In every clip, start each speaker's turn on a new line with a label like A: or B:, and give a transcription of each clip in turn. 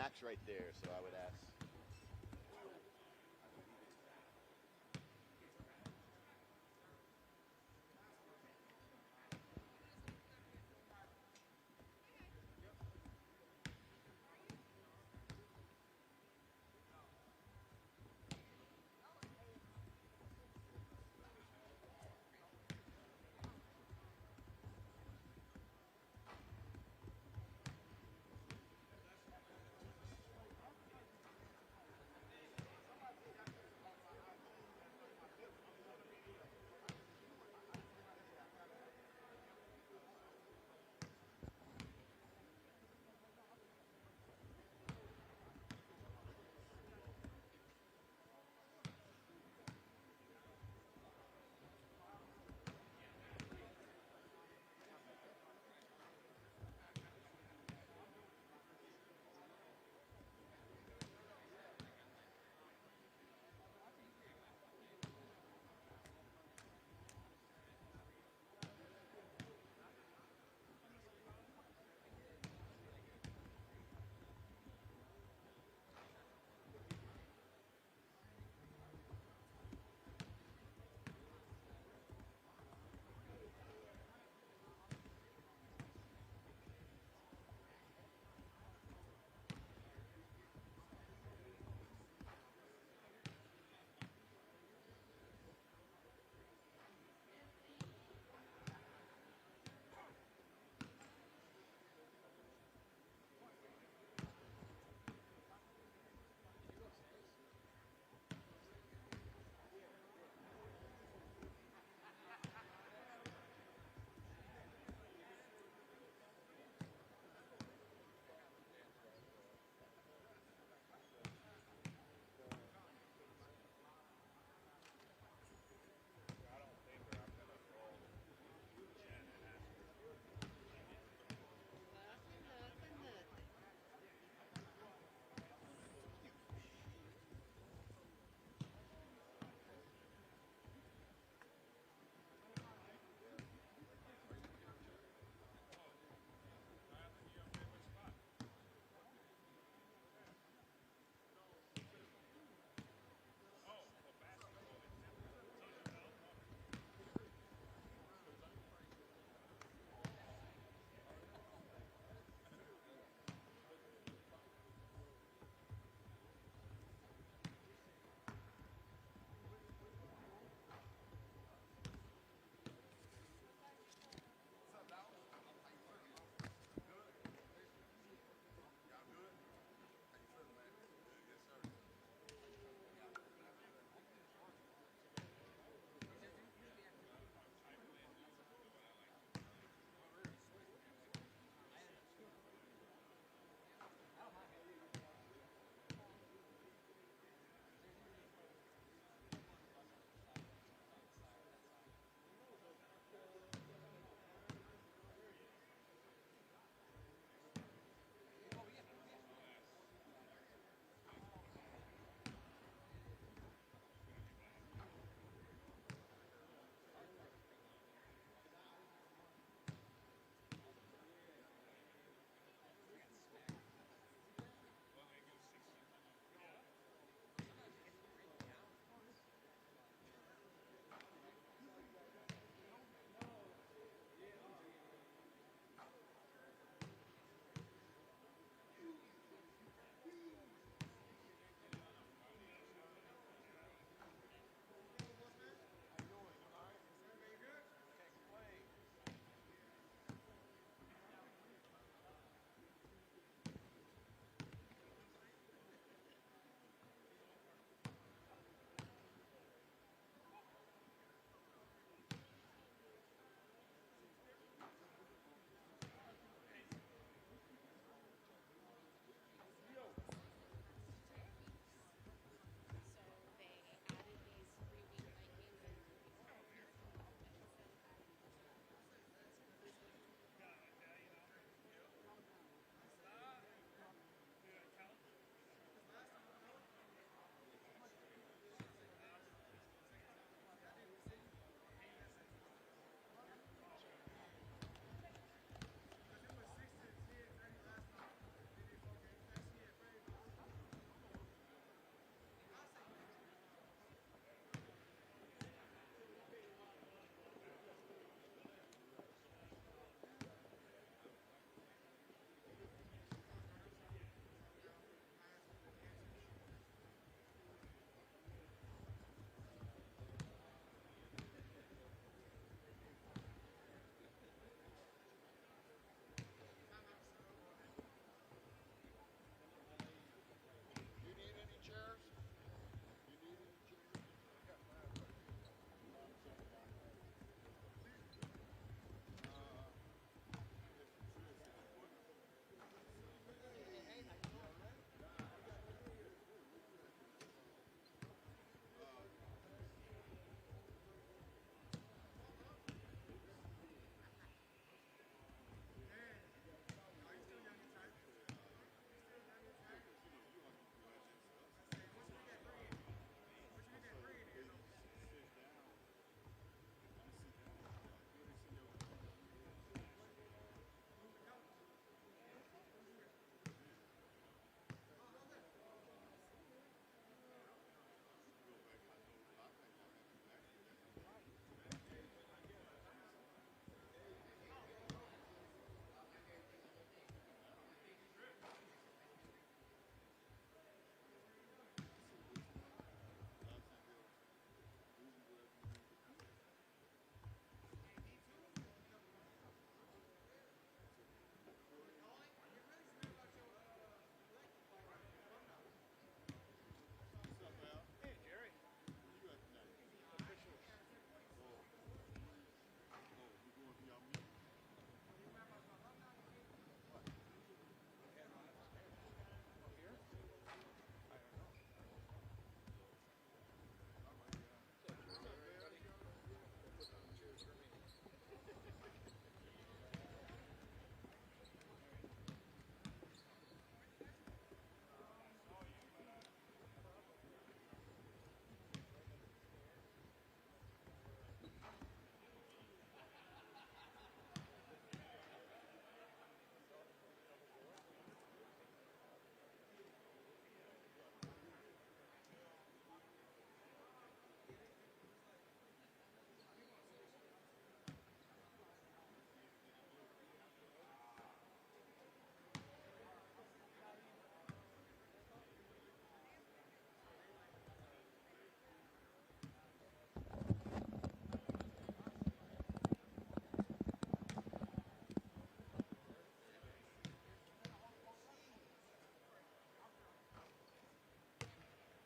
A: max right there, so I would ask.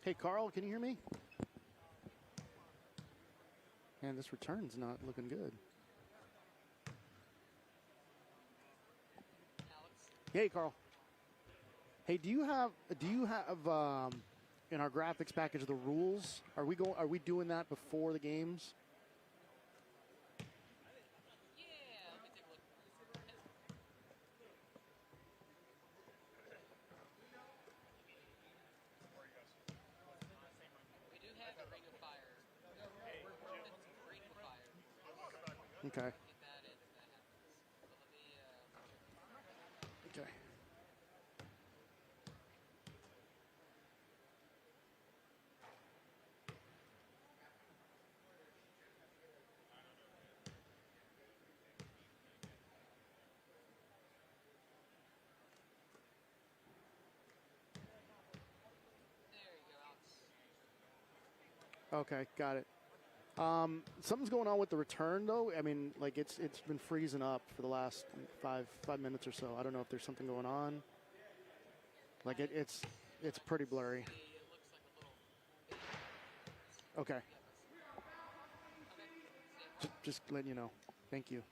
B: Hey, Carl, can you hear me? Man, this return's not looking good. Hey, Carl. Hey, do you have in our graphics package the rules? Are we doing that before the games? Okay. Okay. Okay, got it. Something's going on with the return, though. I mean, like it's been freezing up for the last five minutes or so. I don't know if there's something going on. Like it's pretty blurry. Okay. Just letting you know. Thank you.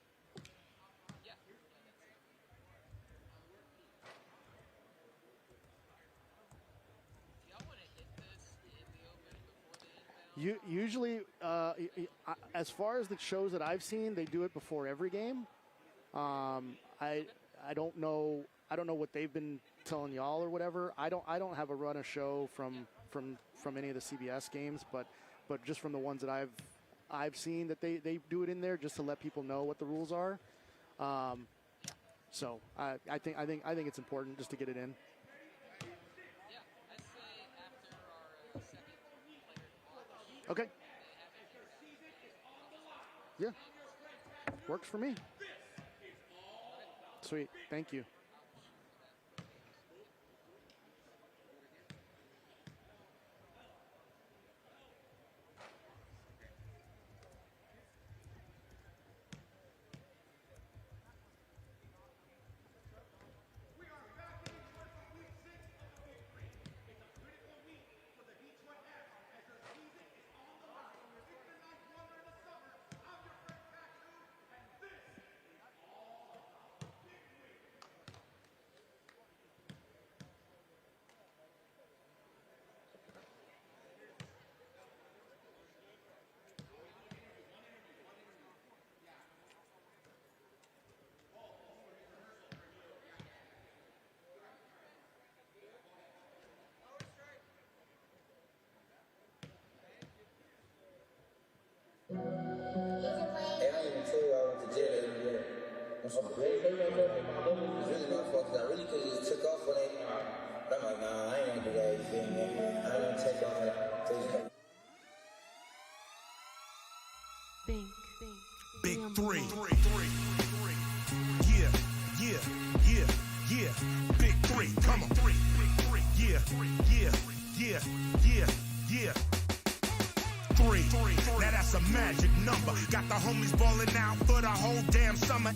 B: Usually, as far as the shows that I've seen, they do it before every game. I don't know what they've been telling y'all or whatever. I don't have a run of show from any of the CBS games, but just from the ones that I've seen that they do it in there just to let people know what the rules are. So I think it's important just to get it in. Okay. Yeah. Works for me. Sweet. Thank you.
C: Hey, I didn't even tell you I went to jail the other day. On some crazy. It's really my fault, 'cause I really could have just took off on it. But I'm like, nah, I ain't gonna do that, you feel me? I ain't gonna take off on it. So just
D: Big three. Yeah, yeah, yeah, yeah. Big three. Come on. Yeah, yeah, yeah, yeah, yeah. Three. Now that's a magic number. Got the homies balling out for the whole damn summer.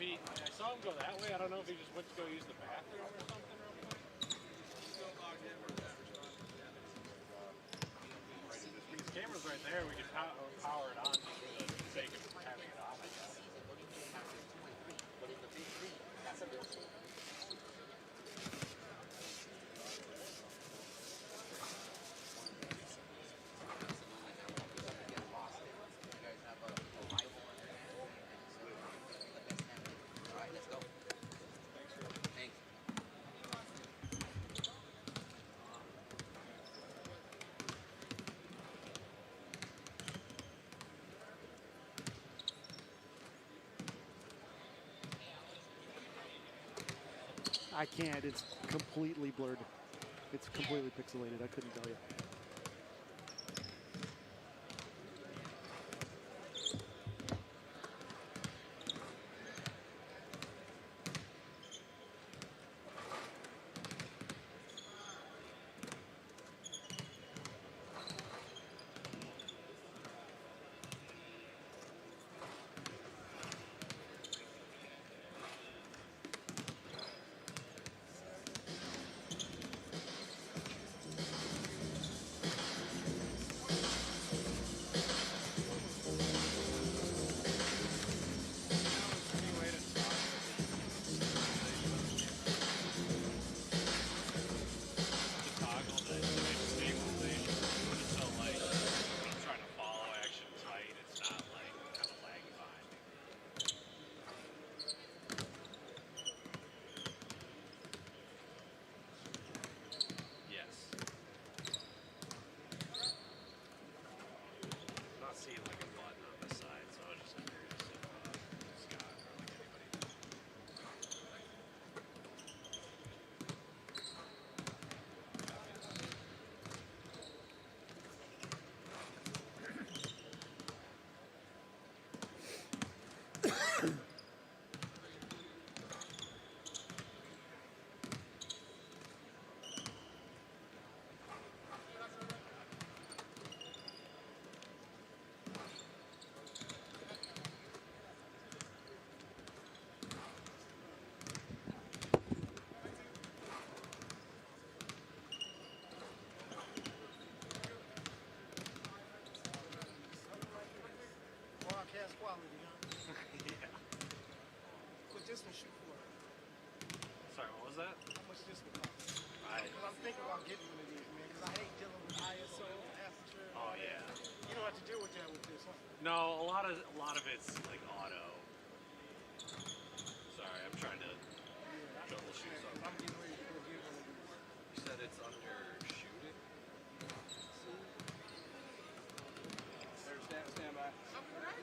E: I saw him go that way. I don't know if he just went to go use the bathroom or something real quick. These camera's right there. We could power it on just for the sake of having it on, I guess.
B: I can't. It's completely blurred. It's completely pixelated. I couldn't tell you. Sorry, what was that?
F: How much this would cost? I'm thinking about getting one of these, man, because I hate dealing with ISO, aperture.
E: Oh yeah.
F: You don't have to deal with that with this, huh?
E: No, a lot of it's like auto. Sorry, I'm trying to troubleshoot something.
F: I'm getting ready to go get one of these.
A: You said it's under shooting?
G: Stand by.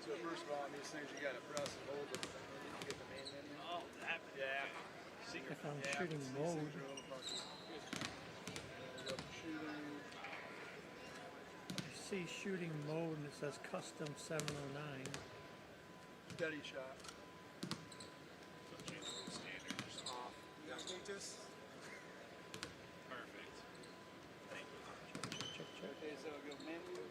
G: So first of all, on these things you got to press and hold it. You get the main menu.
E: Oh, that. Yeah. Secret.
H: If I'm shooting mode, you see shooting mode and it says custom 709.
G: Steady shot.
E: Standard just off.
F: You guys think this?
E: Perfect. Thank you.
H: Check, check.
G: Okay, so go menu.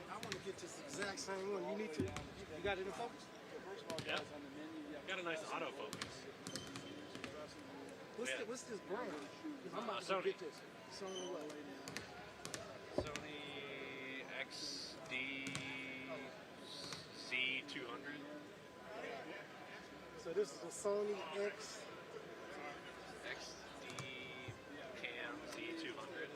F: I want to get this exact same one. You need to. You got it in focus?
G: First of all,
E: Yep.
G: guys, on the menu, you have
E: Got a nice autofocus.
F: What's this brand? 'Cause I'm about to
E: Sony.
F: get this. Sony what?
E: Sony XD C200.
F: So this is a Sony X.
E: XD Cam C200.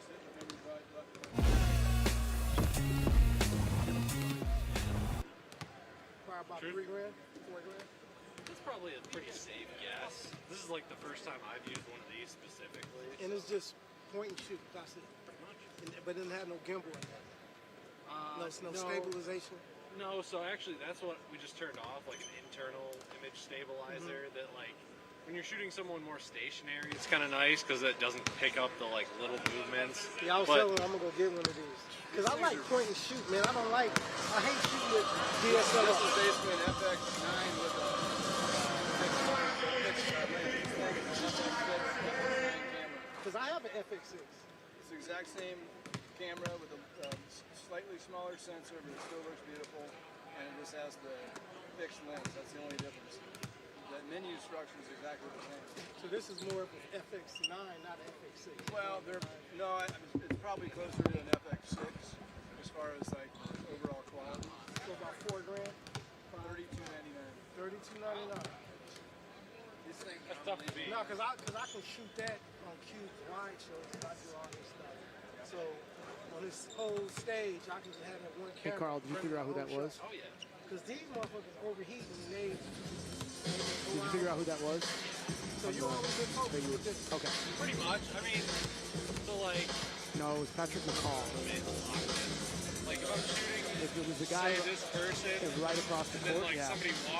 A: pretty safe guess. This is like the first time I've used one of these specifically.
F: And it's just point and shoot. That's it.
A: Pretty much.
F: But it didn't have no gimbal in it. No
A: No.
F: stabilization.
A: No, so actually that's what we just turned off, like an internal image stabilizer that like when you're shooting someone more stationary, it's kind of nice because it doesn't pick up the like little movements.
F: Yeah, I was telling I'm gonna go get one of these. Cause I like point and shoot, man. I hate shooting with
G: This
F: DSLR.
G: is basically an FX9 with a fixed FX6 camera.
F: Cause I have an FX6.
G: It's the exact same camera with a slightly smaller sensor, but it still looks beautiful, and it just has the fixed lens. That's the only difference. The menu structure is exactly the same.
F: So this is more of an FX9, not an FX6.
G: Well, it's probably closer to an FX6 as far as like overall quality.
F: So about $4 grand,
G: $32.99.
F: $32.99.
A: That's tough to beat.
F: No, cause I can shoot that on Cube's wine shows. And I do all this stuff. So on this whole stage, I can just have that one
B: Hey,
F: camera.
B: Carl, did you figure out who that was?
A: Oh yeah.
F: Cause these motherfuckers overheat and they.
B: Did you figure out who that was?
F: So you always been focused with this.
B: Okay.
A: Pretty much. I mean, so like,
B: No, it was Patrick McCall.
A: like if I'm shooting,
B: If it was the guy
A: say this person,
B: is right across the
A: and then
B: court,
A: like
B: yeah.
A: somebody walks in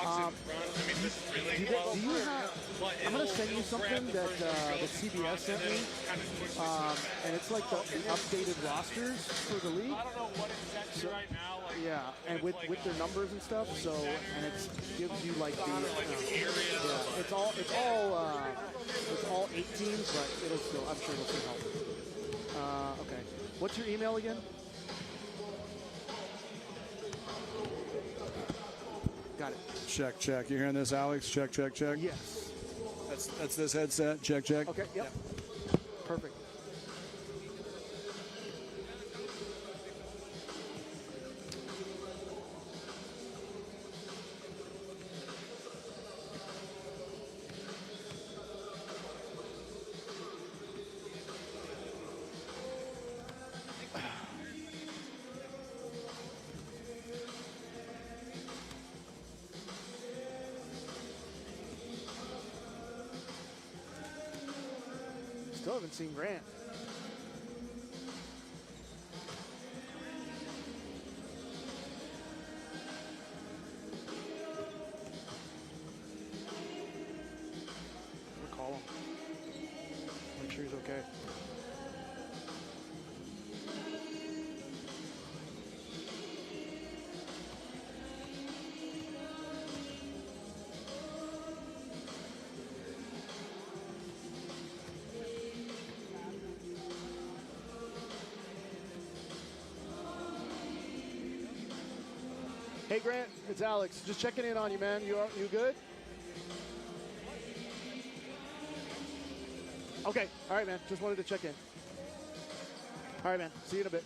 A: front. I mean, this is really close.
B: Do you have?
A: But
B: I'm gonna
A: it'll-
B: send you
A: it'll grab
B: something
A: the
B: that
A: person who
B: the
A: goes in
B: CBS
A: front,
B: sent
A: and
B: me,
A: then kind of quickly switch
B: and it's like the updated rosters for the league.
E: I don't know what it's set to right now. Like,
B: Yeah, and with their numbers and stuff. So and it gives you like the yeah, it's all 8 teams, but it'll still I'm sure it'll still help. Okay, what's your email again? Got it.
G: Check, check. You hearing this, Alex? Check, check, check.
B: Yes.
G: That's this headset. Check, check.
B: Okay. Yep. Perfect. Still haven't seen Grant. I'm gonna call him. Make sure he's okay. Hey Grant, it's Alex. Just checking in on you, man. You good? Okay. All right, man. Just wanted to check in. All right, man. See you in a bit.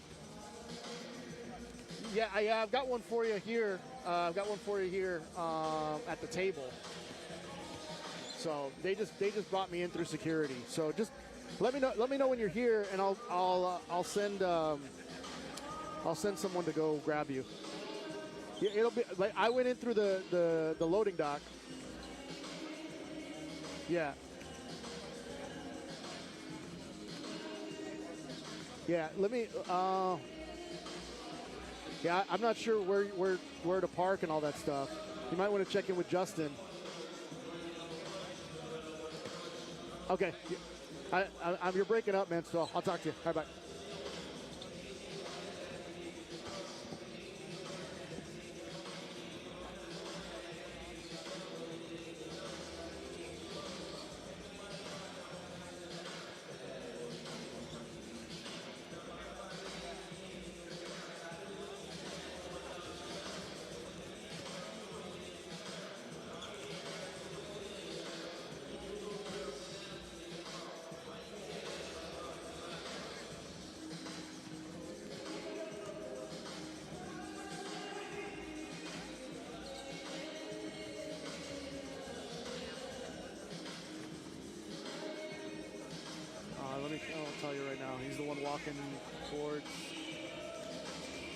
B: Yeah, I've got one for you here. I've got one for you here at the table. So they just brought me in through security. So just let me know when you're here, and I'll send someone to go grab you. Yeah, it'll be like I went in through the loading dock. Yeah. Yeah, let me yeah, I'm not sure where to park and all that stuff. You might want to check in with Justin. Okay. You're breaking up, man, so I'll talk to you. All right, bye. I'll tell you right now. He's the one walking towards.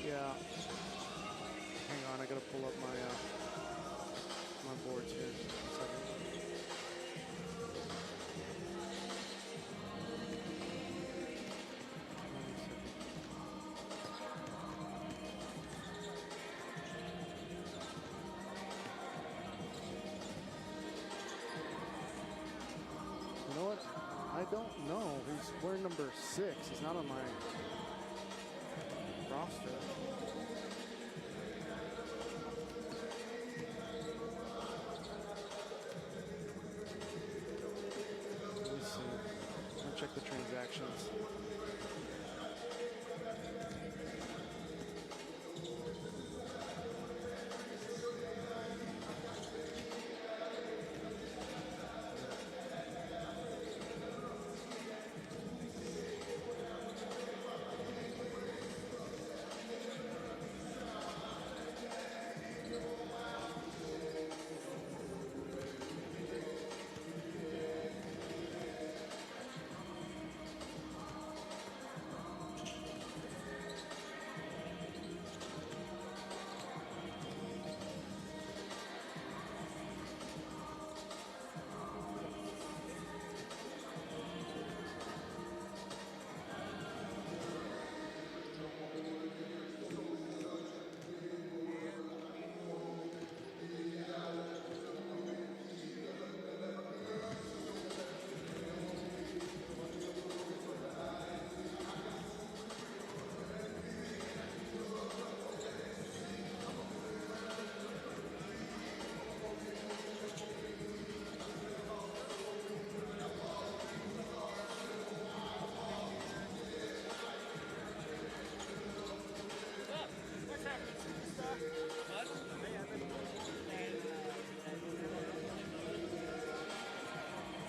B: Yeah. Hang on, I gotta pull up my boards here. 1 second. he's wearing number 6. He's not on my roster. Let me see. I'm gonna check the transactions.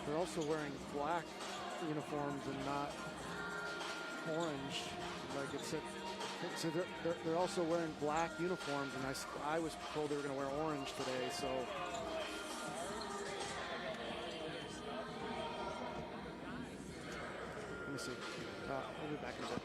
B: They're also wearing black uniforms and not orange, like it said. So they're also wearing black uniforms, and I was told they were going to wear orange today. So let me see. I'll be back in a bit.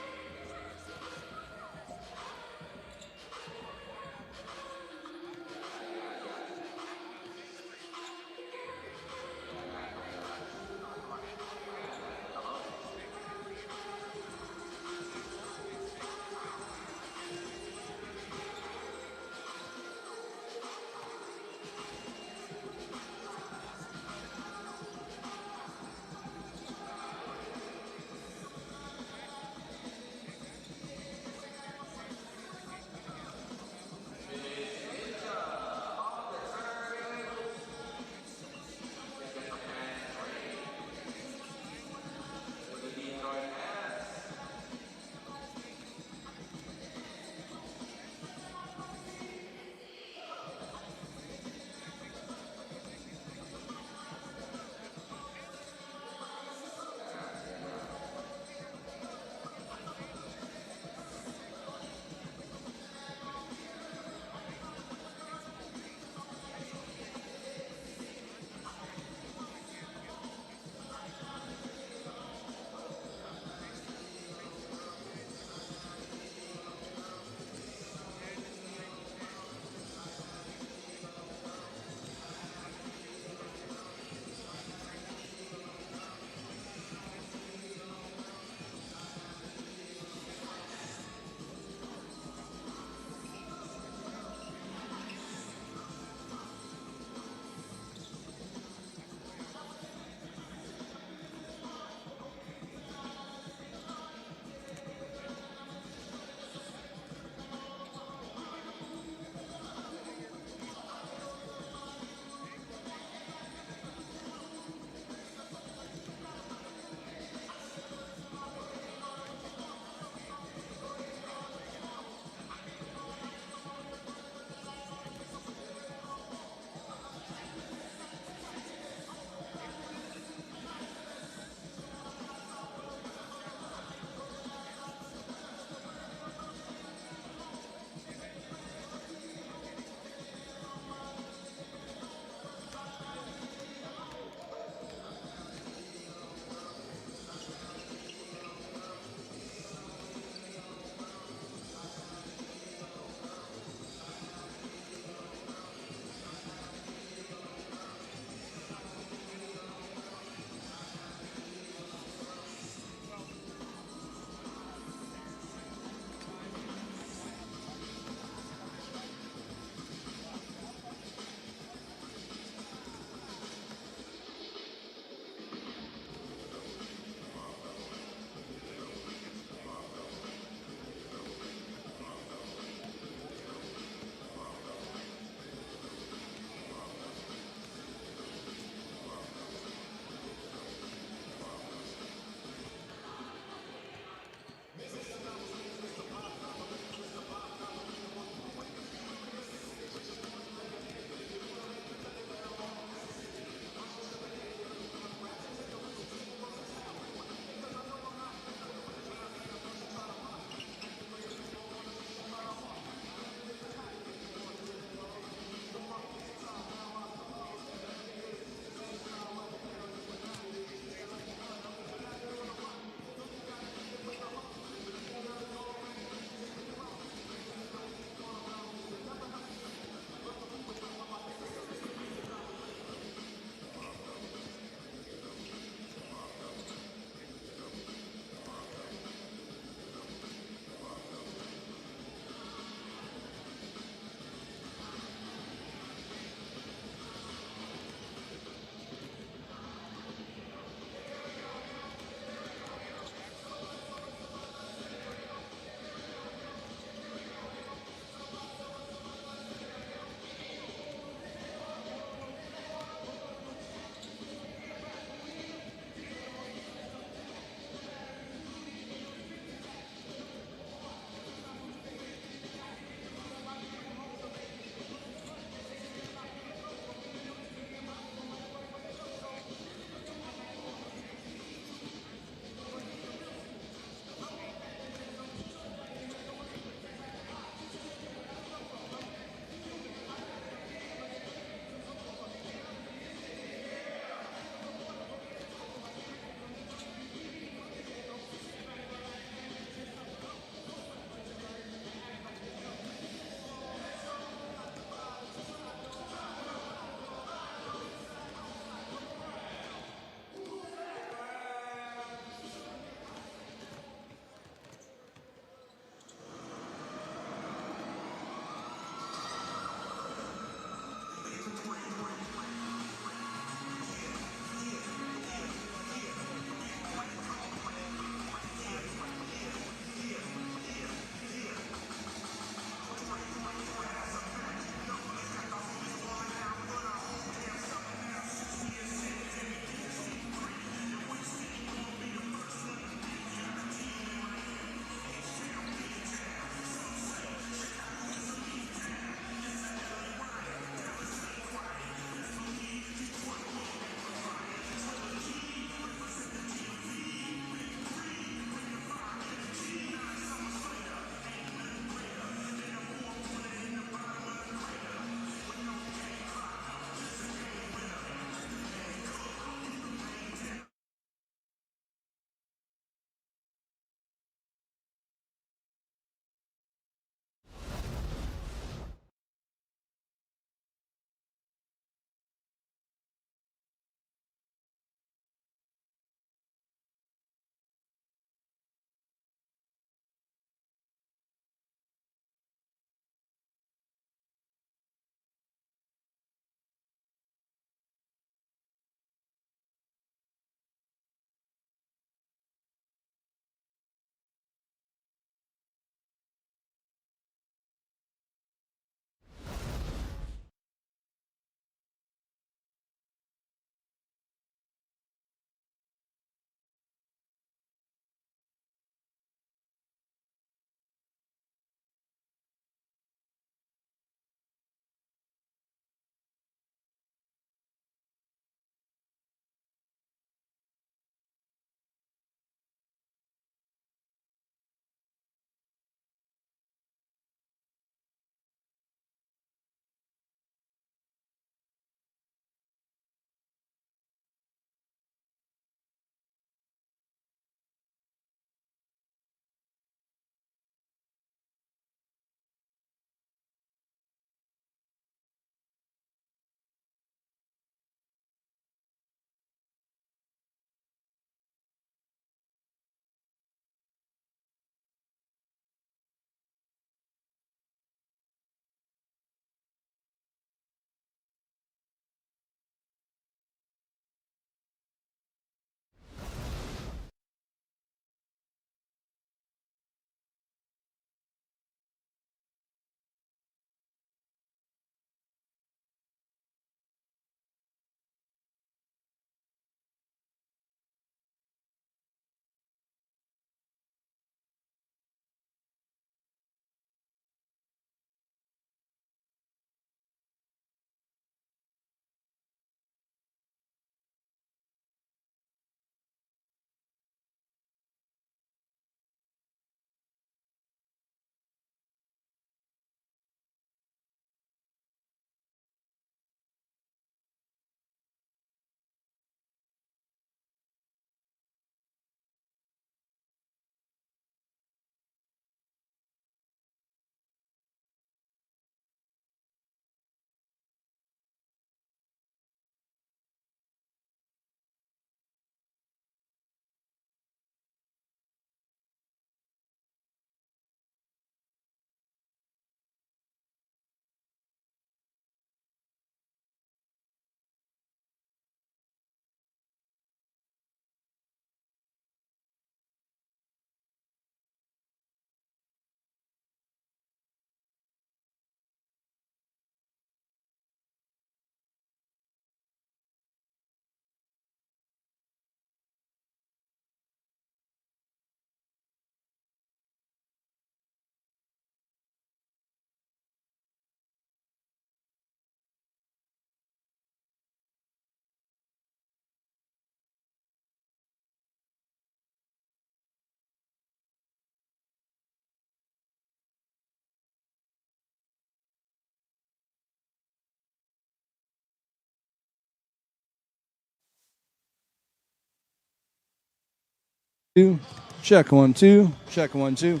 G: Two. Check 1 2. Check 1 2.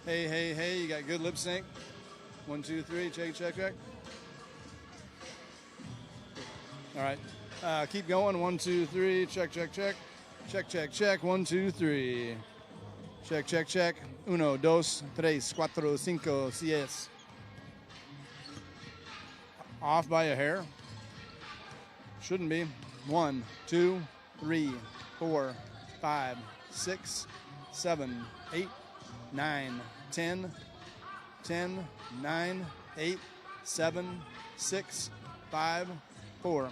G: Hey, you got good lip sync. 1 2 3. Check. All right. Keep going. 1 2 3. Check. Check. 1 2 3. Check. Uno, dos, tres, cuatro, cinco, seis. Off by a hair? Shouldn't be. 1 2 3 4 5 6 7 8 9 10 10 9 8 7 6 5 4.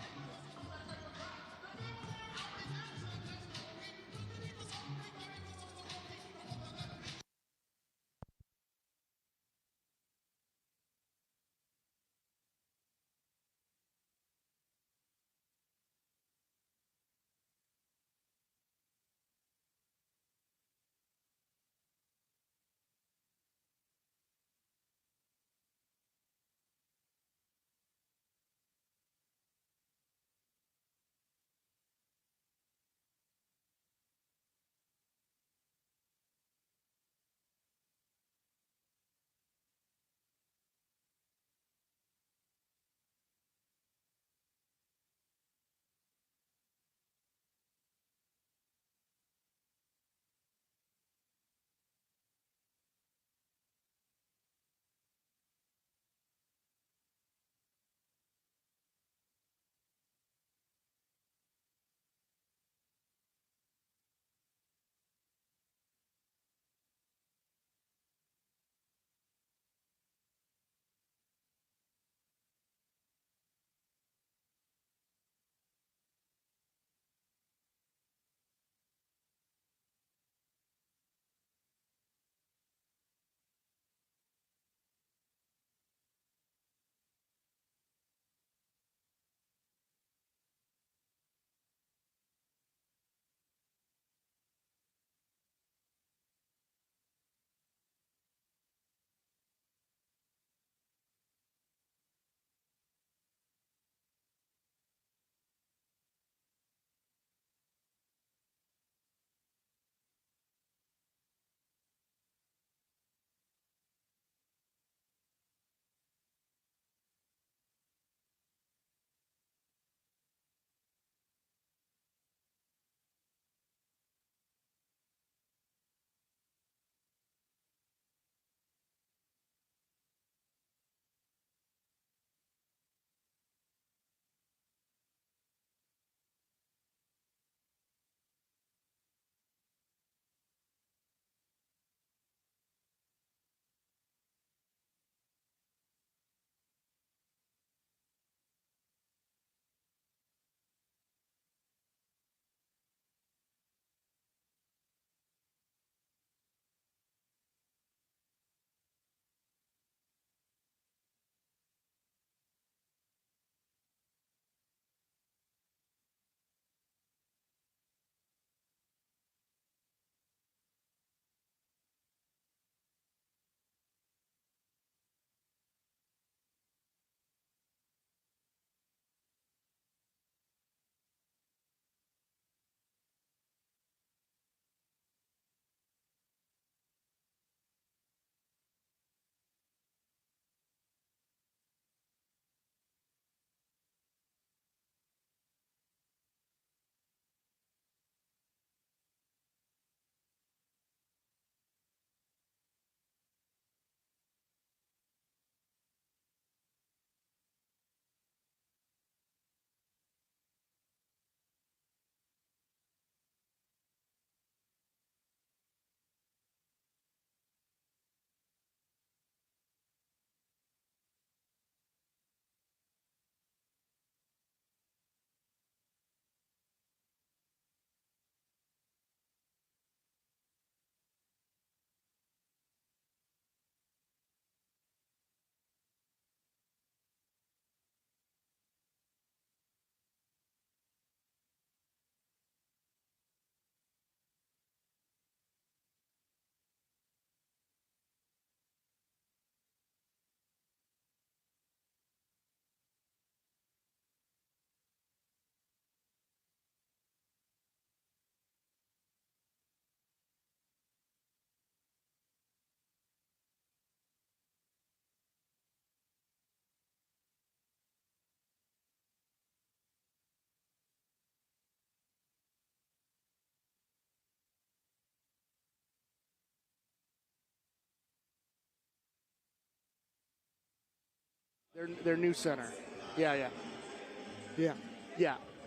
B: Their new center. Yeah.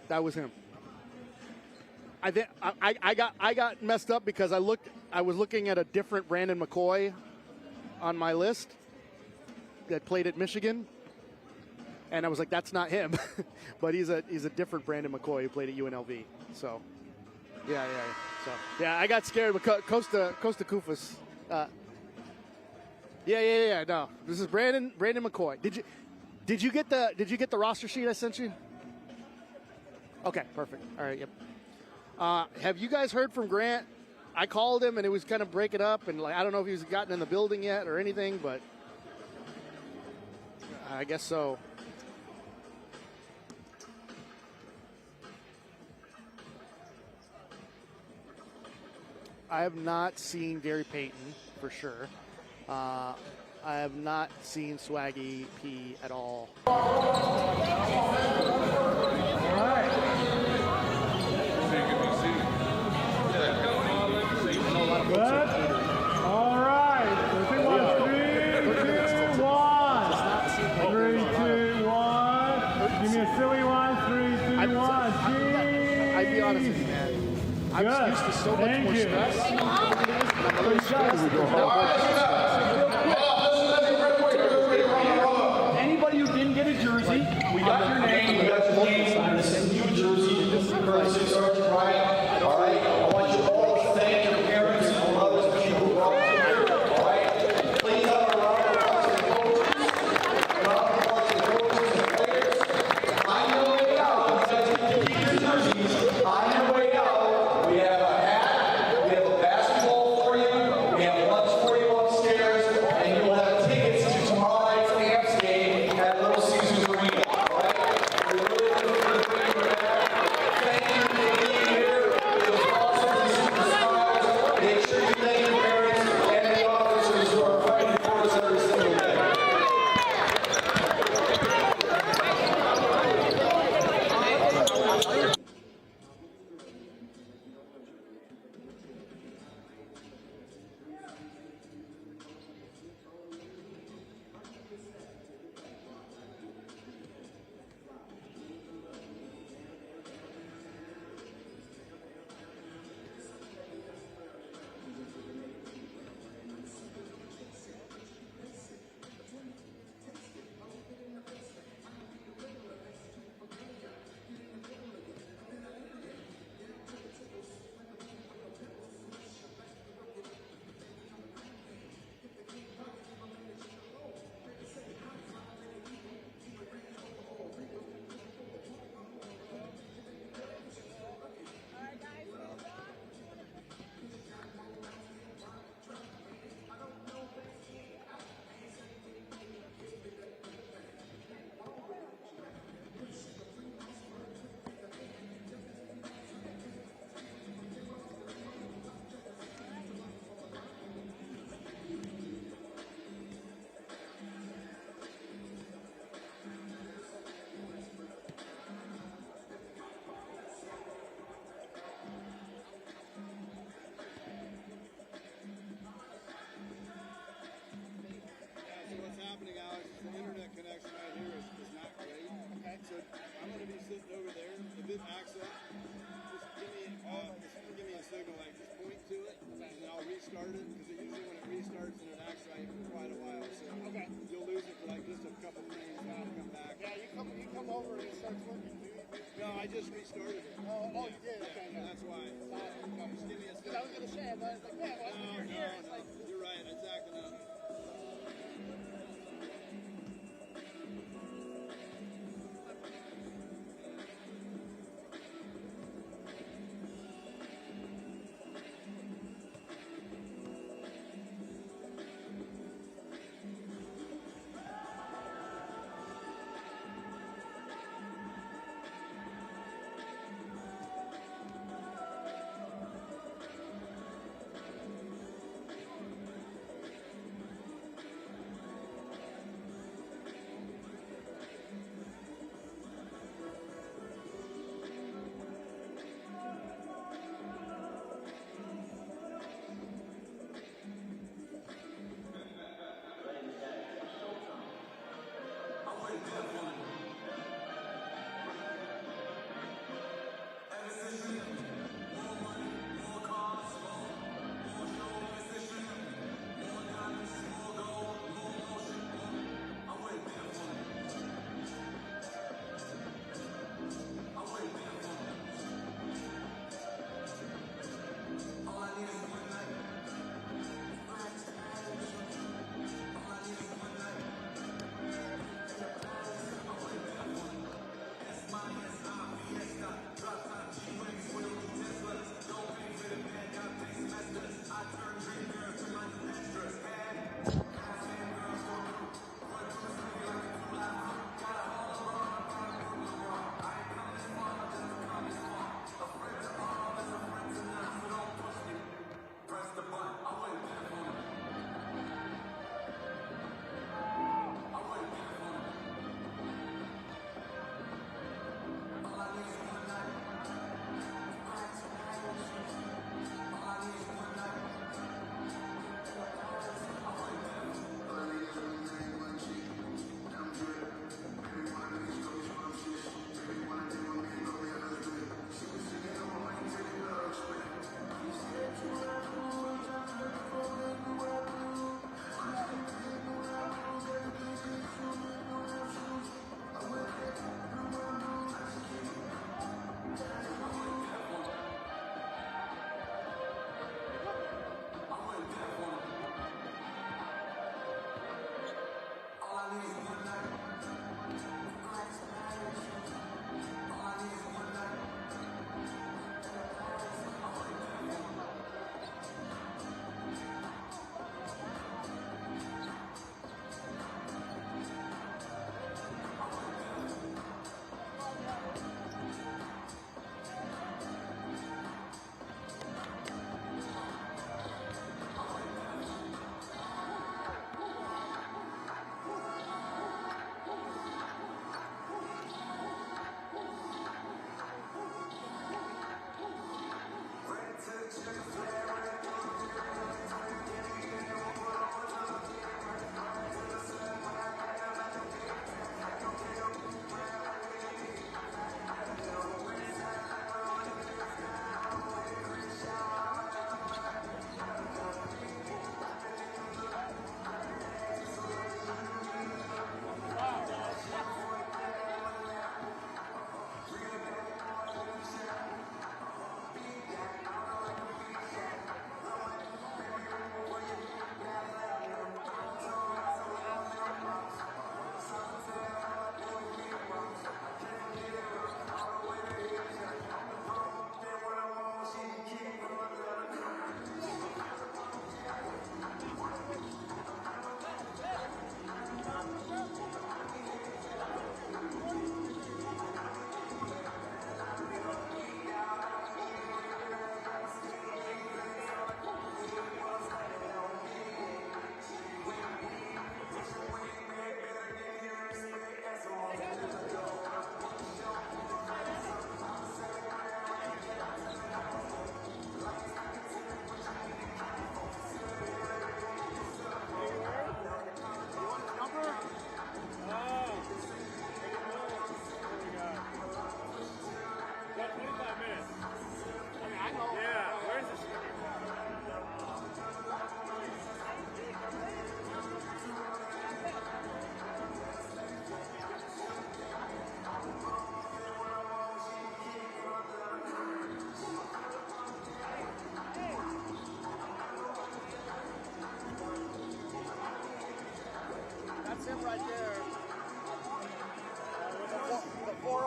B: That was him. I think I got messed up because I was looking at a different Brandon McCoy on my list that played at Michigan, and I was like, that's not him. But he's a different Brandon McCoy who played at UNLV. So yeah. So yeah, I got scared with Costa Kufas. Yeah. No, this is Brandon McCoy. Did you get the roster sheet I sent you? Okay, perfect. All right, yep. Have you guys heard from Grant? I called him and it was kind of breaking up, and like I don't know if he's gotten in the building yet or anything, but I guess so. I have not seen Gary Payton for sure. I have not seen Swaggy P at all.
I: Good. All right. 3, 2, 1. 3, 2, 1. Give me a silly one. 3, 2, 1.
B: I'd be honest with you, man. I'm used to so much more stress. I'm really stressed.
J: Anybody who didn't get a jersey, we got your name. We got your name on this new jersey. Courtesy of Sergeant Riot. All right. I want you all to thank your parents and mothers and people who brought you here. All right. Please have a round of applause to the coaches. Round of applause to the coaches and players. On your way out, you guys can keep your jerseys. On your way out, we have a hat, we have a basketball for you, we have lunch for you upstairs, and you will have tickets to tomorrow night's Amps game at Little Caesars Arena. All right. We really appreciate you back. Thank you for being here. It was awesome to see the smiles. Make sure you thank your parents and the officers who are fighting for us every single day.
G: restart it, because usually when it restarts and it acts right for quite a while. So you'll lose it for like just a couple frames and it'll come back.
F: Yeah, you come over and it starts working.
G: No, I just restarted it.
F: Oh, you did? Okay.
G: Yeah, that's why. Just give me a second.
F: I was going to say, I was like, man, well, you're here. It's like,
G: you're right. It's acting up.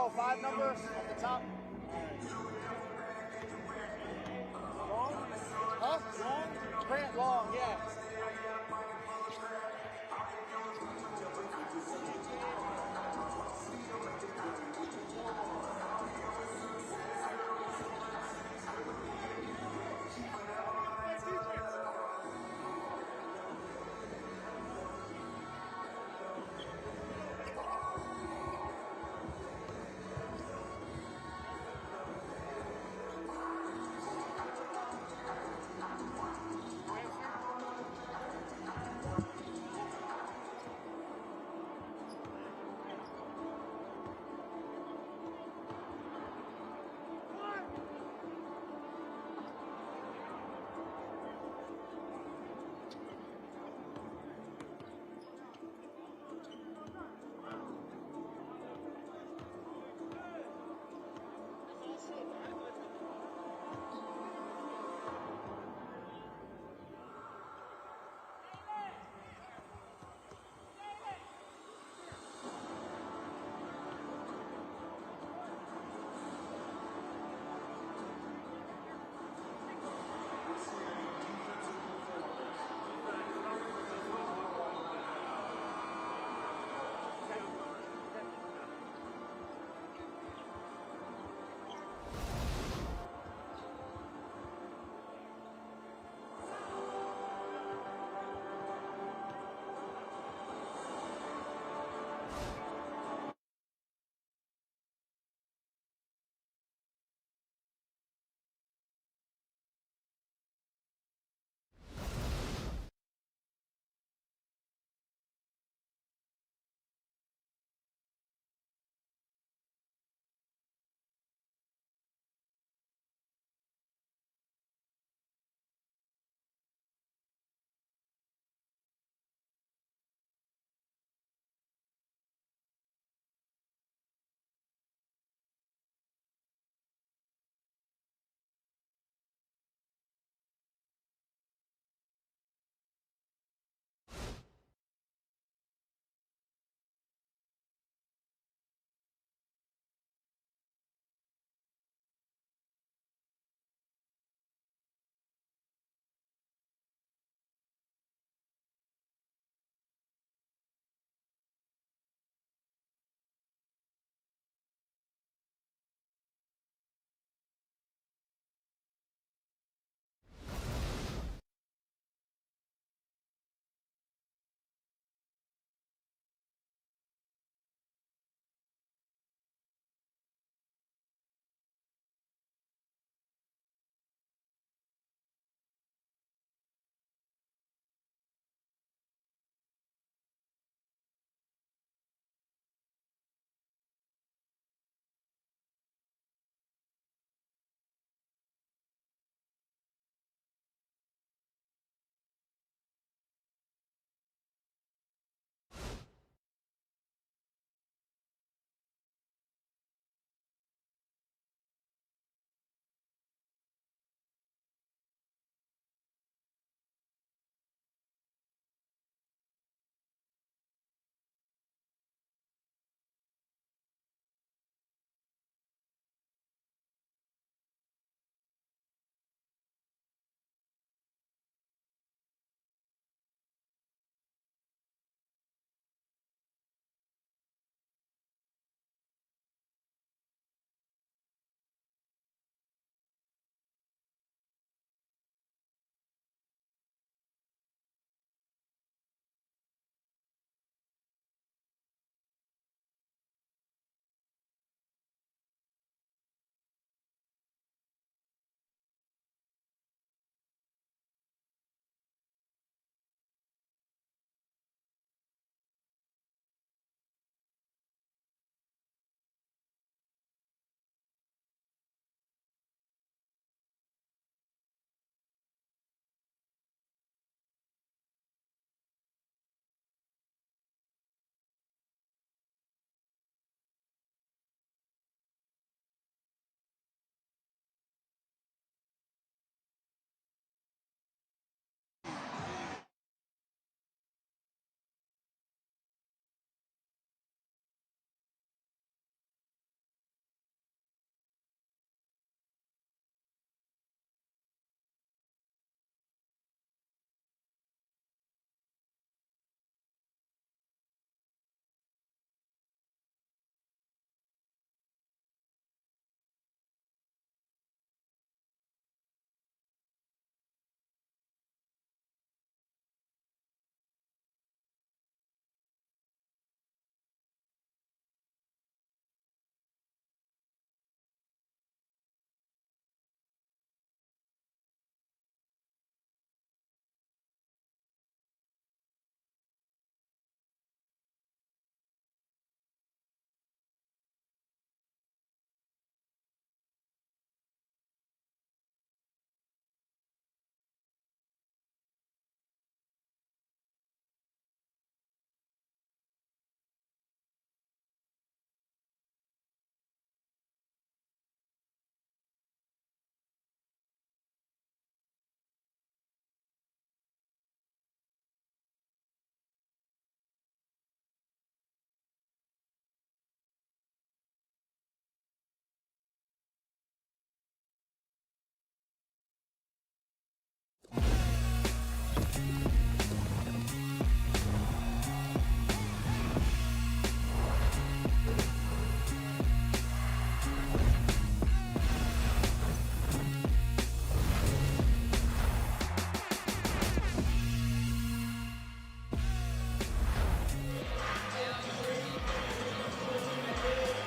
B: 405 number at the top. Long? Huh? Long? Grant Long, yeah.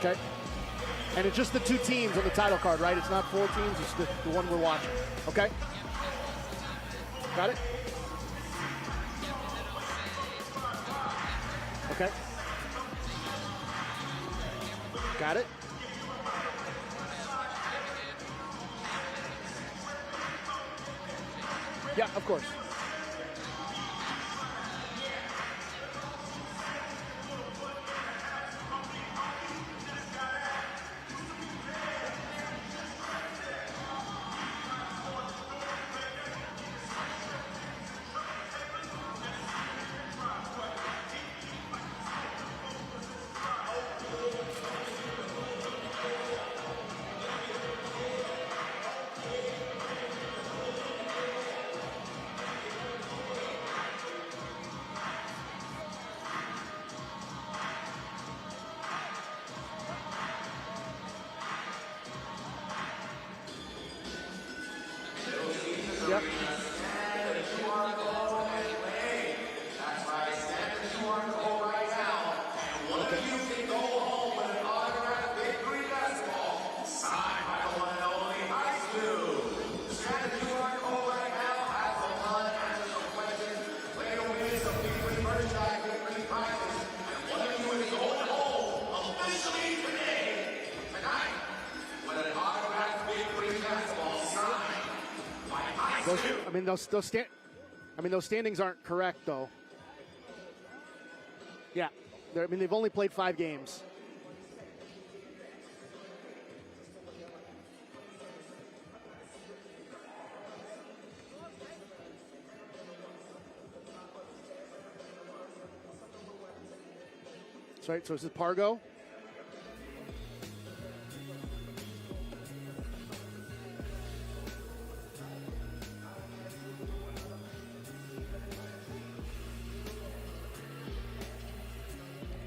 B: Okay. And it's just the 2 teams on the title card, right? It's not 4 teams, it's the one we're watching. Okay? Got it? Okay. Got it? Yeah, of course. Yep. Those standings aren't correct, though. Yeah, they've only played 5 games. That's right. So this is Pargo.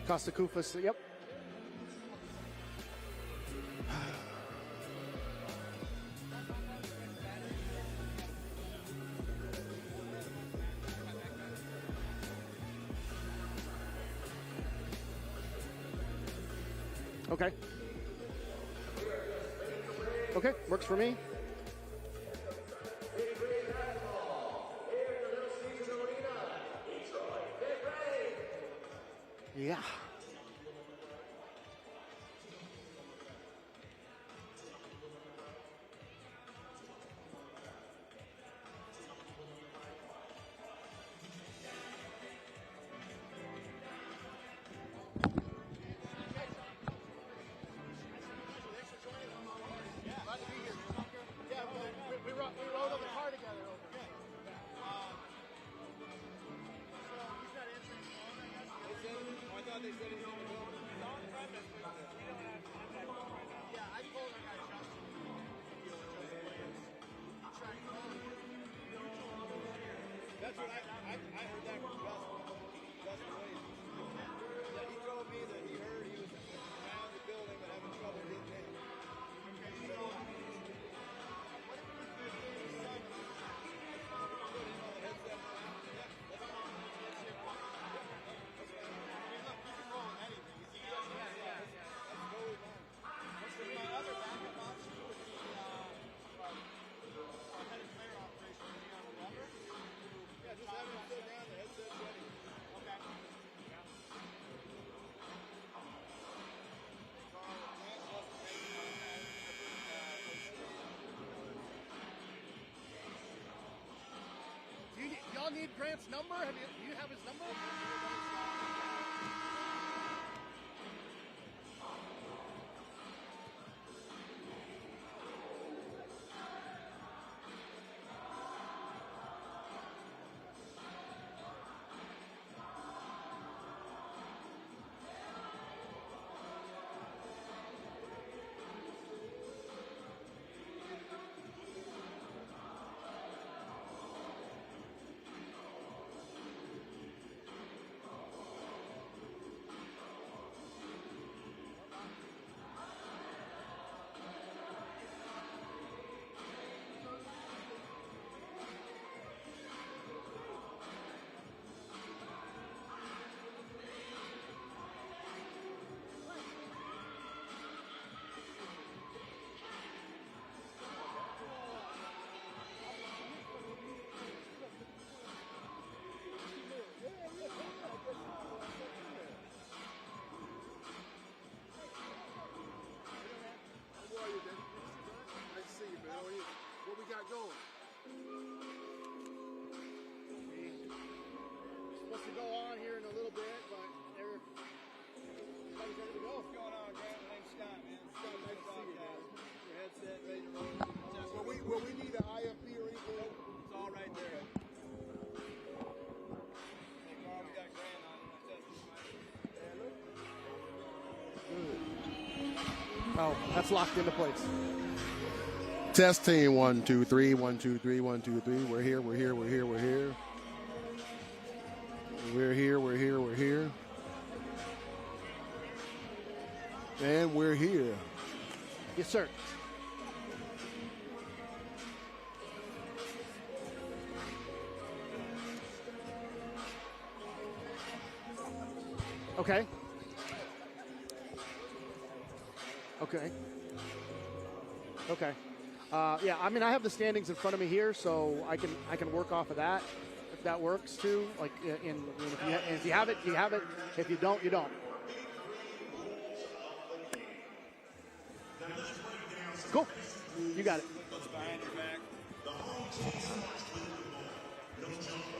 B: Costa Kufas, yep. Okay. Okay, works for me. Yeah. Y'all need Grant's number? Do you have his number? Oh, that's locked into place.
K: Testing 1 2 3 1 2 3 1 2 3. We're here. We're here. We're here. We're here. We're here. We're here. We're here. And we're here.
B: Yes, sir. Okay. Okay. Okay. Yeah, I mean, I have the standings in front of me here, so I can work off of that if that works too. Like, if you have it, you have it. If you don't, you don't. Cool. You got it.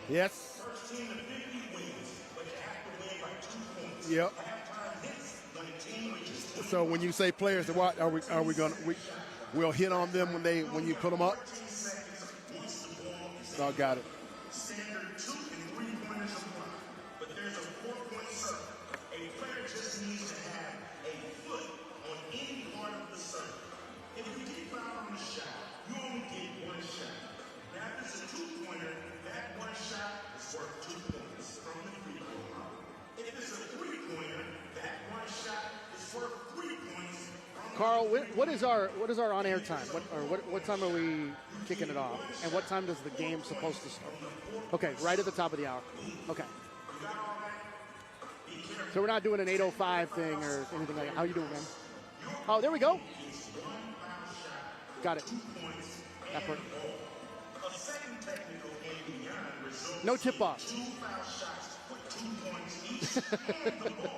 K: Yes. Yep. So when you say players to watch, are we gonna we'll hit on them when you put them up? Oh, got it.
D: But there's a 4-point circle. A player just needs to have a foot on any part of the circle. If you get fouled on the shot, you only get one shot. Now, if it's a 2-pointer, that one shot is worth 2 points from the free throw line. If it's a 3-pointer, that one shot is worth 3 points.
B: Carl, what is our on-air time? What time are we kicking it off? And what time does the game supposed to start? Okay, right at the top of the hour. Okay. So we're not doing an 8:05 thing or anything like that. How you doing, man? Oh, there we go. Got it. That part. No tip-off.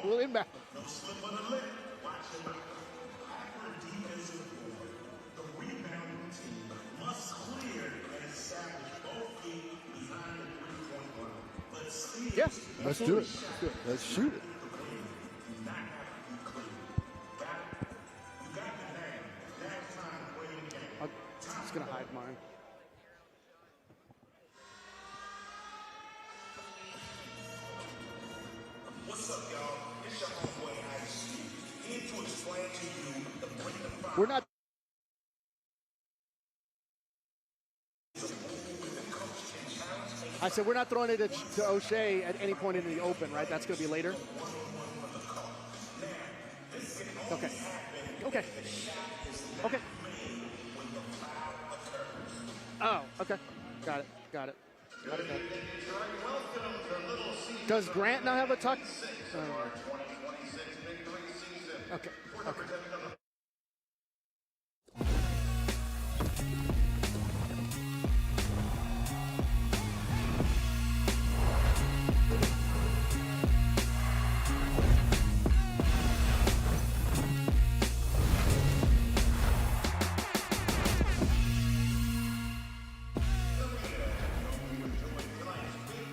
B: We'll inbound. Yes.
K: Let's do it. Let's shoot it.
B: I'm just going to hide mine.
D: What's up, y'all? It's your homeboy Ice. Here to explain to you the bring the fire.
B: We're not. I said we're not throwing it to O'Shea at any point in the open, right? That's going to be later. Okay. Okay. Okay. Oh, okay. Got it. Got it. Got it. Got it. Does Grant now have a tuck? Okay. Okay.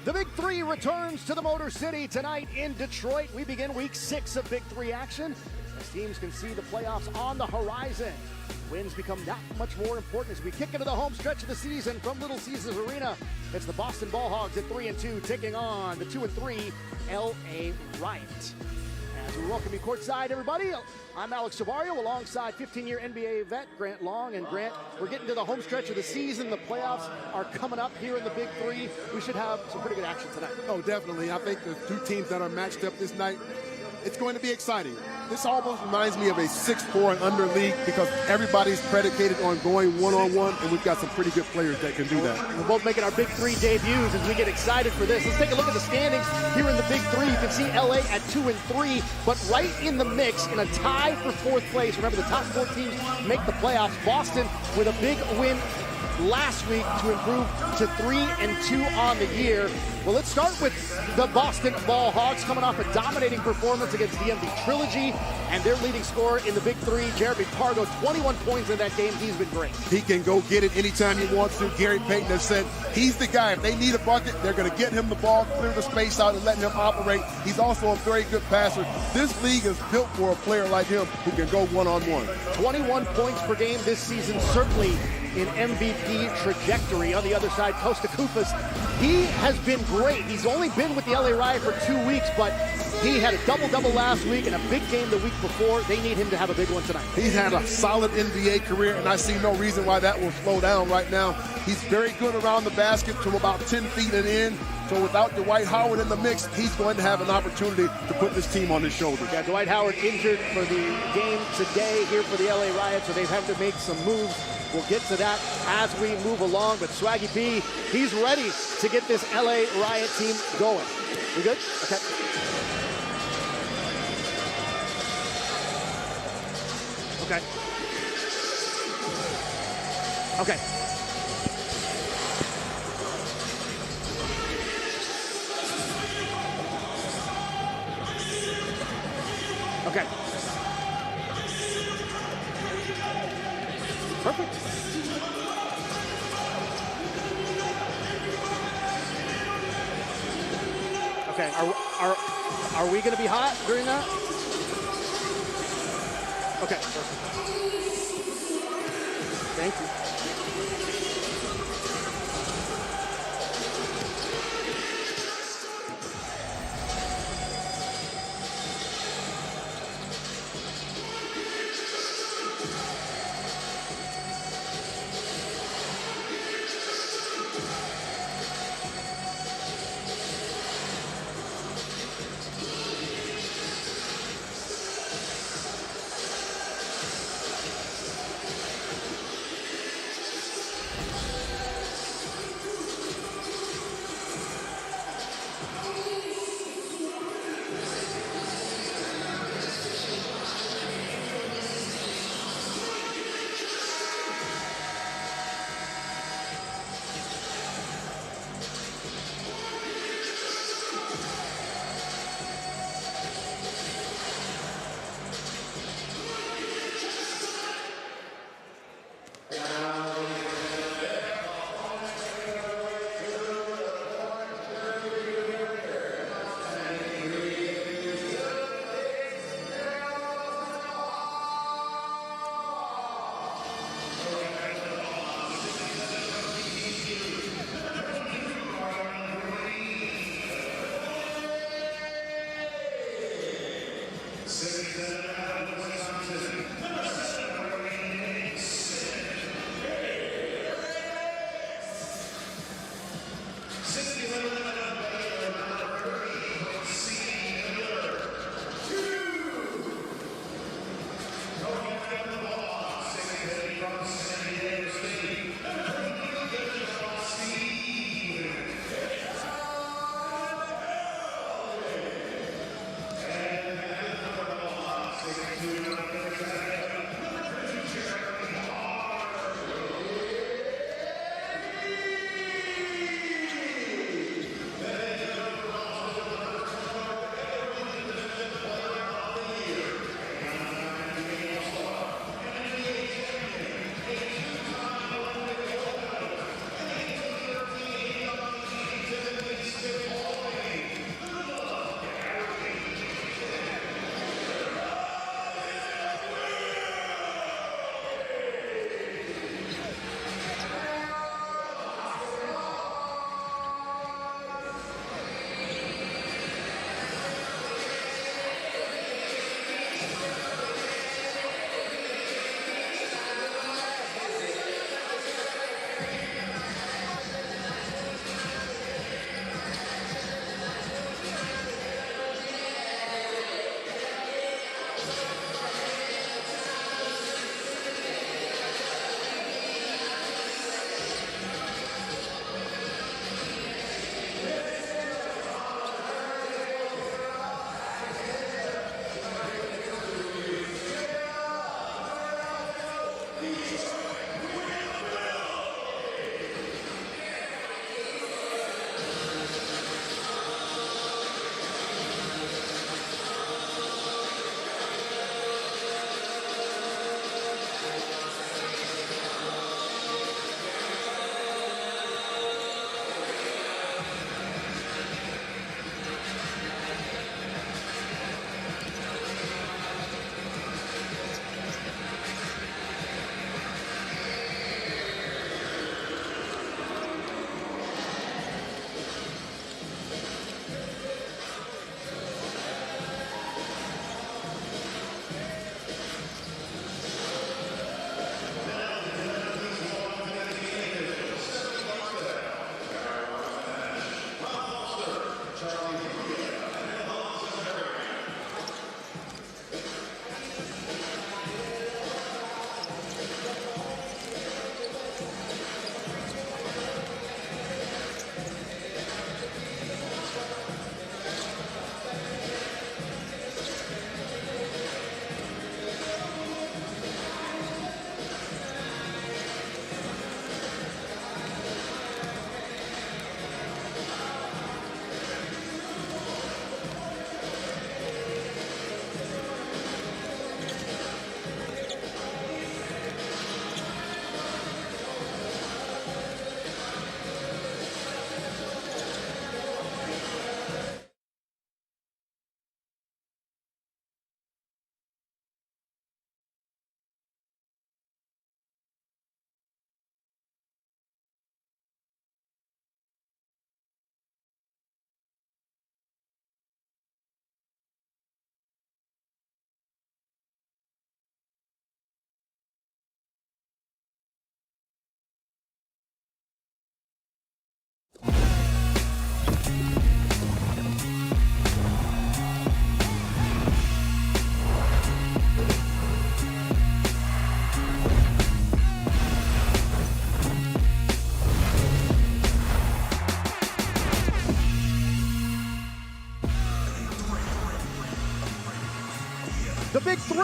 B: The Big Three returns to the Motor City tonight in Detroit. We begin week 6 of Big Three action as teams can see the playoffs on the horizon. Wins become that much more important as we kick into the home stretch of the season from Little Caesars Arena. It's the Boston Ball Hogs at 3-2 taking on the 2-3 LA Riot. As we welcome you courtside, everybody, I'm Alex Savario alongside 15-year NBA vet Grant Long. And Grant, we're getting to the home stretch of the season. The playoffs are coming up here in the Big Three. We should have some pretty good action tonight.
K: Oh, definitely. I think the two teams that are matched up this night, it's going to be exciting. This almost reminds me of a 6-4 and under league because everybody's predicated on going one-on-one, and we've got some pretty good players that can do that.
B: We're both making our Big Three debuts as we get excited for this. Let's take a look at the standings here in the Big Three. You can see LA at 2-3, but right in the mix in a tie for 4th place. Remember, the top 4 teams make the playoffs. Boston with a big win last week to improve to 3-2 on the year. Well, let's start with the Boston Ball Hogs coming off a dominating performance against DMV Trilogy, and their leading scorer in the Big Three, Jeremy Pargo, 21 points in that game. He's been great.
K: He can go get it anytime he wants to. Gary Payton has said he's the guy. If they need a bucket, they're going to get him the ball, clear the space out, and letting him operate. He's also a very good passer. This league is built for a player like him who can go one-on-one.
B: 21 points per game this season, certainly in MVP trajectory. On the other side, Costa Koufas, he has been great. He's only been with the LA Riot for 2 weeks, but He had a double-double last week and a big game the week before. They need him to have a big one tonight.
K: He's had a solid NBA career, and I see no reason why that will slow down right now. He's very good around the basket from about 10 feet and in. So without Dwight Howard in the mix, he's going to have an opportunity to put this team on his shoulders.
B: Yeah, Dwight Howard injured for the game today here for the LA Riot, so they've had to make some moves. We'll get to that as we move along, but Swaggy P, he's ready to get this LA Riot team going. We good? Okay. Okay. Okay. Okay. Perfect. Okay. Are we going to be hot during that? Okay. Perfect. Thank you.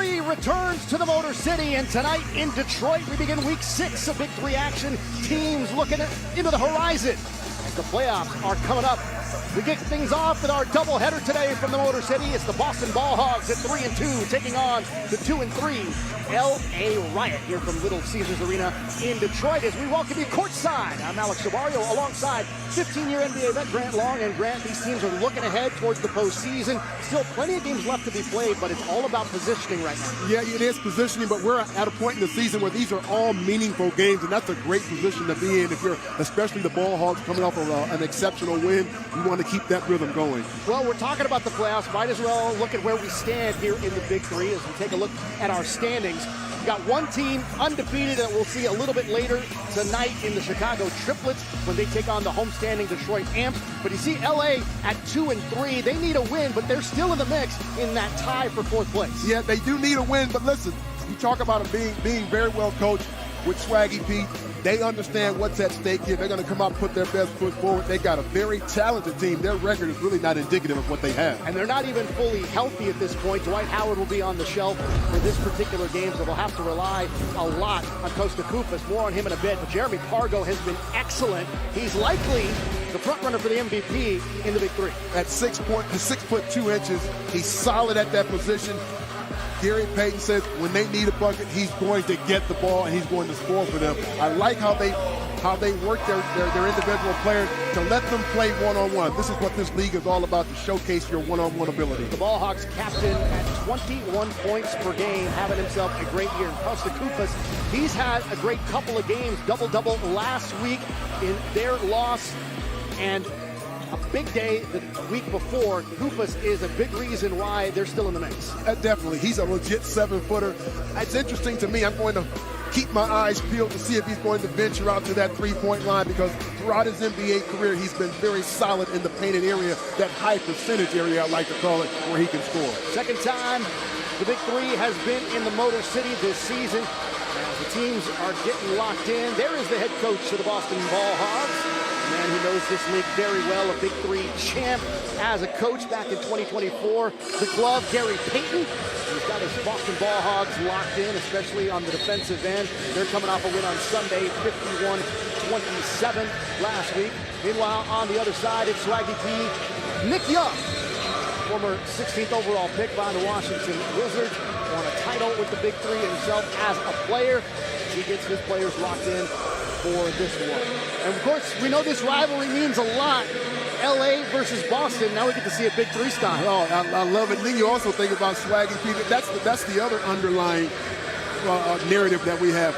B: 3 returns to the Motor City, and tonight in Detroit we begin week 6 of Big 3 action. Teams looking into the horizon as the playoffs are coming up. We kick things off with our doubleheader today from the Motor City. It's the Boston Ball Hogs at 3-2, taking on the 2-3 LA Riot here from Little Caesars Arena in Detroit. As we welcome you courtside, I'm Alex Sabario alongside 15-year NBA vet Grant Long. And Grant, these teams are looking ahead towards the postseason. Still plenty of games left to be played, but it's all about positioning right now.
K: Yeah, it is positioning, but we're at a point in the season where these are all meaningful games, and that's a great position to be in if you're, especially the Ball Hogs coming off of an exceptional win. You want to keep that rhythm going.
B: Well, we're talking about the playoffs. Might as well look at where we stand here in the Big 3 as we take a look at our standings. We've got one team undefeated that we'll see a little bit later tonight in the Chicago Triplets when they take on the homestanding Detroit Amps. But you see LA at 2-3. They need a win, but they're still in the mix in that tie for 4th place.
K: Yeah, they do need a win, but listen, you talk about them being very well coached with Swaggy Pete. They understand what's at stake here. They're going to come out and put their best foot forward. They got a very talented team. Their record is really not indicative of what they have.
B: And they're not even fully healthy at this point. Dwight Howard will be on the shelf for this particular game, so they'll have to rely a lot on Costa Koufos. More on him in a bit. But Jeremy Pargo has been excellent. He's likely the front runner for the MVP in the Big 3.
K: At 6 foot 2 inches, he's solid at that position. Gary Payton says when they need a bucket, he's going to get the ball and he's going to score for them. I like how they work their individual players to let them play one-on-one. This is what this league is all about, to showcase your one-on-one ability.
B: The Ball Hogs captain at 21 points per game, having himself a great year. Costa Koufos, he's had a great couple of games, double-double last week in their loss, and a big day the week before. Koufos is a big reason why they're still in the mix.
K: Definitely. He's a legit 7-footer. It's interesting to me. I'm going to keep my eyes peeled to see if he's going to venture out to that three-point line, because throughout his NBA career, he's been very solid in the painted area, that high percentage area, I like to call it, where he can score.
B: Second time the Big 3 has been in the Motor City this season. As the teams are getting locked in, there is the head coach of the Boston Ball Hogs. Man who knows this league very well, a Big 3 champ as a coach back in 2024. The glove, Gary Payton. He's got his Boston Ball Hogs locked in, especially on the defensive end. They're coming off a win on Sunday, 51-27 last week. Meanwhile, on the other side, it's Swaggy P. Nick Young, former 16th overall pick by the Washington Wizards, won a title with the Big 3 himself as a player. He gets his players locked in for this one. And of course, we know this rivalry means a lot. LA versus Boston. Now we get to see a Big 3 style.
K: Oh, I love it. And then you also think about Swaggy Pete. That's the other underlying narrative that we have.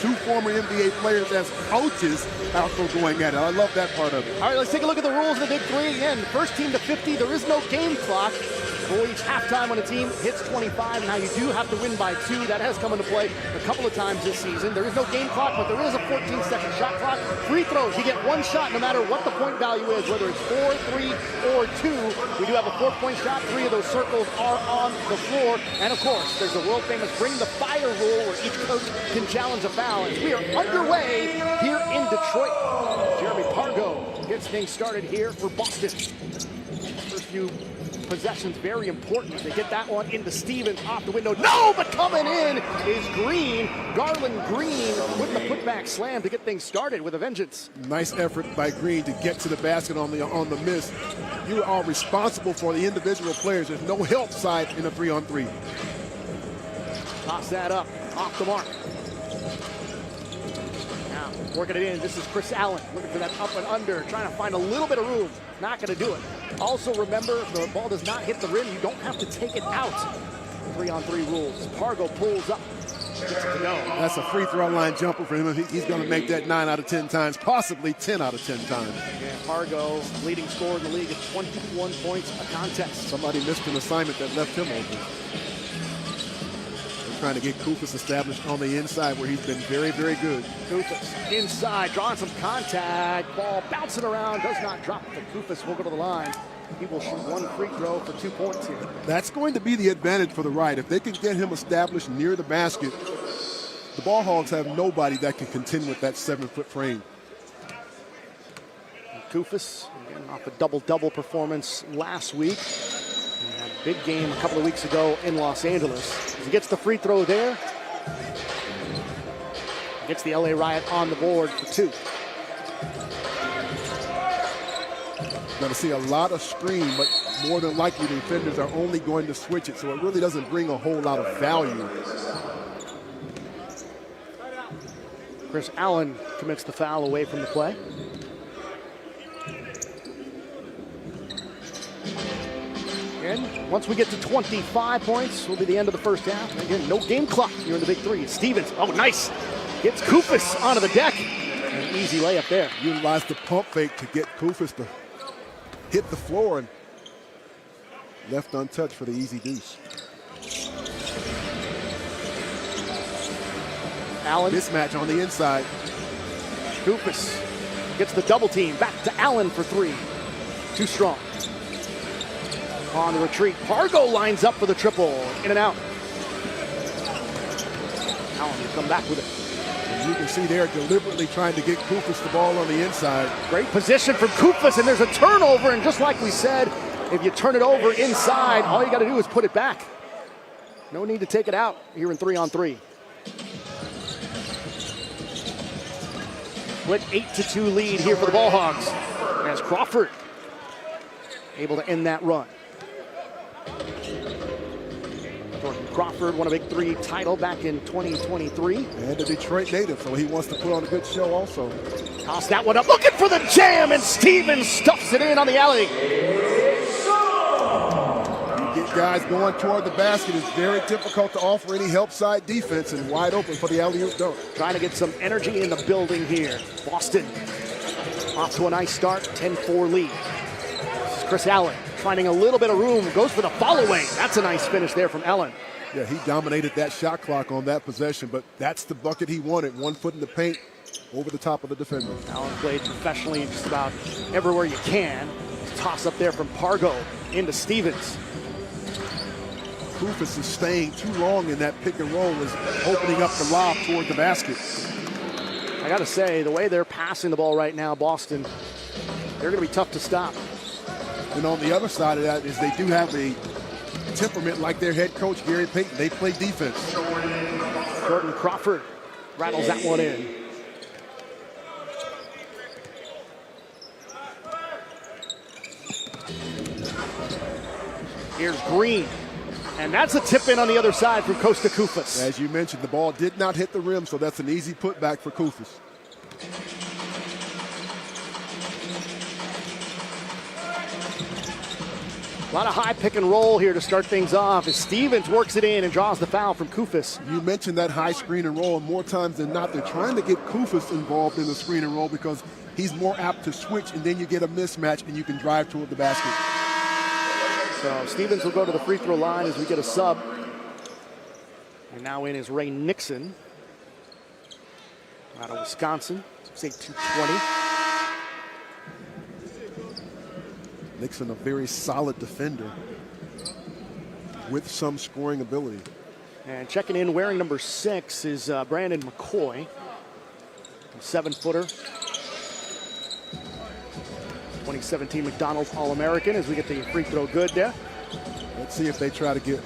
K: Two former NBA players as coaches also going at it. I love that part of it.
B: All right, let's take a look at the rules of the Big 3. Again, first team to 50. There is no game clock for each halftime when a team hits 25. Now, you do have to win by 2. That has come into play a couple of times this season. There is no game clock, but there is a 14-second shot clock. Free throws, you get one shot no matter what the point value is, whether it's 4, 3, or 2. We do have a 4-point shot. 3 of those circles are on the floor. And, of course, there's the world-famous Bring the Fire rule where each coach can challenge a foul. And we are underway here in Detroit. Jeremy Pargo gets things started here for Boston. First few possessions very important. They get that one into Stevens off the window. No, but coming in is Green. Garland Green with the putback slam to get things started with a vengeance.
K: Nice effort by Green to get to the basket on the miss. You are responsible for the individual players. There's no help side in a 3-on-3.
B: Toss that up off the mark. Now working it in. This is Chris Allen looking for that up and under, trying to find a little bit of room. Not going to do it. Also remember, if the ball does not hit the rim, you don't have to take it out. 3-on-3 rules. Pargo pulls up.
K: That's a free throw line jumper for him. He's going to make that 9 out of 10 times, possibly 10 out of 10 times.
B: Yeah, Pargo, leading scorer in the league at 21 points a contest.
K: Somebody missed an assignment that left him open. They're trying to get Koufos established on the inside where he's been very, very good.
B: Koufos inside, drawing some contact. Ball bouncing around, does not drop. But Koufos will go to the line. He will shoot one free throw for 2 points here.
K: That's going to be the advantage for the Riot. If they can get him established near the basket, the Ball Hogs have nobody that can contend with that 7-foot frame.
B: Koufos, again, off a double-double performance last week. Big game a couple of weeks ago in Los Angeles. He gets the free throw there. Gets the LA Riot on the board for 2.
K: Going to see a lot of screen, but more than likely the defenders are only going to switch it, so it really doesn't bring a whole lot of value.
B: Chris Allen commits the foul away from the play. And once we get to 25 points, will be the end of the first half. And again, no game clock here in the Big 3. Stevens, oh nice, gets Koufos onto the deck. An easy layup there.
K: Utilized the pump fake to get Koufos to hit the floor and left untouched for the easy deuce.
B: Allen.
K: Mismatch on the inside.
B: Koufos gets the double team. Back to Allen for 3. Too strong. On the retreat, Pargo lines up for the triple. In and out. Allen will come back with it.
K: And you can see they're deliberately trying to get Koufos the ball on the inside.
B: Great position from Koufos, and there's a turnover. And just like we said, if you turn it over inside, all you got to do is put it back. No need to take it out here in 3-on-3. Split 8-2 lead here for the Ball Hogs as Crawford able to end that run. Jordan Crawford won a Big 3 title back in 2023.
K: And a Detroit native, so he wants to put on a good show also.
B: Toss that one up, looking for the jam, and Stevens stuffs it in on the alley.
K: You get guys going toward the basket. It's very difficult to offer any help side defense, and wide open for the alley-oop dunk.
B: Trying to get some energy in the building here. Boston off to a nice start, 10-4 lead. This is Chris Allen finding a little bit of room, goes for the follow-away. That's a nice finish there from Allen.
K: Yeah, he dominated that shot clock on that possession, but that's the bucket he wanted. 1 foot in the paint over the top of the defender.
B: Allen played professionally just about everywhere you can. Toss up there from Pargo into Stevens.
K: Koufos is staying too long in that pick and roll, is opening up the lob toward the basket.
B: I got to say, the way they're passing the ball right now, Boston, they're going to be tough to stop.
K: And on the other side of that is they do have a temperament like their head coach, Gary Payton. They play defense.
B: Jordan Crawford rattles that one in. Here's Green. And that's a tip in on the other side from Costa Koufos.
K: As you mentioned, the ball did not hit the rim, so that's an easy putback for Koufos.
B: A lot of high pick and roll here to start things off as Stevens works it in and draws the foul from Koufos.
K: You mentioned that high screen and roll, and more times than not, they're trying to get Koufos involved in the screen and roll because he's more apt to switch, and then you get a mismatch and you can drive toward the basket.
B: So Stevens will go to the free throw line as we get a sub. And now in is Ray Nixon out of Wisconsin, 6'8", 220.
K: Nixon, a very solid defender with some scoring ability.
B: And checking in wearing number 6 is Brandon McCoy, a 7-footer. 2017 McDonald's All-American as we get the free throw good there.
K: Let's see if they try to get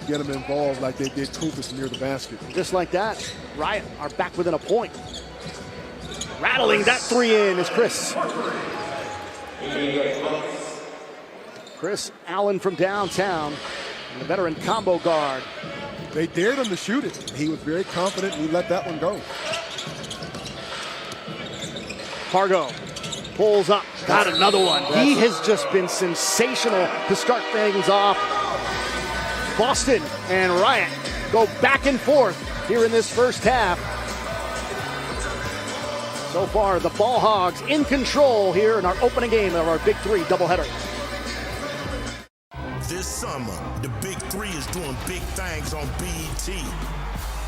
K: him involved like they did Koufos near the basket.
B: Just like that, Riot are back within a point. Rattling that 3 in is Chris. Chris Allen from downtown, and the veteran combo guard.
K: They dared him to shoot it. He was very confident and he let that one go.
B: Pargo pulls up, got another one. He has just been sensational to start things off. Boston and Riot go back and forth here in this first half. So far, the Ball Hogs in control here in our opening game of our Big 3 doubleheader.
D: This summer, the Big 3 is doing big things on BET.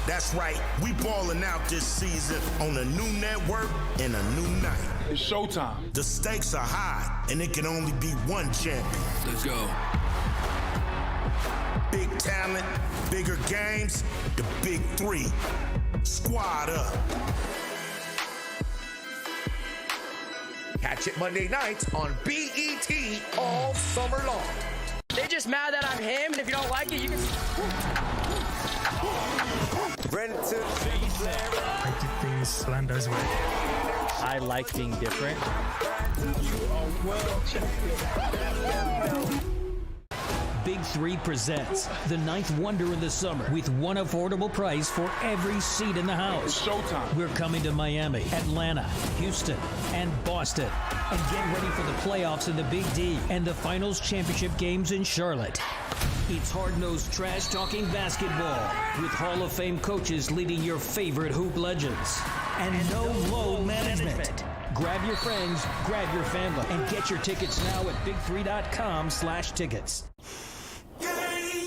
D: That's right, we balling out this season on a new network and a new night.
L: It's showtime.
D: The stakes are high, and it can only be one champion.
L: Let's go.
D: Big talent, bigger games, the Big 3. Squad up.
M: Catch it Monday nights on BET all summer long.
L: They're just mad that I'm him, and if you don't like it, you can...
I: I did things Slander's way.
M: I like being different.
N: BIG3 presents the 9th wonder in the summer with one affordable price for every seat in the house.
D: It's showtime.
N: We're coming to Miami, Atlanta, Houston, and Boston. And get ready for the playoffs in the Big D and the finals championship games in Charlotte. It's hard-nosed trash-talking basketball with Hall of Fame coaches leading your favorite hoop legends. And no load management. Grab your friends, grab your family, and get your tickets now at big3.com/tickets.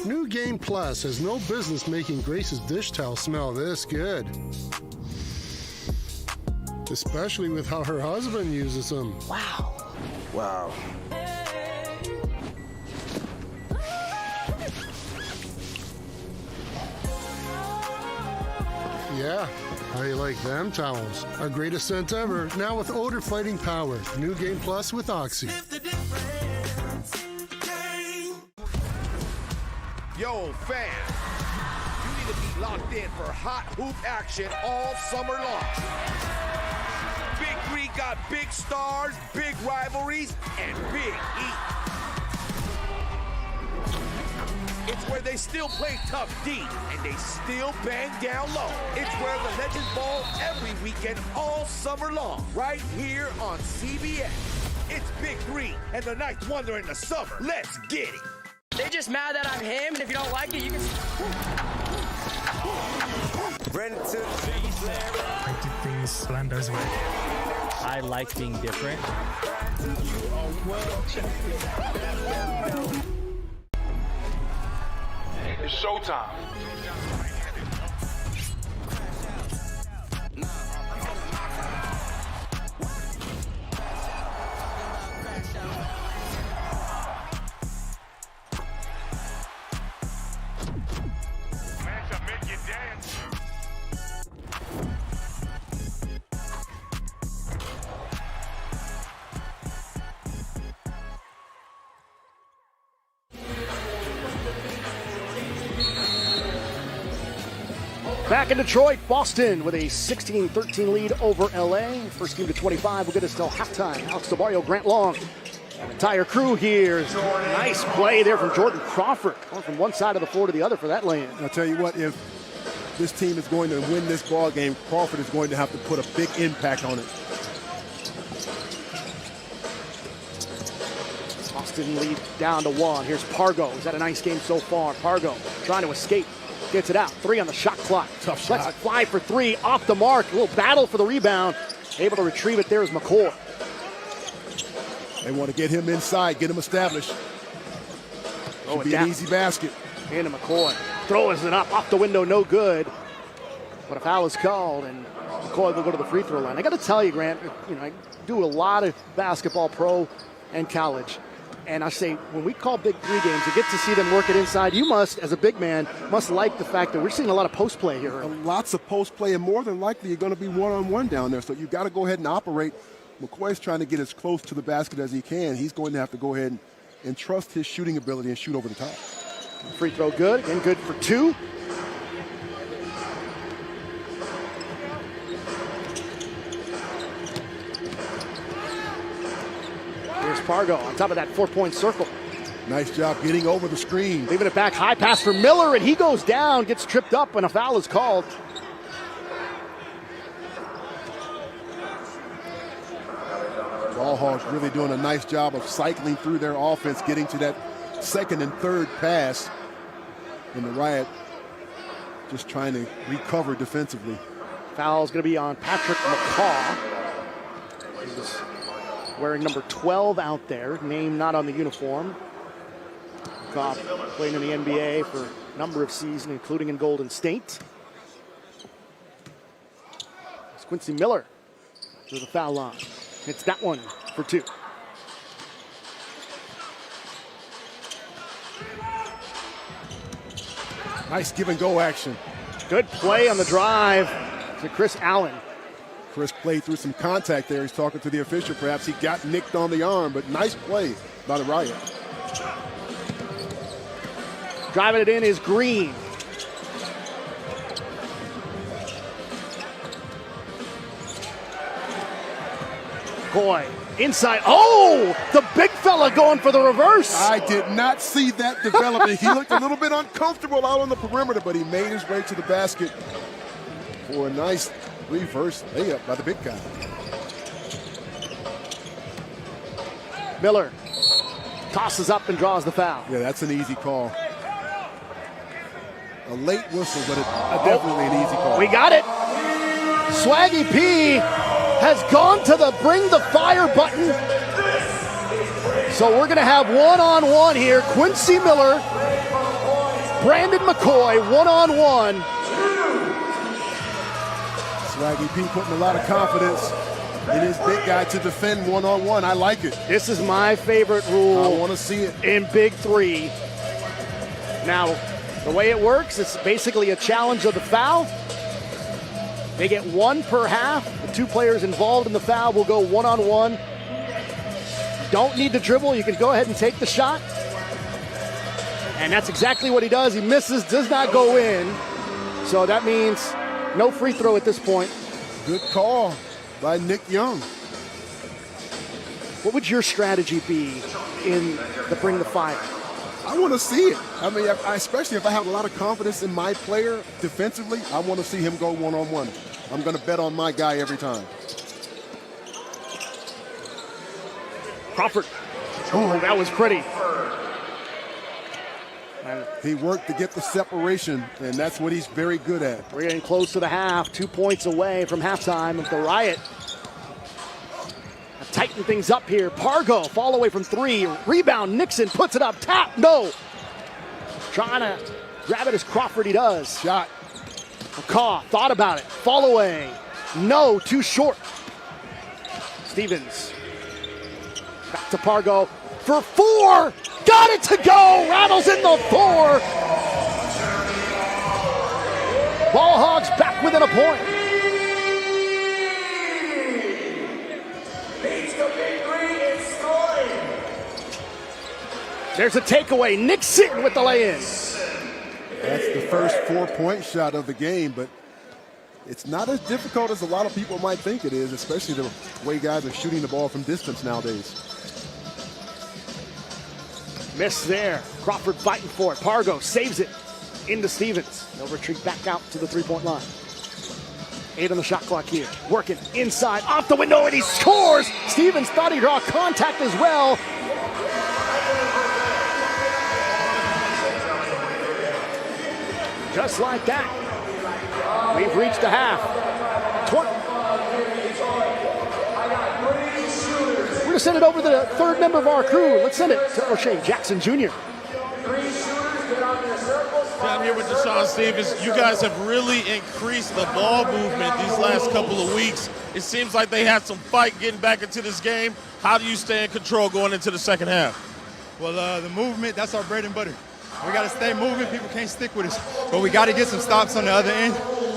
O: New Game Plus has no business making Grace's dish towel smell this good. Especially with how her husband uses them.
B: Wow.
O: Wow. Yeah, how you like them towels? Our greatest scent ever, now with odor fighting power. New Game Plus with Oxy.
P: Yo, fans, you need to be locked in for hot hoop action all summer long. BIG3 got big stars, big rivalries, and big heat. It's where they still play tough deep, and they still bang down low. It's where the legends ball every weekend all summer long, right here on CBS. It's BIG3 and the 9th wonder in the summer. Let's get it.
L: They're just mad that I'm him, and if you don't like it, you can...
I: I did things Slander's way.
M: I like being different.
D: It's showtime.
B: Back in Detroit, Boston with a 16-13 lead over LA. First game to 25 will get us till halftime. Alex DeBarrio, Grant Long, and the entire crew here. Nice play there from Jordan Crawford. Going from one side of the floor to the other for that lay-in.
K: I'll tell you what, if this team is going to win this ball game, Crawford is going to have to put a big impact on it.
B: Boston lead down to 1. Here's Pargo. He's had a nice game so far. Pargo trying to escape. Gets it out. 3 on the shot clock.
K: Tough shot.
B: Let's fly for 3. Off the mark. A little battle for the rebound. Able to retrieve it there is McCoy.
K: They want to get him inside, get him established. Should be an easy basket.
B: Into McCoy. Throws it up. Off the window. No good. But a foul is called, and McCoy will go to the free throw line. I got to tell you, Grant, I do a lot of basketball, pro and college. And I say, when we call BIG3 games, you get to see them work it inside. You must, as a big man, must like the fact that we're seeing a lot of post play here.
K: Lots of post play, and more than likely you're going to be one-on-one down there. So you've got to go ahead and operate. McCoy's trying to get as close to the basket as he can. He's going to have to go ahead and trust his shooting ability and shoot over the top.
B: Free throw good, and good for 2. Here's Pargo on top of that 4-point circle.
K: Nice job getting over the screen.
B: Leaving it back, high pass for Miller, and he goes down, gets tripped up, and a foul is called.
K: Ball Hogs really doing a nice job of cycling through their offense, getting to that second and third pass. And the Riot just trying to recover defensively.
B: Foul is going to be on Patrick McCaw. He's wearing number 12 out there, name not on the uniform. McCaw playing in the NBA for a number of seasons, including in Golden State. It's Quincy Miller to the foul line. It's that one for 2.
K: Nice give and go action.
B: Good play on the drive to Chris Allen.
K: Chris played through some contact there. He's talking to the official. Perhaps he got nicked on the arm, but nice play by the Riot.
B: Driving it in is Green. Boy, inside. Oh, the big fella going for the reverse.
K: I did not see that developing. He looked a little bit uncomfortable out on the perimeter, but he made his way to the basket for a nice reverse layup by the big guy.
B: Miller tosses up and draws the foul.
K: Yeah, that's an easy call. A late whistle, but definitely an easy call.
B: We got it. Swaggy P has gone to the bring the fire button. So we're going to have one-on-one here. Quincy Miller, Brandon McCoy, one-on-one.
K: Swaggy P putting a lot of confidence in his big guy to defend one-on-one. I like it.
B: This is my favorite rule.
K: I want to see it.
B: In Big 3. Now, the way it works, it's basically a challenge of the foul. They get one per half. The two players involved in the foul will go one-on-one. Don't need to dribble. You can go ahead and take the shot. And that's exactly what he does. He misses, does not go in. So that means no free throw at this point.
K: Good call by Nick Young.
B: What would your strategy be in the bring the fire?
K: I want to see it. I mean, especially if I have a lot of confidence in my player defensively, I want to see him go one-on-one. I'm going to bet on my guy every time.
B: Crawford. Oh, that was pretty.
K: He worked to get the separation, and that's what he's very good at.
B: We're getting close to the half, 2 points away from halftime of the Riot. Tighten things up here. Pargo, fall away from 3. Rebound, Nixon puts it up, tap, no. Trying to grab it as Crawford, he does.
K: Shot.
B: McCaw thought about it, fall away. No, too short. Stevens. Back to Pargo for 4. Got it to go, rattles in the 4. Ball Hogs back within a point. There's a takeaway. Nixon with the lay-in.
K: That's the first 4-point shot of the game, but it's not as difficult as a lot of people might think it is, especially the way guys are shooting the ball from distance nowadays.
B: Miss there. Crawford fighting for it. Pargo saves it into Stevens. They'll retreat back out to the 3-point line. 8 on the shot clock here. Working inside, off the window, and he scores! Stevens thought he'd draw contact as well. Just like that, we've reached the half. We're going to send it over to the third member of our crew. Let's send it to O'Shea Jackson Jr.
Q: I'm here with Deshaun Stevens. You guys have really increased the ball movement these last couple of weeks. It seems like they had some fight getting back into this game. How do you stay in control going into the second half?
R: Well, the movement, that's our bread and butter. We got to stay moving. People can't stick with us. But we got to get some stops on the other end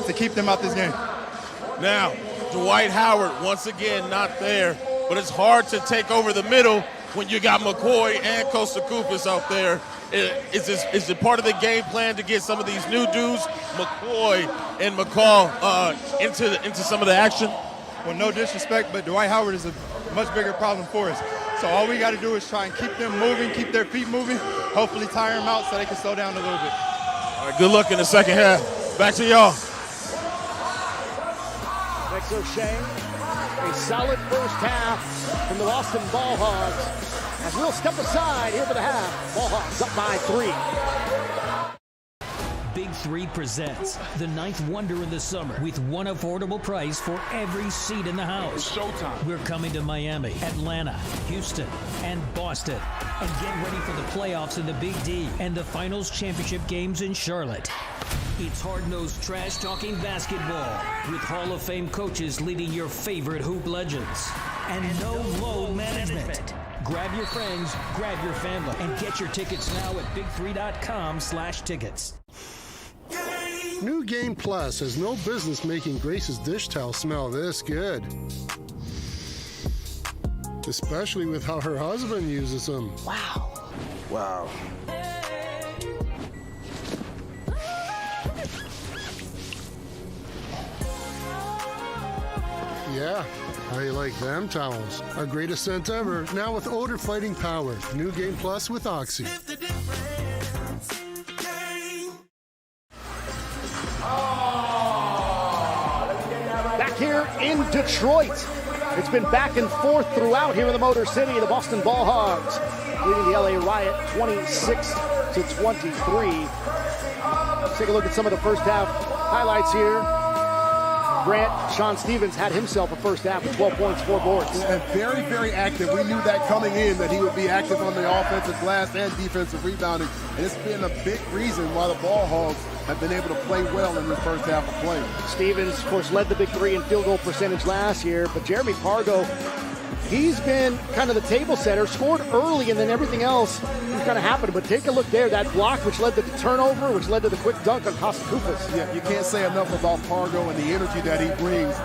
R: to keep them out this game.
Q: Now, Dwight Howard, once again, not there. But it's hard to take over the middle when you got McCoy and Costa Koufis out there. Is it part of the game plan to get some of these new dudes, McCoy and McCall, into some of the action?
R: Well, no disrespect, but Dwight Howard is a much bigger problem for us. So all we got to do is try and keep them moving, keep their feet moving, hopefully tire them out so they can slow down a little bit.
Q: All right, good luck in the second half. Back to y'all.
B: Thanks, O'Shea. A solid first half from the Boston Ball Hogs. As we'll step aside here for the half. Ball Hogs up by 3.
N: Big 3 presents the 9th wonder in the summer with one affordable price for every seat in the house.
D: It's showtime.
N: We're coming to Miami, Atlanta, Houston, and Boston. And get ready for the playoffs in the Big D and the finals championship games in Charlotte. It's hard-nosed trash-talking basketball with Hall of Fame coaches leading your favorite hoop legends. And no load management. Grab your friends, grab your family, and get your tickets now at big3.com/tickets.
O: New Game Plus has no business making Grace's dish towel smell this good. Especially with how her husband uses them.
B: Wow.
O: Wow. Yeah, how you like them towels? Our greatest scent ever, now with odor fighting power. New Game Plus with Oxy.
B: Back here in Detroit. It's been back and forth throughout here in the Motor City. The Boston Ball Hogs leading the LA Riot 26-23. Let's take a look at some of the first half highlights here. Grant, Sean Stevens had himself a first half with 12 points, 4 boards.
K: And very, very active. We knew that coming in that he would be active on the offensive glass and defensive rebounding. And it's been a big reason why the Ball Hogs have been able to play well in the first half of play.
B: Stevens, of course, led the BIG3 in field goal percentage last year, but Jeremy Pargo, he's been kind of the table setter, scored early, and then everything else was kind of happened. But take a look there, that block, which led to the turnover, which led to the quick dunk on Kostakoupas.
K: Yeah, you can't say enough about Pargo and the energy that he brings.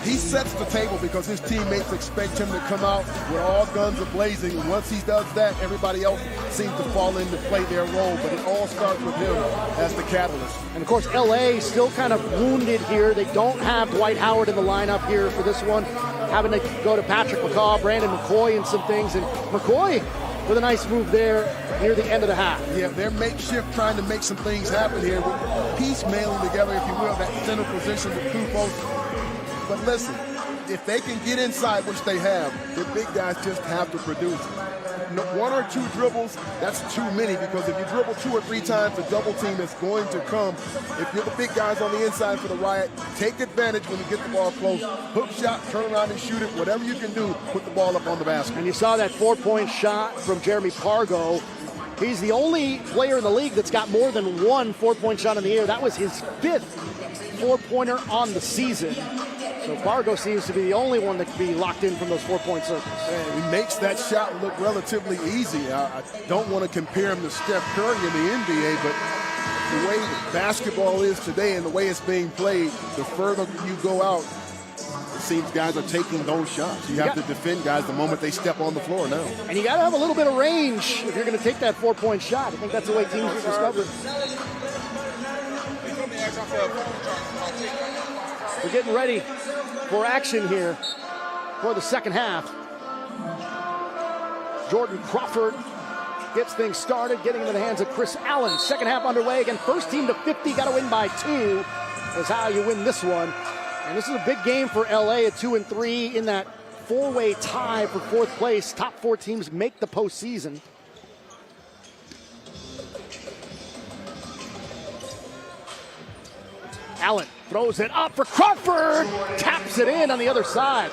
K: He sets the table because his teammates expect him to come out with all guns a-blazing. And once he does that, everybody else seems to fall in to play their role. But it all starts with him as the catalyst.
B: And, of course, L.A. still kind of wounded here. They don't have Dwight Howard in the lineup here for this one. Having to go to Patrick McCaw, Brandon McCoy, and some things. And McCoy with a nice move there near the end of the half.
K: Yeah, they're makeshift trying to make some things happen here. Piecemealing together, if you will, that center position with Kufos. But listen, if they can get inside, which they have, the big guys just have to produce. One or two dribbles, that's too many, because if you dribble 2 or 3 times, the double team is going to come. If you're the big guys on the inside for the Riot, take advantage when you get the ball close. Hook shot, turn around and shoot it. Whatever you can do, put the ball up on the basket.
B: And you saw that 4-point shot from Jeremy Pargo. He's the only player in the league that's got more than 1 4-point shot in the air. That was his 5th 4-pointer on the season. So Pargo seems to be the only one that can be locked in from those 4-point circles.
K: And he makes that shot look relatively easy. I don't want to compare him to Steph Curry in the NBA, but the way basketball is today and the way it's being played, the further you go out, it seems guys are taking those shots. You have to defend guys the moment they step on the floor now.
B: And you got to have a little bit of range if you're going to take that 4-point shot. I think that's the way teams are discovered. We're getting ready for action here for the second half. Jordan Crawford gets things started, getting into the hands of Chris Allen. Second half underway. Again, first team to 50, got to win by 2 is how you win this one. And this is a big game for LA at 2-3 in that 4-way tie for 4th place. Top 4 teams make the postseason. Allen throws it up for Crawford, taps it in on the other side.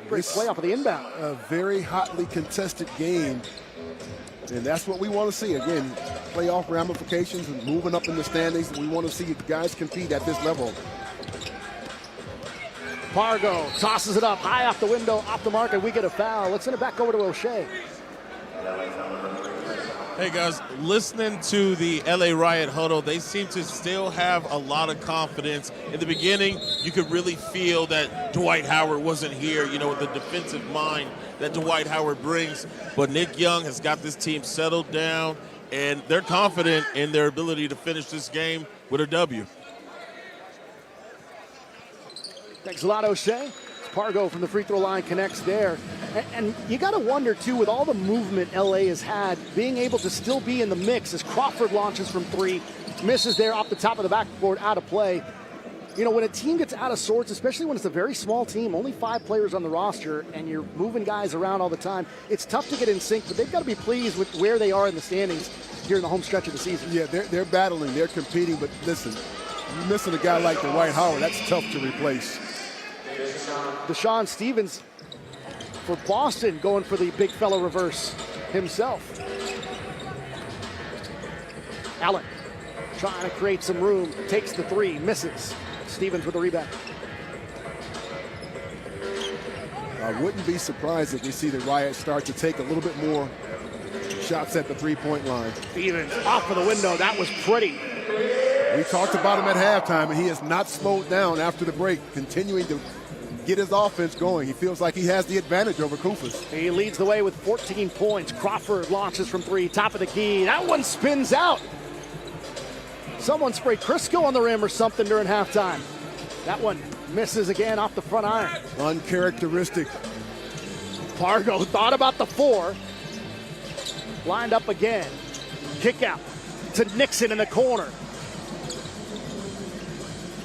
B: Great play off of the inbound.
K: A very hotly contested game, and that's what we want to see. Again, playoff ramifications and moving up in the standings. We want to see guys compete at this level.
B: Pargo tosses it up high off the window, off the mark, and we get a foul. Let's send it back over to O'Shea.
Q: Hey guys, listening to the LA Riot huddle, they seem to still have a lot of confidence. In the beginning, you could really feel that Dwight Howard wasn't here, you know, with the defensive mind that Dwight Howard brings. But Nick Young has got this team settled down, and they're confident in their ability to finish this game with a W.
B: Thanks a lot, O'Shea. Pargo from the free throw line connects there. And you got to wonder, too, with all the movement LA has had, being able to still be in the mix as Crawford launches from 3, misses there off the top of the backboard, out of play. You know, when a team gets out of sorts, especially when it's a very small team, only 5 players on the roster, and you're moving guys around all the time, it's tough to get in sync, but they've got to be pleased with where they are in the standings here in the home stretch of the season.
K: Yeah, they're battling, they're competing, but listen, you're missing a guy like Dwight Howard, that's tough to replace.
B: Deshaun Stevens for Boston going for the big fella reverse himself. Allen trying to create some room, takes the 3, misses. Stevens with the rebound.
K: I wouldn't be surprised if we see the Riot start to take a little bit more shots at the 3-point line.
B: Stevens off of the window, that was pretty.
K: We talked about him at halftime, and he has not slowed down after the break, continuing to get his offense going. He feels like he has the advantage over Kufas.
B: He leads the way with 14 points. Crawford launches from 3, top of the key. That one spins out. Someone sprayed Crisco on the rim or something during halftime. That one misses again off the front iron.
K: Uncharacteristic.
B: Pargo thought about the 4. Lined up again. Kick out to Nixon in the corner.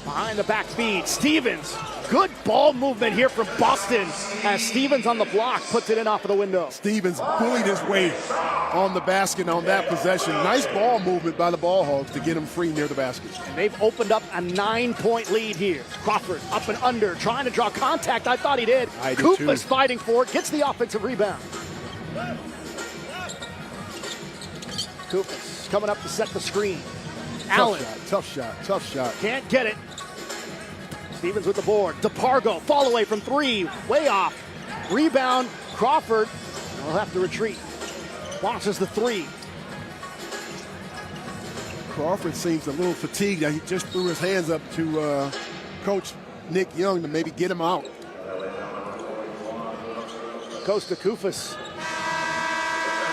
B: Behind the back feed, Stevens. Good ball movement here from Boston as Stevens on the block puts it in off of the window.
K: Stevens bullied his way on the basket on that possession. Nice ball movement by the Ball Hogs to get him free near the basket.
B: And they've opened up a 9-point lead here. Crawford up and under, trying to draw contact. I thought he did. Koopa's fighting for it, gets the offensive rebound. Koopa's coming up to set the screen. Allen.
K: Tough shot.
B: Can't get it. Stevens with the board. DePargo, fall away from 3, way off. Rebound, Crawford will have to retreat. Launches the 3.
K: Crawford seems a little fatigued. He just threw his hands up to Coach Nick Young to maybe get him out.
B: Goes to Kufas.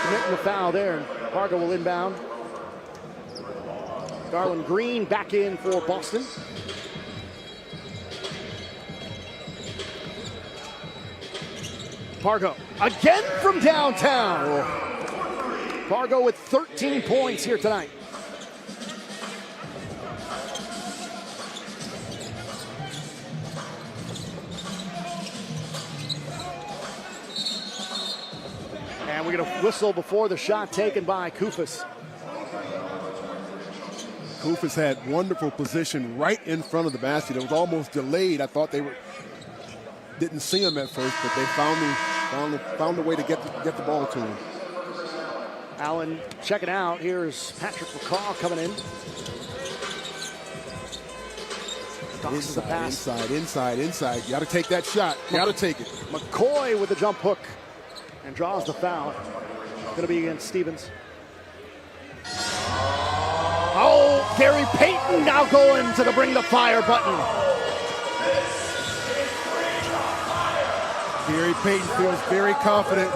B: Committing the foul there, and Pargo will inbound. Garland Green back in for Boston. Pargo again from downtown. Pargo with 13 points here tonight. And we're going to whistle before the shot taken by Kufas.
K: Kufas had wonderful position right in front of the basket. It was almost delayed. I thought they didn't see him at first, but they found a way to get the ball to him.
B: Allen checking out. Here's Patrick McCaw coming in. Tosses the pass.
K: Inside. You got to take that shot. You got to take it.
B: McCoy with the jump hook and draws the foul. Going to be against Stevens. Oh, Gary Payton now going to the bring the fire button.
K: Gary Payton feels very confident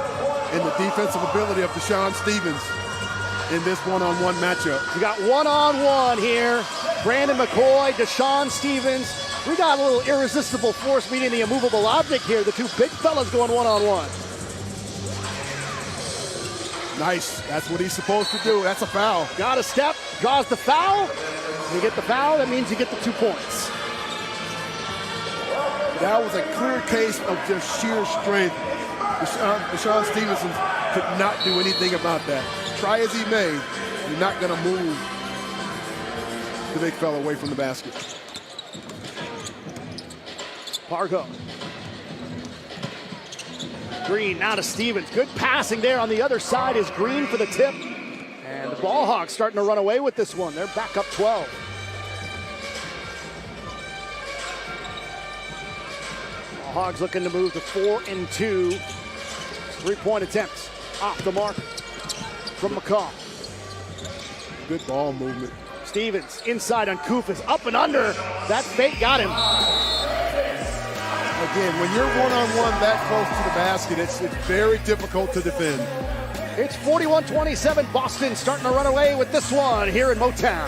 K: in the defensive ability of Deshaun Stevens in this one-on-one matchup.
B: We got one-on-one here. Brandon McCoy, Deshaun Stevens. We got a little irresistible force meeting the immovable object here. The 2 big fellas going one-on-one.
K: Nice. That's what he's supposed to do. That's a foul.
B: Got a step, draws the foul. You get the foul, that means you get the 2 points.
K: That was a clear case of just sheer strength. Deshaun Stevenson could not do anything about that. Try as he may, you're not going to move the big fella away from the basket.
B: Pargo. Green now to Stevens. Good passing there on the other side is Green for the tip. And the Ball Hogs starting to run away with this one. They're back up 12. Ball Hogs looking to move to 4 and 2. 3-point attempts off the mark from McCaw.
K: Good ball movement.
B: Stevens inside on Kufas, up and under. That fake got him.
K: Again, when you're one-on-one that close to the basket, it's very difficult to defend.
B: It's 41-27. Boston starting to run away with this one here in Motown.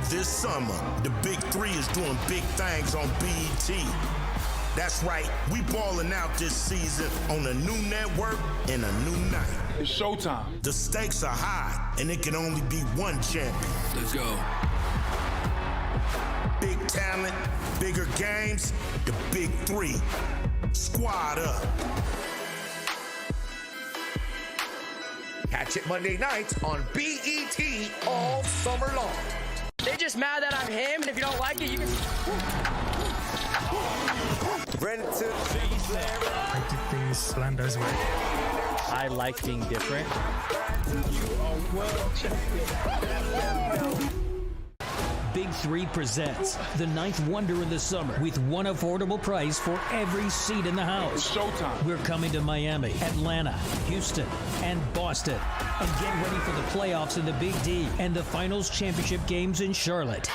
D: This summer, the Big 3 is doing big things on BET. That's right, we balling out this season on a new network and a new night.
S: It's showtime.
D: The stakes are high, and it can only be one champion.
S: Let's go.
D: Big talent, bigger games, the Big 3. Squad up.
P: Catch it Monday nights on BET all summer long.
L: They just mad that I'm him, and if you don't like it, you can...
M: I did things Slander's way. I like being different.
N: Big 3 presents the 9th wonder in the summer with one affordable price for every seat in the house.
S: It's showtime.
N: We're coming to Miami, Atlanta, Houston, and Boston. And get ready for the playoffs in the Big D and the finals championship games in Charlotte.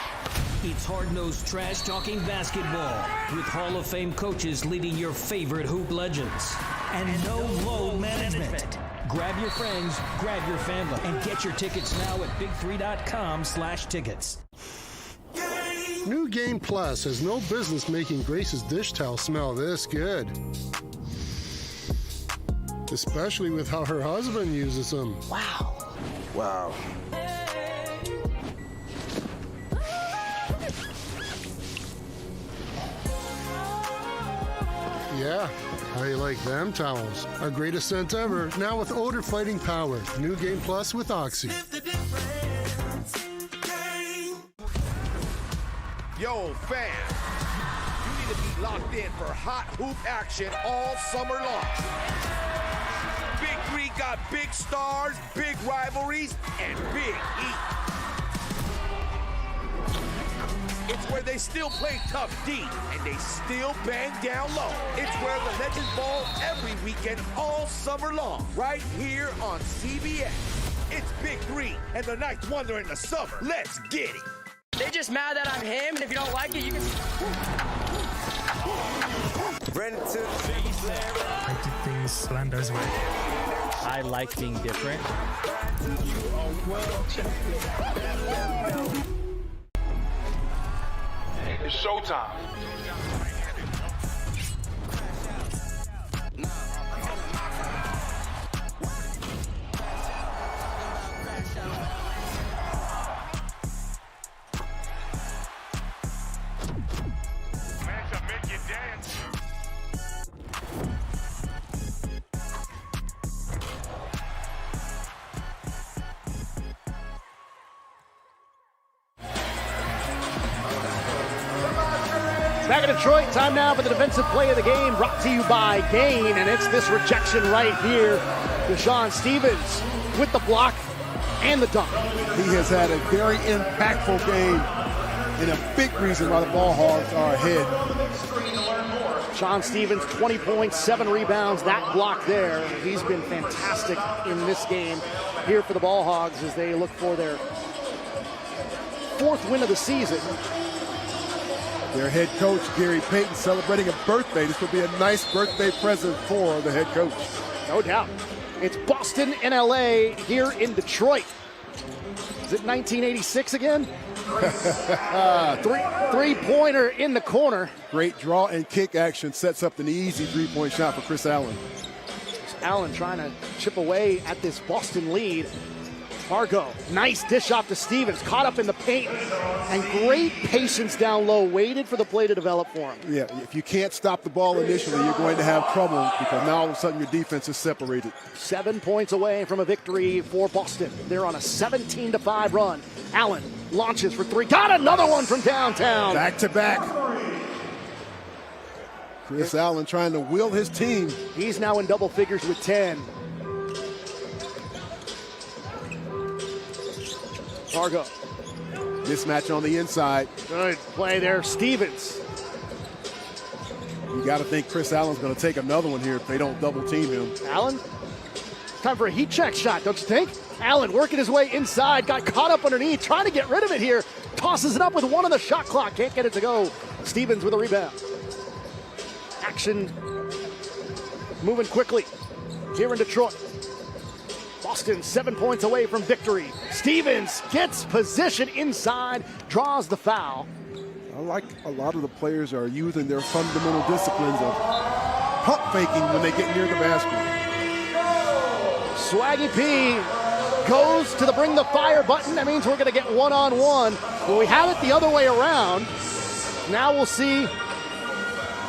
N: It's hard-nosed trash-talking basketball with Hall of Fame coaches leading your favorite hoop legends. And no load management. Grab your friends, grab your family, and get your tickets now at big3.com/tickets.
D: Game
O: New Game Plus has no business making Grace's dish towel smell this good. Especially with how her husband uses them.
B: Wow.
O: Wow. Yeah, how you like them towels? Our greatest scent ever, now with odor fighting power. New Game Plus with Oxy.
P: Yo, fam, you need to be locked in for hot hoop action all summer long. Big 3 got big stars, big rivalries, and big heat. It's where they still play tough deep, and they still bang down low. It's where the legends ball every weekend all summer long, right here on CBS. It's Big 3 and the ninth wonder in the summer. Let's get it.
L: They're just mad that I'm him, and if you don't like it, you can...
M: I do things Slender's way. I like being different.
D: It's showtime.
B: Back in Detroit, time now for the defensive play of the game, brought to you by Gain, and it's this rejection right here. Deshaun Stevens with the block and the dunk.
K: He has had a very impactful game and a big reason why the Ball Hogs are ahead.
B: Deshaun Stevens, 20 points, 7 rebounds, that block there. He's been fantastic in this game here for the Ball Hogs as they look for their 4th win of the season.
K: Their head coach, Gary Payton, celebrating a birthday. This will be a nice birthday present for the head coach.
B: No doubt. It's Boston and LA here in Detroit. Is it 1986 again? Three-pointer in the corner.
K: Great draw and kick action sets up an easy three-point shot for Chris Allen.
B: Allen trying to chip away at this Boston lead. Fargo, nice dish off to Stevens, caught up in the paint, and great patience down low, waited for the play to develop for him.
K: Yeah, if you can't stop the ball initially, you're going to have trouble because now all of a sudden your defense is separated.
B: 7 points away from a victory for Boston. They're on a 17-5 run. Allen launches for 3, got another one from downtown.
K: Back to back. Chris Allen trying to will his team.
B: He's now in double figures with 10. Fargo.
K: Mismatch on the inside.
B: Good play there, Stevens.
K: You got to think Chris Allen's going to take another one here if they don't double team him.
B: Allen, time for a heat check shot, don't you think? Allen working his way inside, got caught up underneath, trying to get rid of it here. Tosses it up with 1 on the shot clock, can't get it to go. Stevens with a rebound. Action moving quickly here in Detroit. Boston 7 points away from victory. Stevens gets position inside, draws the foul.
K: I like a lot of the players are using their fundamental disciplines of pump faking when they get near the basket.
B: Swaggy P goes to the bring the fire button. That means we're going to get one-on-one. Well, we had it the other way around. Now we'll see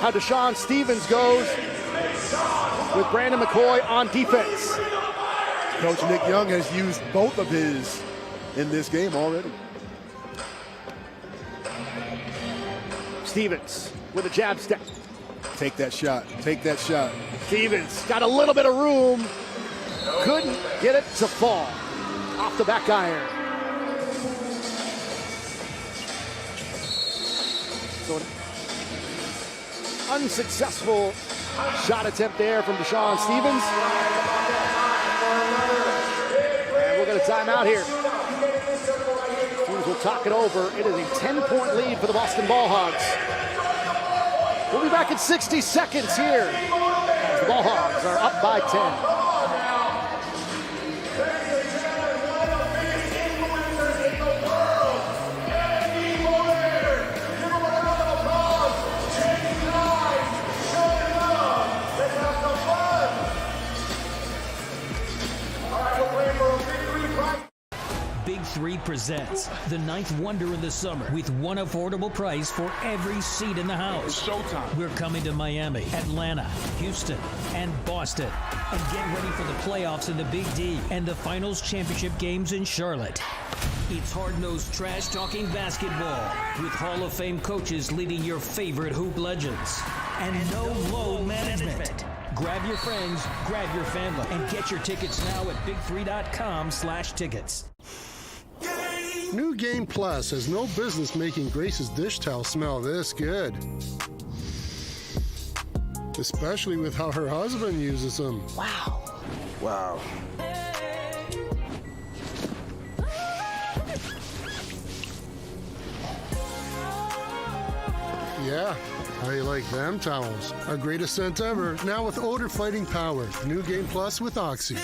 B: how Deshaun Stevens goes with Brandon McCoy on defense.
K: Coach Nick Young has used both of his in this game already.
B: Stevens with a jab step.
K: Take that shot. Take that shot.
B: Stevens got a little bit of room. Couldn't get it to fall. Off the back iron. So an unsuccessful shot attempt there from Deshaun Stevens. And we'll get a timeout here. Teams will talk it over. It is a 10-point lead for the Boston Ball Hogs. We'll be back in 60 seconds here as the Ball Hogs are up by 10.
N: BIG3 presents the 9th wonder in the summer with one affordable price for every seat in the house.
K: It's showtime.
N: We're coming to Miami, Atlanta, Houston, and Boston. And get ready for the playoffs in the Big D and the finals championship games in Charlotte. It's hard-nosed trash-talking basketball with Hall of Fame coaches leading your favorite hoop legends. And no load management. Grab your friends, grab your family, and get your tickets now at big3.com/tickets.
O: New Game Plus has no business making Grace's dish towel smell this good. Especially with how her husband uses them.
B: Wow.
K: Wow.
O: Yeah, how you like them towels? Our greatest scent ever, now with odor fighting power. New Game Plus with Oxy.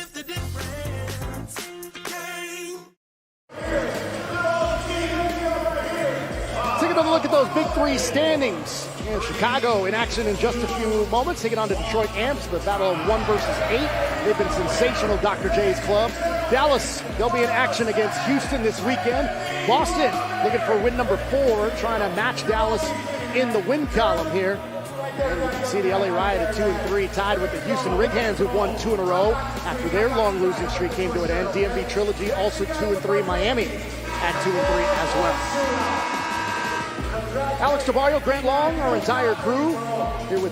B: Take another look at those Big 3 standings. And Chicago in action in just a few moments. Taking on the Detroit Amps, the battle of 1 versus 8. They've been sensational, Dr. J's club. Dallas, they'll be in action against Houston this weekend. Boston, looking for win number 4, trying to match Dallas in the win column here. And you can see the LA Riot at 2-3, tied with the Houston Rig-Hands, who've won 2 in a row after their long losing streak came to an end. DMV Trilogy also 2-3. Miami at 2-3 as well. Alex Tabarrio, Grant Long, our entire crew here with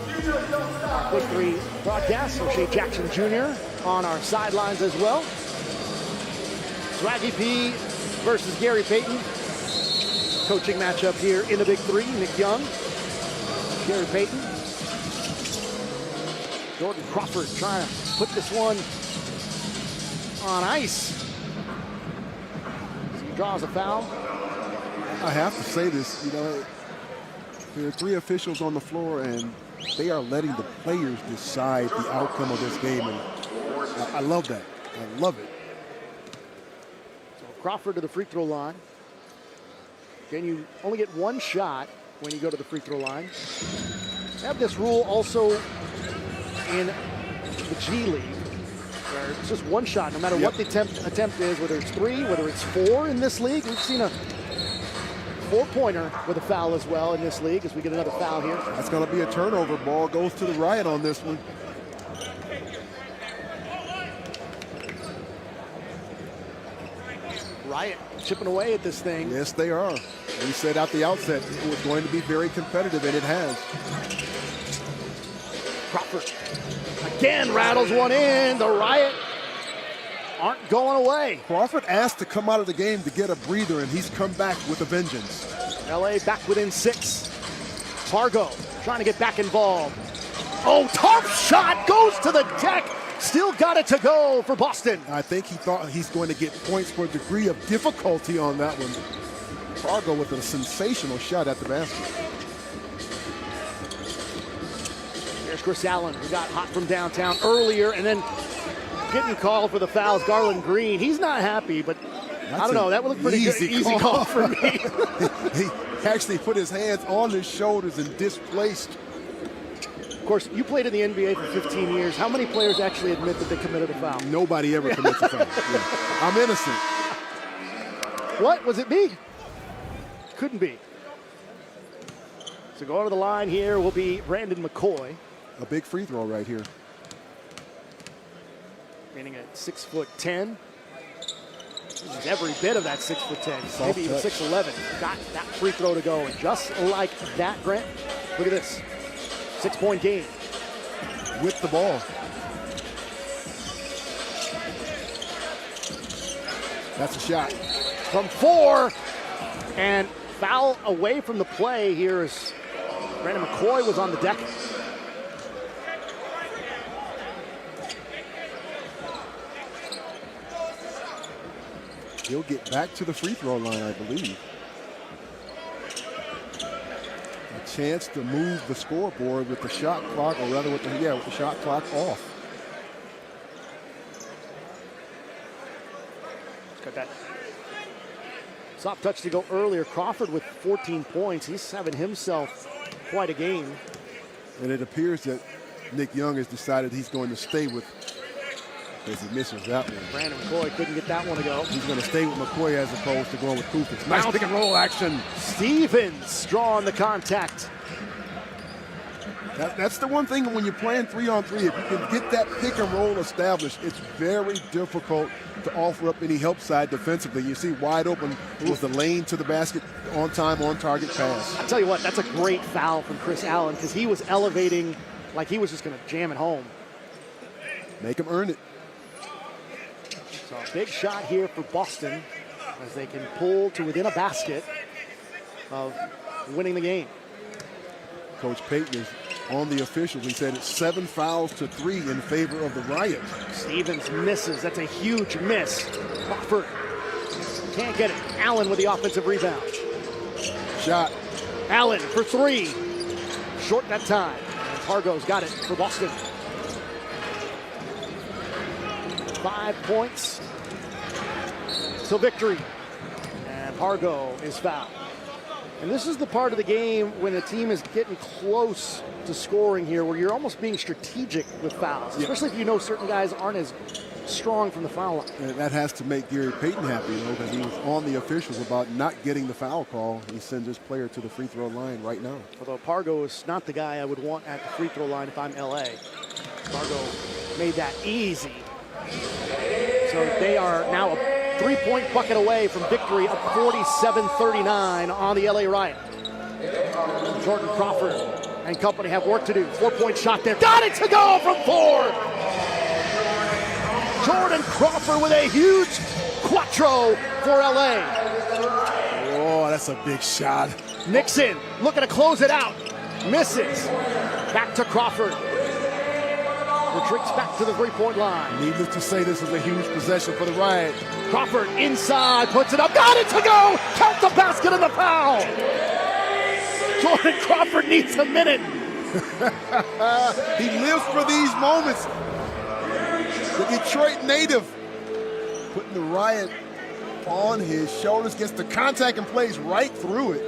B: our Big 3 broadcast. O'Shea Jackson Jr. on our sidelines as well. Swaggy P versus Gary Payton. Coaching matchup here in the Big 3. Nick Young, Gary Payton. Jordan Crawford trying to put this one on ice. He draws a foul.
S: I have to say this, there are 3 officials on the floor, and they are letting the players decide the outcome of this game, and I love that. I love it.
B: So Crawford to the free throw line. Again, you only get 1 shot when you go to the free throw line. They have this rule also in the G League, where it's just 1 shot, no matter what the attempt is, whether it's 3, whether it's 4 in this league. We've seen a 4-pointer with a foul as well in this league as we get another foul here.
S: That's going to be a turnover. Ball goes to the Riot on this one.
B: Riot chipping away at this thing.
S: Yes, they are. We said at the outset it was going to be very competitive, and it has.
B: Crawford again rattles one in. The Riot aren't going away.
S: Crawford asked to come out of the game to get a breather, and he's come back with a vengeance.
B: LA back within 6. Fargo trying to get back involved. Oh, tough shot goes to the deck. Still got it to go for Boston.
S: I think he thought he's going to get points for a degree of difficulty on that one. Fargo with a sensational shot at the basket.
B: Here's Chris Allen, who got hot from downtown earlier, and then getting called for the fouls. Garland Green, he's not happy, but I don't know. That would look pretty good. Easy call for me.
S: He actually put his hands on his shoulders and displaced.
B: Of course, you played in the NBA for 15 years. How many players actually admit that they committed a foul?
S: Nobody ever commits a foul. Yeah. I'm innocent.
B: What? Was it me? Couldn't be. So going to the line here will be Brandon McCoy.
S: A big free throw right here.
B: Meaning at 6'10". Uses every bit of that 6'10".
S: Soft
B: Maybe even
S: touch.
B: 6'11". Got that free throw to go. And just like that, Grant, look at this. 6-point game.
S: With the ball. That's a shot.
B: From 4. And foul away from the play here as Brandon McCoy was on the deck.
S: He'll get back to the free throw line, I believe. A chance to move the scoreboard with the shot clock, or rather with the shot clock off.
B: Got that soft touch to go earlier. Crawford with 14 points. He's having himself quite a game.
S: And it appears that Nick Young has decided he's going to stay with as he misses that one.
B: Brandon McCoy couldn't get that one to go.
S: He's going to stay with McCoy as opposed to going with Koufis. Nice pick and roll action.
B: Stevens drawing the contact.
S: That's the one thing when you're playing 3-on-3, if you can get that pick and roll established, it's very difficult to offer up any help side defensively. You see wide open was the lane to the basket, on time, on target pass.
B: I'll tell you what, that's a great foul from Chris Allen because he was elevating like he was just going to jam it home.
S: Make him earn it.
B: So a big shot here for Boston as they can pull to within a basket of winning the game.
S: Coach Payton is on the officials. He said it's 7 fouls to 3 in favor of the Riot.
B: Stevens misses. That's a huge miss. Crawford can't get it. Allen with the offensive rebound.
S: Shot.
B: Allen for 3. Short that time. Pargo's got it for Boston. 5 points till victory. And Pargo is fouled. And this is the part of the game when the team is getting close to scoring here where you're almost being strategic with fouls, especially if you know certain guys aren't as strong from the foul line.
S: And that has to make Gary Payton happy, because he was on the officials about not getting the foul call. He sends his player to the free throw line right now.
B: Although Pargo is not the guy I would want at the free throw line if I'm LA. Pargo made that easy. So they are now a 3-point bucket away from victory, up 47-39 on the LA Riot. Jordan Crawford and company have work to do. 4-point shot there. Got it to go from 4. Jordan Crawford with a huge quattro for LA.
S: Oh, that's a big shot.
B: Nixon looking to close it out. Misses. Back to Crawford. Retreats back to the 3-point line.
S: Needless to say, this is a huge possession for the Riot.
B: Crawford inside, puts it up, got it to go! Count the basket and the foul! Jordan Crawford needs a minute.
S: He lives for these moments. The Detroit native putting the Riot on his shoulders, gets the contact and plays right through it.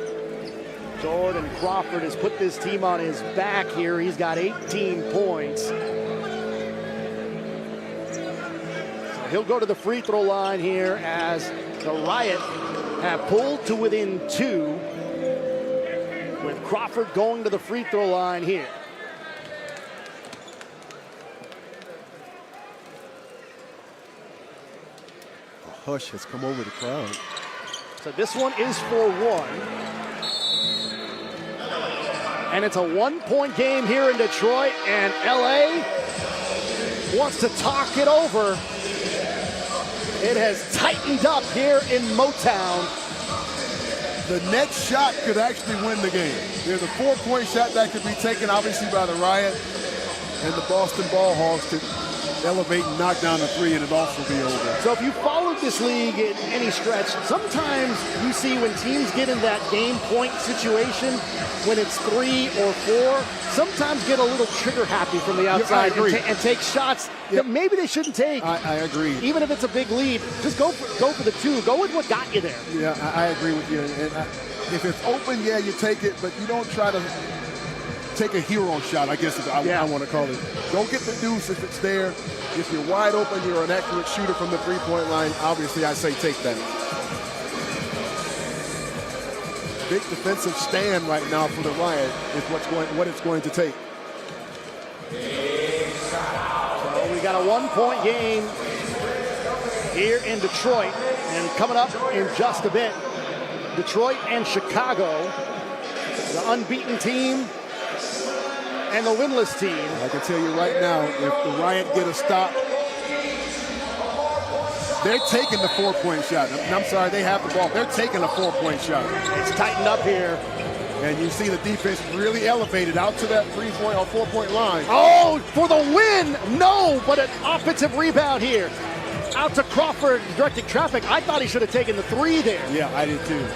B: Jordan Crawford has put this team on his back here. He's got 18 points. He'll go to the free throw line here as the Riot have pulled to within 2 with Crawford going to the free throw line here.
S: A hush has come over the crowd.
B: So this one is for 1. And it's a 1-point game here in Detroit, and LA wants to talk it over. It has tightened up here in Motown.
S: The next shot could actually win the game. There's a 4-point shot that could be taken, obviously, by the Riot and the Boston Ball Hogs to elevate and knock down the 3, and it'll also be over.
B: So if you followed this league in any stretch, sometimes you see when teams get in that game point situation, when it's 3 or 4, sometimes get a little trigger happy from the outside and take shots that maybe they shouldn't take.
S: I agree.
B: Even if it's a big lead, just go for the 2. Go with what got you there.
S: Yeah, I agree with you. And if it's open, yeah, you take it, but you don't try to take a hero shot, I guess I want to call it. Don't get the deuce if it's there. If you're wide open, you're an accurate shooter from the 3-point line, obviously I say take that. Big defensive stand right now for the Riot is what it's going to take.
B: So we got a 1-point game here in Detroit, and coming up in just a bit, Detroit and Chicago, the unbeaten team and the winless team.
S: I can tell you right now, if the Riot get a stop, they're taking the 4-point shot. I'm sorry, they have the ball. They're taking a 4-point shot.
B: It's tightened up here.
S: And you see the defense really elevated out to that 3-point or 4-point line.
B: Oh, for the win! No, but an offensive rebound here. Out to Crawford, directing traffic. I thought he should have taken the 3 there.
S: Yeah, I did too.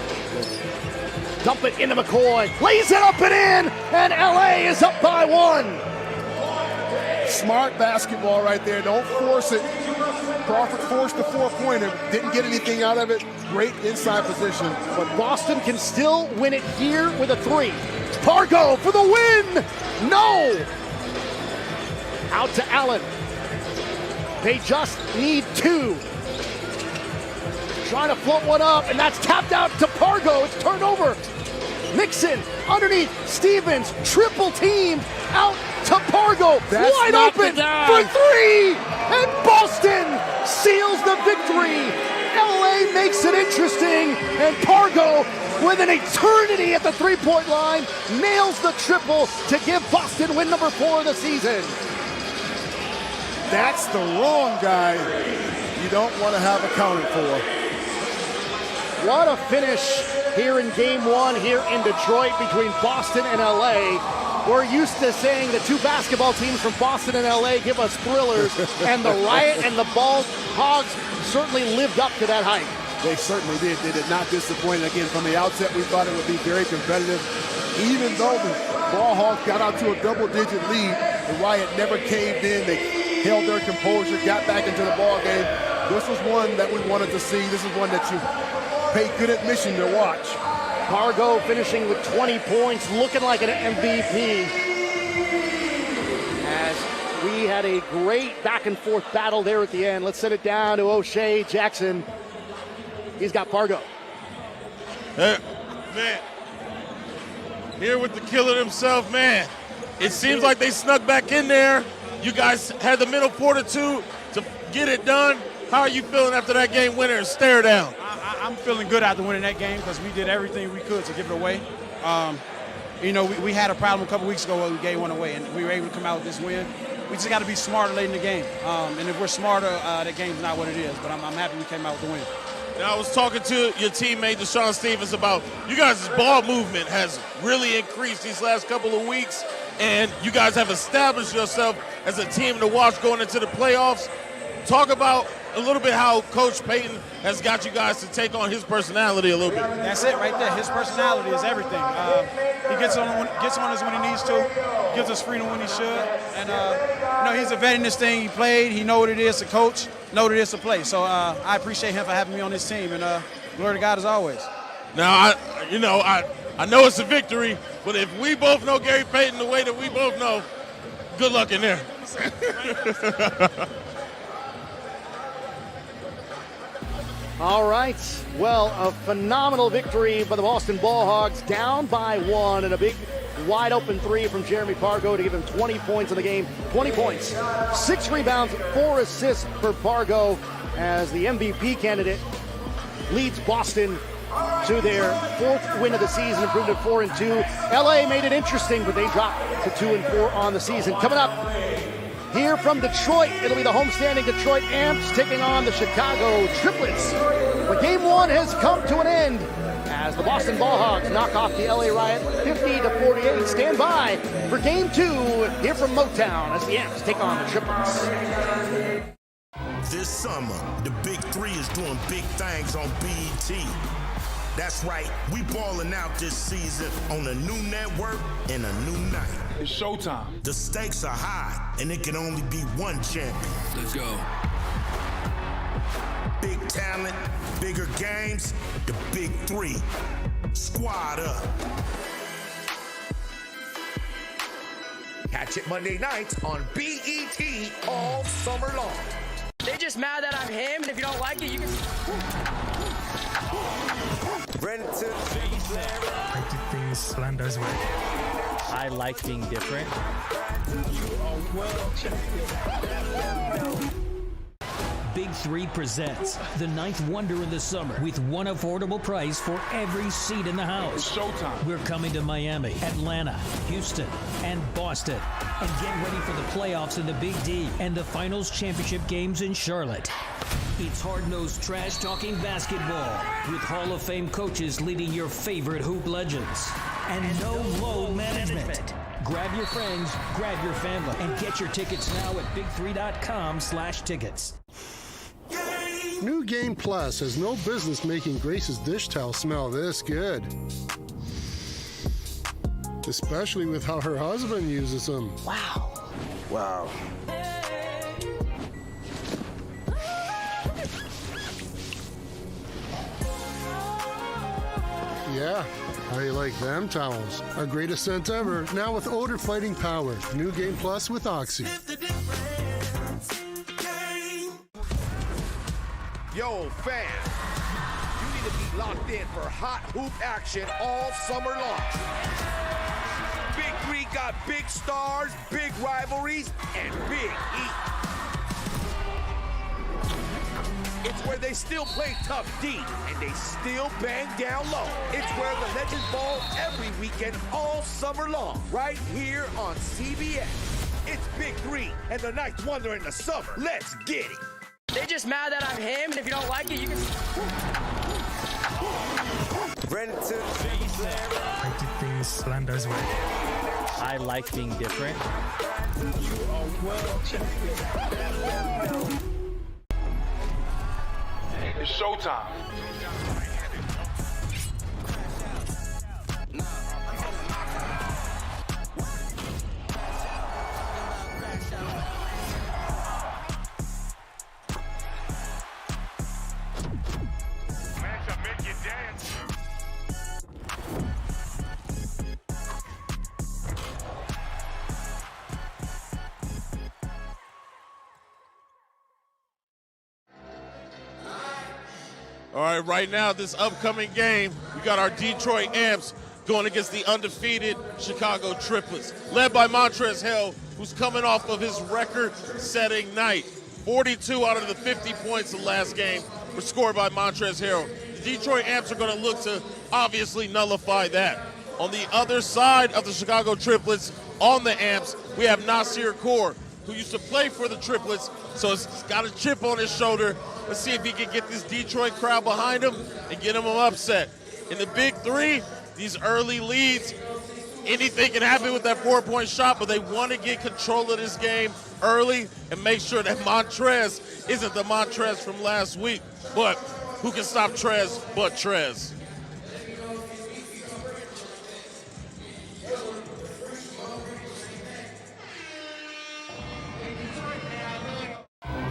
B: Dump it into McCoy. Lays it up and in, and LA is up by 1.
S: Smart basketball right there. Don't force it. Crawford forced the 4-pointer, didn't get anything out of it. Great inside position.
B: But Boston can still win it here with a 3. Pargo for the win! No! Out to Allen. They just need 2. Trying to float one up, and that's tapped out to Pargo. It's turned over. Nixon underneath. Stevens triple teamed out to Pargo.
K: That's
B: wide open for 3, and Boston seals the victory. LA makes it interesting, and Pargo, with an eternity at the three-point line, nails the triple to give Boston win number 4 of the season.
K: That's the wrong guy you don't want to have accounted for.
B: What a finish here in Game 1 here in Detroit between Boston and LA. We're used to saying the 2 basketball teams from Boston and LA give us thrillers, and the Riot and the Ball Hogs certainly lived up to that hype.
K: They certainly did. They did not disappoint. Again, from the outset, we thought it would be very competitive. Even though the Ball Hogs got out to a double-digit lead, the Riot never caved in. They held their composure, got back into the ball game. This was one that we wanted to see. This is one that you pay good admission to watch.
B: Pargo finishing with 20 points, looking like an MVP. As we had a great back-and-forth battle there at the end. Let's send it down to O'Shea Jackson. He's got Pargo.
Q: Man, here with the killer himself, man. It seems like they snuck back in there. You guys had the mental fortitude to get it done. How are you feeling after that game winner and stare down?
T: I'm feeling good after winning that game because we did everything we could to give it away. We had a problem a couple weeks ago where we gave one away, and we were able to come out with this win. We just got to be smarter late in the game. And if we're smarter, that game's not what it is. But I'm happy we came out with the win.
Q: Now, I was talking to your teammate, Deshaun Stevens, about you guys' ball movement has really increased these last couple of weeks, and you guys have established yourself as a team to watch going into the playoffs. Talk about a little bit how Coach Payton has got you guys to take on his personality a little bit.
T: That's it right there. His personality is everything. He gets on us when he needs to, gives us freedom when he should. And, he's a vet in this thing. He played. He know what it is to coach, know what it is to play. So I appreciate him for having me on this team, and glory to God as always.
Q: Now, I know it's a victory, but if we both know Gary Payton the way that we both know, good luck in there.
B: All right. Well, a phenomenal victory by the Boston Ball Hogs, down by 1, and a big wide open 3 from Jeremy Pargo to give him 20 points in the game. 20 points, 6 rebounds, 4 assists for Pargo as the MVP candidate leads Boston to their 4th win of the season, improved to 4-2. LA made it interesting, but they dropped to 2-4 on the season. Coming up here from Detroit, it'll be the homestanding Detroit Amps taking on the Chicago Triplets. But Game 1 has come to an end as the Boston Ball Hogs knock off the LA Riot 50-48. Stand by for Game 2 here from Motown as the Amps take on the Triplets.
D: This summer, the Big 3 is doing big things on BET. That's right, we balling out this season on a new network and a new night. It's showtime. The stakes are high, and it can only be one champion. Let's go. Big talent, bigger games, the Big 3. Squad up.
P: Catch it Monday nights on BET all summer long.
L: They just mad that I'm him, and if you don't like it, you can...
M: I did things Slander's way. I like being different.
N: Big 3 presents the 9th wonder in the summer with one affordable price for every seat in the house. It's showtime. We're coming to Miami, Atlanta, Houston, and Boston. And get ready for the playoffs in the Big D and the finals championship games in Charlotte. It's hard-nosed trash-talking basketball with Hall of Fame coaches leading your favorite hoop legends. And no load management. Grab your friends, grab your family, and get your tickets now at big3.com/tickets.
O: New Game Plus has no business making Grace's dish towel smell this good. Especially with how her husband uses them.
B: Wow.
O: Wow. Yeah, how you like them towels? Our greatest scent ever, now with odor fighting power. New Game Plus with Oxy.
P: Yo, fans, you need to be locked in for hot hoop action all summer long. Big 3 got big stars, big rivalries, and big heat. It's where they still play tough deep, and they still bang down low. It's where the legends ball every weekend all summer long, right here on CBS. It's Big 3 and the Ninth Wonder in the summer. Let's get it.
L: They just mad that I'm him, and if you don't like it, you can.
M: I did things Slander's way. I like being different.
D: You are world champion. It's showtime.
Q: All right, right now, this upcoming game, we got our Detroit Amps going against the undefeated Chicago Triplets, led by Montrezl Harrell, who's coming off of his record-setting night. 42 out of the 50 points in the last game were scored by Montrezl Harrell. Detroit Amps are going to look to obviously nullify that. On the other side of the Chicago Triplets, on the Amps, we have Nas Core, who used to play for the Triplets, so he's got a chip on his shoulder. Let's see if he can get this Detroit crowd behind him and get him upset. In the Big 3, these early leads, anything can happen with that 4-point shot, but they want to get control of this game early and make sure that Montrez isn't the Montrez from last week. But who can stop Trez but Trez?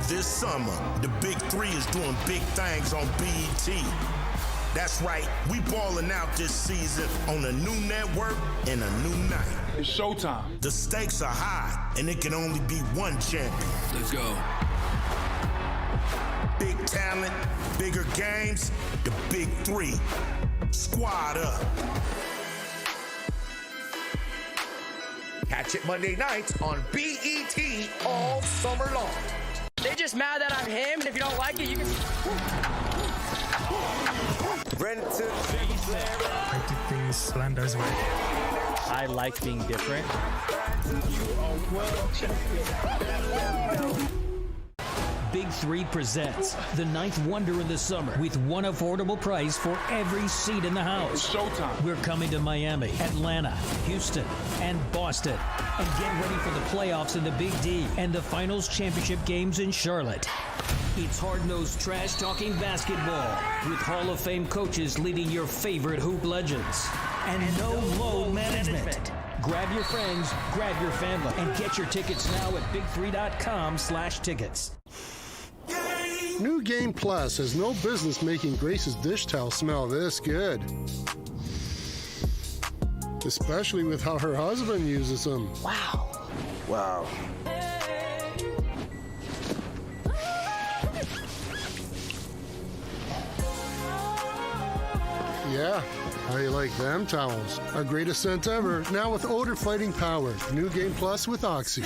D: This summer, the Big 3 is doing big things on BET. That's right, we balling out this season on a new network and a new night. It's showtime. The stakes are high, and it can only be one champion. Let's go. Big talent, bigger games, the Big 3. Squad up.
P: Catch it Monday nights on BET all summer long.
L: They just mad that I'm him, and if you don't like it, you can.
M: I did things Slander's way. I like being different.
D: You are world champion.
N: Big 3 presents the Ninth Wonder in the summer with one affordable price for every seat in the house.
D: It's showtime.
N: We're coming to Miami, Atlanta, Houston, and Boston. And get ready for the playoffs in the Big D and the finals championship games in Charlotte. It's hard-nosed trash-talking basketball with Hall of Fame coaches leading your favorite hoop legends. And no load management. Grab your friends, grab your family, and get your tickets now at big3.com/tickets.
O: New Game Plus has no business making Grace's dish towel smell this good. Especially with how her husband uses them.
L: Wow.
O: Wow. Yeah, how you like them towels? Our greatest scent ever, now with odor fighting power. New Game Plus with Oxy.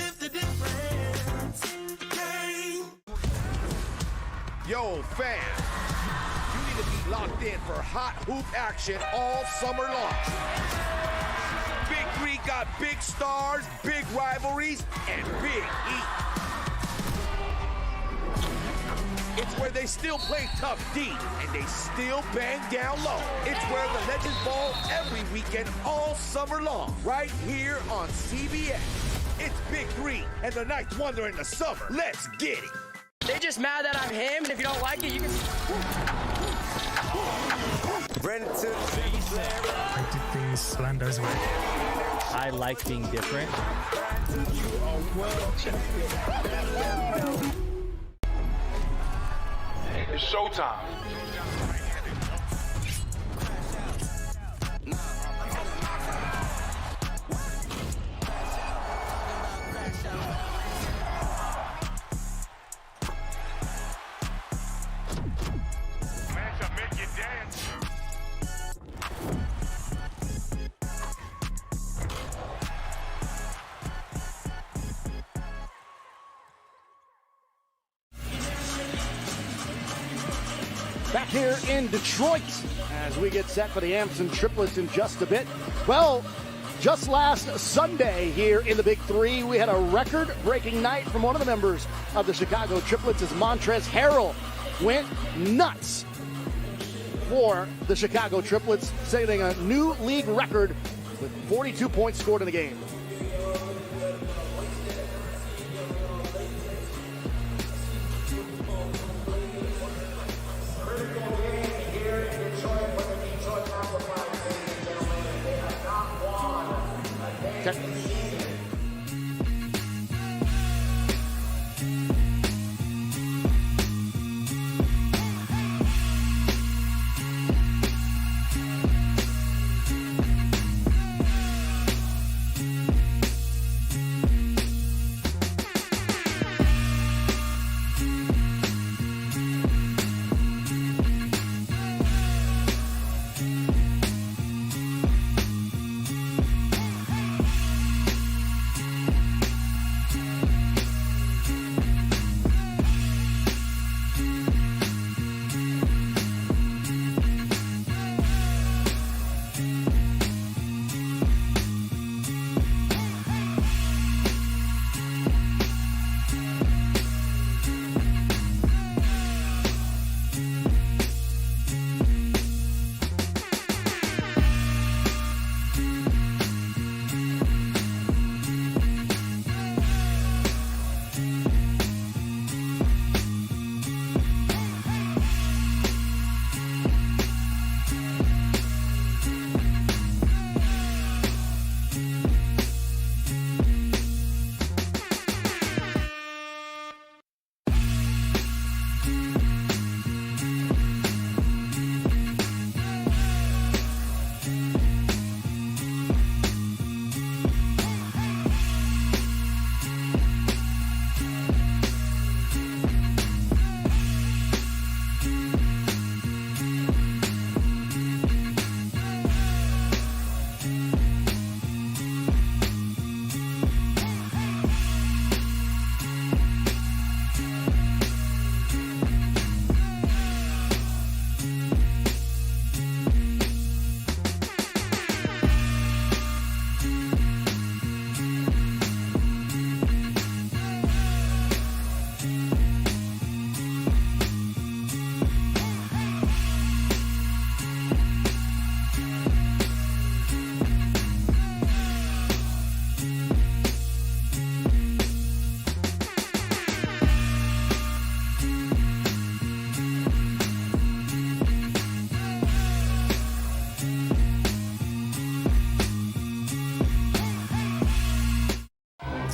P: Yo, fans, you need to be locked in for hot hoop action all summer long. Big 3 got big stars, big rivalries, and big heat. It's where they still play tough deep, and they still bang down low. It's where the legends ball every weekend all summer long, right here on CBS. It's Big 3 and the Ninth Wonder in the summer. Let's get it.
L: They just mad that I'm him, and if you don't like it, you can.
M: I did things Slander's way. I like being different.
D: You are world champion. It's showtime.
B: here in Detroit as we get set for the Amps and Triplets in just a bit. Well, just last Sunday here in the Big Three, we had a record-breaking night from one of the members of the Chicago Triplets as Montrezl Harrell went nuts for the Chicago Triplets, setting a new league record with 42 points scored in the game.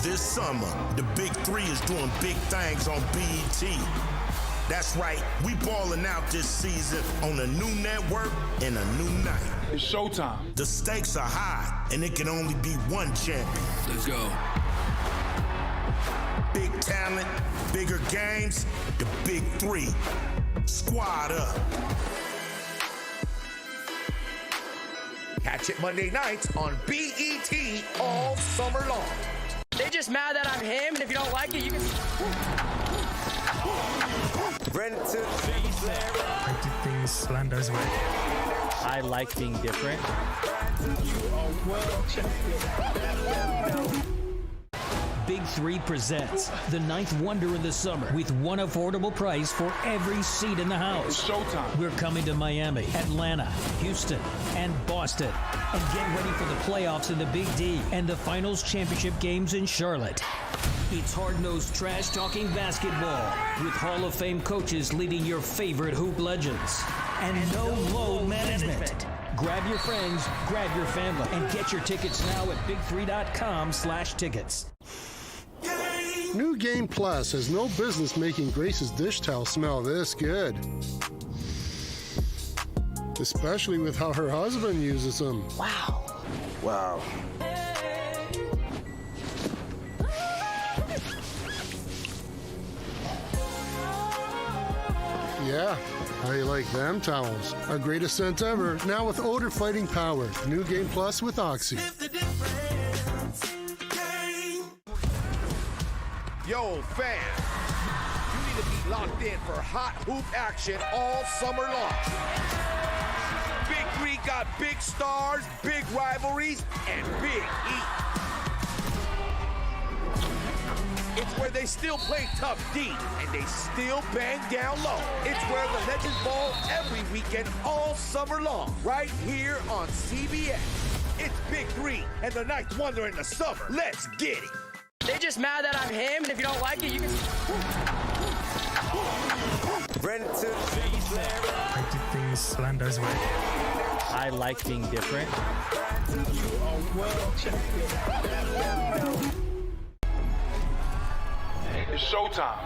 D: This summer, the Big 3 is doing big things on BET. That's right, we balling out this season on a new network and a new night.
U: It's showtime.
D: The stakes are high, and it can only be one champion.
U: Let's go.
D: Big talent, bigger games, the Big 3. Squad up.
P: Catch it Monday nights on BET all summer long.
L: They just mad that I'm him, and if you don't like it, you can...
M: I did things Slander's way. I like being different.
N: Big 3 presents the 9th wonder in the summer with one affordable price for every seat in the house.
U: It's showtime.
N: We're coming to Miami, Atlanta, Houston, and Boston. And get ready for the playoffs in the Big D and the finals championship games in Charlotte. It's hard-nosed trash-talking basketball with Hall of Fame coaches leading your favorite hoop legends. And no load management. Grab your friends, grab your family, and get your tickets now at big3.com/tickets.
O: New Game Plus has no business making Grace's dish towel smell this good. Especially with how her husband uses them.
L: Wow.
O: Wow. Yeah, how you like them towels? Our greatest scent ever, now with odor fighting power. New Game Plus with Oxy.
P: Yo, fam, you need need to be locked in for hot hoop action all summer long. Big 3 got big stars, big rivalries, and big heat. It's where they still play tough D, and they still bang down low. It's where the legends ball every weekend all summer long, right here on CBS. It's Big 3 and the Ninth Wonder in the summer. Let's get it.
L: They're just mad that I'm him, and if you don't like it, you can...
M: I did things Slander's way. I like being different.
D: It's showtime.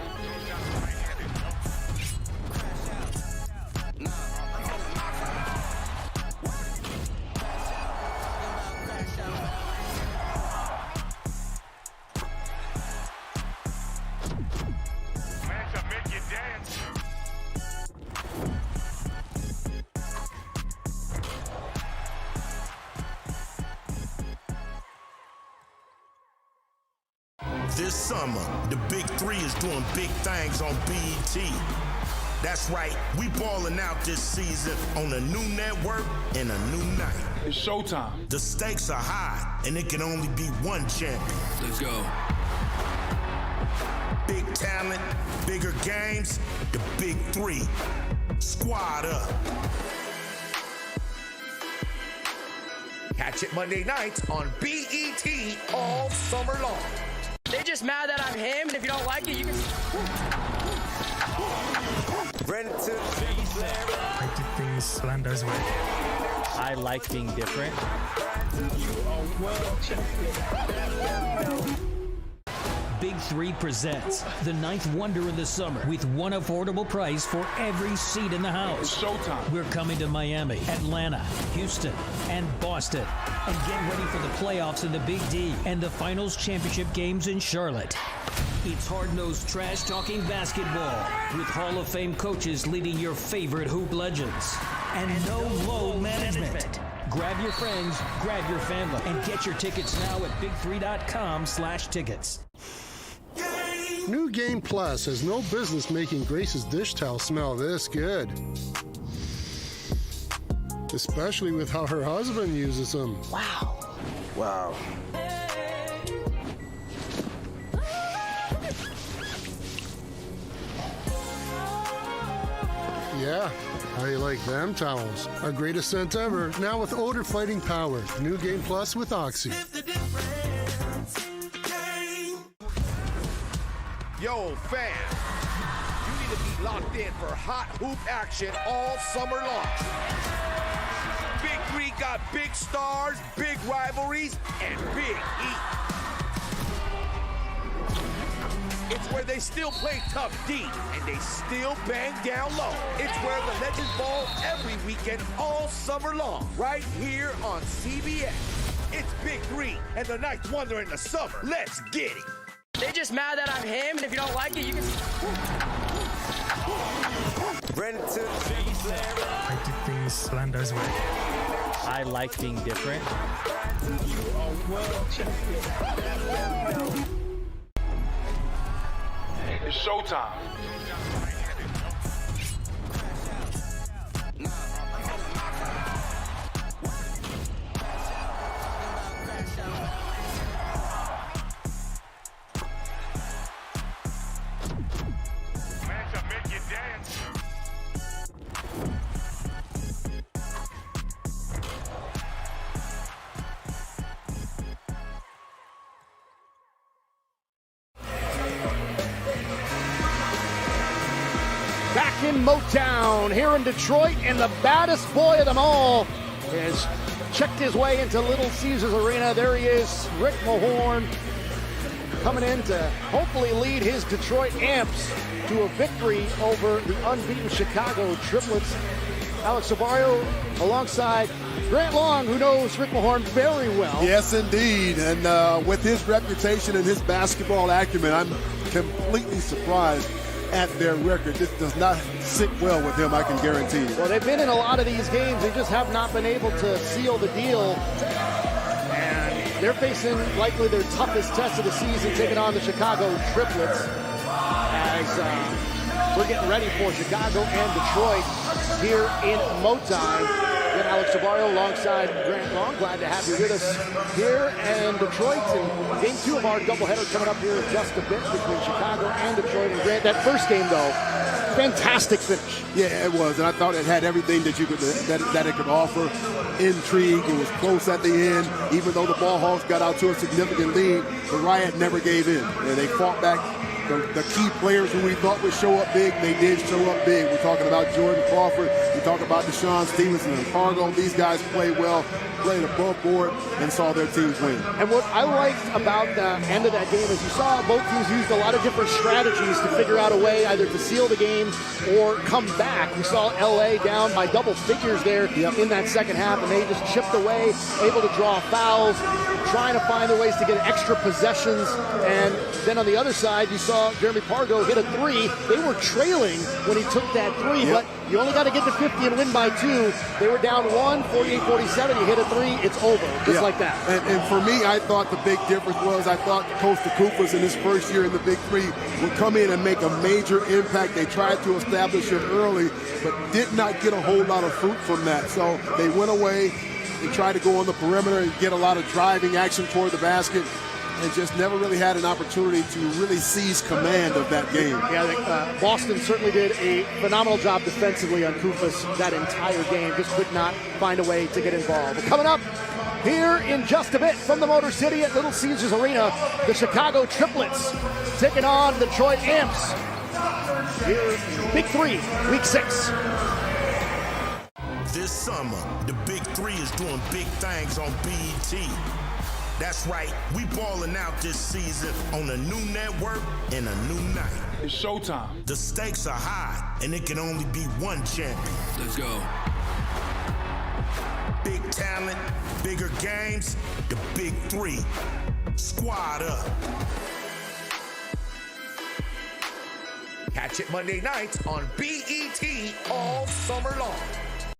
D: This summer, the Big 3 is doing big things on BET. That's right, we balling out this season on a new network and a new night.
R: It's showtime.
D: The stakes are high, and it can only be one champion.
U: Let's go.
D: Big talent, bigger games, the Big 3. Squad up.
P: Catch it Monday nights on BET all summer long.
L: They're just mad that I'm him, and if you don't like it, you can...
M: I did things Slander's way. I like being different.
N: Big 3 presents the Ninth Wonder in the summer with one affordable price for every seat in the house.
R: It's showtime.
N: We're coming to Miami, Atlanta, Houston, and Boston. And get ready for the playoffs in the Big D and the finals championship games in Charlotte. It's hard-nosed trash-talking basketball with Hall of Fame coaches leading your favorite hoop legends. And no low management. Grab your friends, grab your family, and get your tickets now at big3.com/tickets.
O: New Game Plus has no business making Grace's dish towel smell this good. Especially with how her husband uses them.
L: Wow.
O: Wow. Yeah, how you like them towels? Our greatest scent ever, now with odor fighting power. New Game Plus with Oxy.
P: Yo, fam, you need to be locked in for hot hoop action all summer long. Big 3 got big stars, big rivalries, and big heat. It's where they still play tough D, and they still bang down low. It's where the legends ball every weekend all summer long, right here on CBS. It's Big 3 and the Ninth Wonder in the summer. Let's get it.
L: They're just mad that I'm him, and if you don't like it, you can...
M: I did things Slander's way. I like being different.
R: It's showtime.
B: Back in Motown, here in Detroit, and the baddest boy of them all has checked his way into Little Caesars Arena. There he is, Rick Mahorn, coming in to hopefully lead his Detroit Amps to a victory over the unbeaten Chicago Triplets. Alex Sabario alongside Grant Long, who knows Rick Mahorn very well.
K: Yes, indeed. And with his reputation and his basketball acumen, I'm completely surprised at their record. This does not sit well with him, I can guarantee you.
B: Well, they've been in a lot of these games. They just have not been able to seal the deal. And they're facing likely their toughest test of the season, taking on the Chicago Triplets. As We're getting ready for Chicago and Detroit here in Motown. With Alex Savario alongside Grant Long. Glad to have you with us here. And Detroit in game 2 of our doubleheader coming up here in just a bit between Chicago and Detroit. And Grant, that first game, though, fantastic finish.
K: Yeah, it was, and I thought it had everything that you could that it could offer. Intrigue, it was close at the end. Even though the Ball Hogs got out to a significant lead, the Riot never gave in. And they fought back. The key players who we thought would show up big, they did show up big. We're talking about Jordan Crawford. We talk about Deshaun Stevenson and Fargo. These guys played well, played above board, and saw their teams win.
B: And what I liked about the end of that game is you saw both teams used a lot of different strategies to figure out a way either to seal the game or come back. We saw LA down by double figures there in that second half, and they just chipped away, able to draw fouls, trying to find their ways to get extra possessions. And then on the other side, you saw Jeremy Pargo hit a 3. They were trailing when he took that 3, but you only got to get to 50 and win by 2. They were down 1, 48-47. He hit a 3. It's over, just like that.
K: And for me, I thought the big difference was I thought Costa Koufos in his first year in the Big 3 would come in and make a major impact. They tried to establish it early, but did not get a whole lot of fruit from that. So they went away. They tried to go on the perimeter and get a lot of driving action toward the basket, and just never really had an opportunity to really seize command of that game.
B: Yeah, Boston certainly did a phenomenal job defensively on Koufos that entire game. Just could not find a way to get involved. But coming up here in just a bit from the Motor City at Little Caesars Arena, the Chicago Triplets taking on Detroit Amps. Here, Big 3, Week 6.
D: This summer, the Big 3 is doing big things on BET. That's right, we balling out this season on a new network and a new night.
U: It's showtime.
D: The stakes are high, and it can only be one champion.
U: Let's go.
D: Big talent, bigger games, the Big 3. Squad up.
P: Catch it Monday nights on BET all summer long.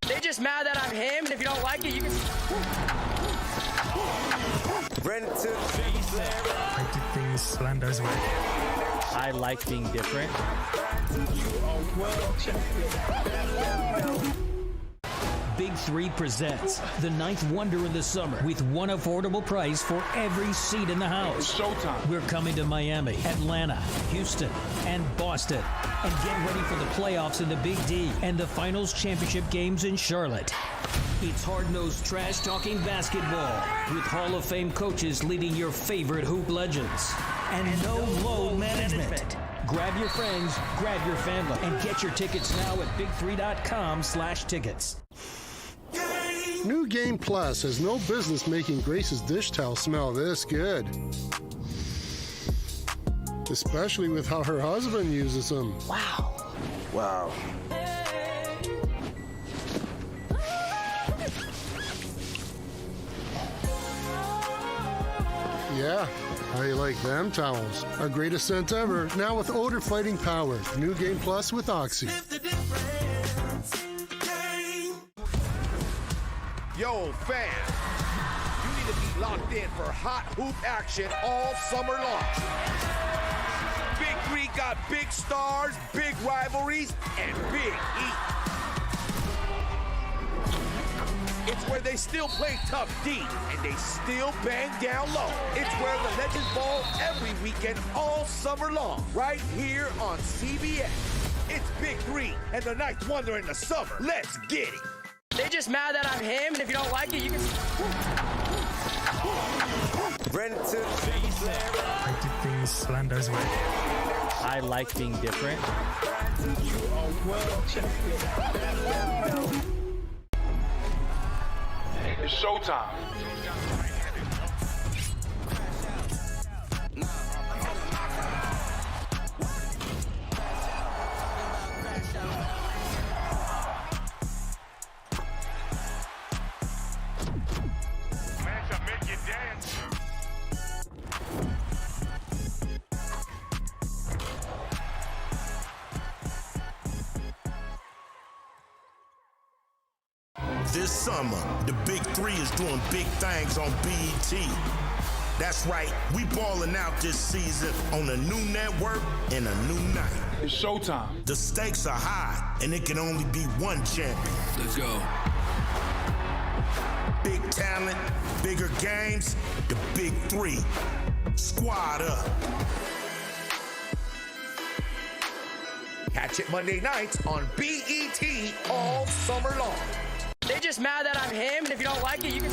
L: They just mad that I'm him, and if you don't like it, you can...
M: I did things Slander's way. I like being different.
N: Big 3 presents the 9th wonder in the summer with one affordable price for every seat in the house.
U: It's showtime.
N: We're coming to Miami, Atlanta, Houston, and Boston. And get ready for the playoffs in the Big D and the finals championship games in Charlotte. It's hard-nosed trash-talking basketball with Hall of Fame coaches leading your favorite hoop legends. And no load management. Grab your friends, grab your family, and get your tickets now at big3.com/tickets.
O: New Game Plus has no business making Grace's dish towel smell this good. Especially with how her husband uses them.
B: Wow.
O: Wow. Yeah, how you like them towels? Our greatest scent ever, now with odor fighting power. New Game Plus with Oxy.
P: Yo, fans, you need to be locked in for hot hoop action all summer long. Big 3 got big stars, big rivalries, and big heat. It's where they still play tough deep, and they still bang down low. It's where the legends ball every weekend all summer long, right here on CBS. It's Big 3 and the 9th wonder in the summer. Let's get it.
L: They just mad that I'm him, and if you don't like it, you can...
M: I did things Slander's way. I like being different.
U: It's showtime.
D: This summer, the Big 3 is doing big things on BET. That's right, we balling out this season on a new network and a new night.
U: It's showtime.
D: The stakes are high, and it can only be one champion.
U: Let's go.
D: Big talent, bigger games, the Big 3. Squad up.
P: Catch it Monday nights on BET all summer long.
L: They just mad that I'm him, and if you don't like it, you can.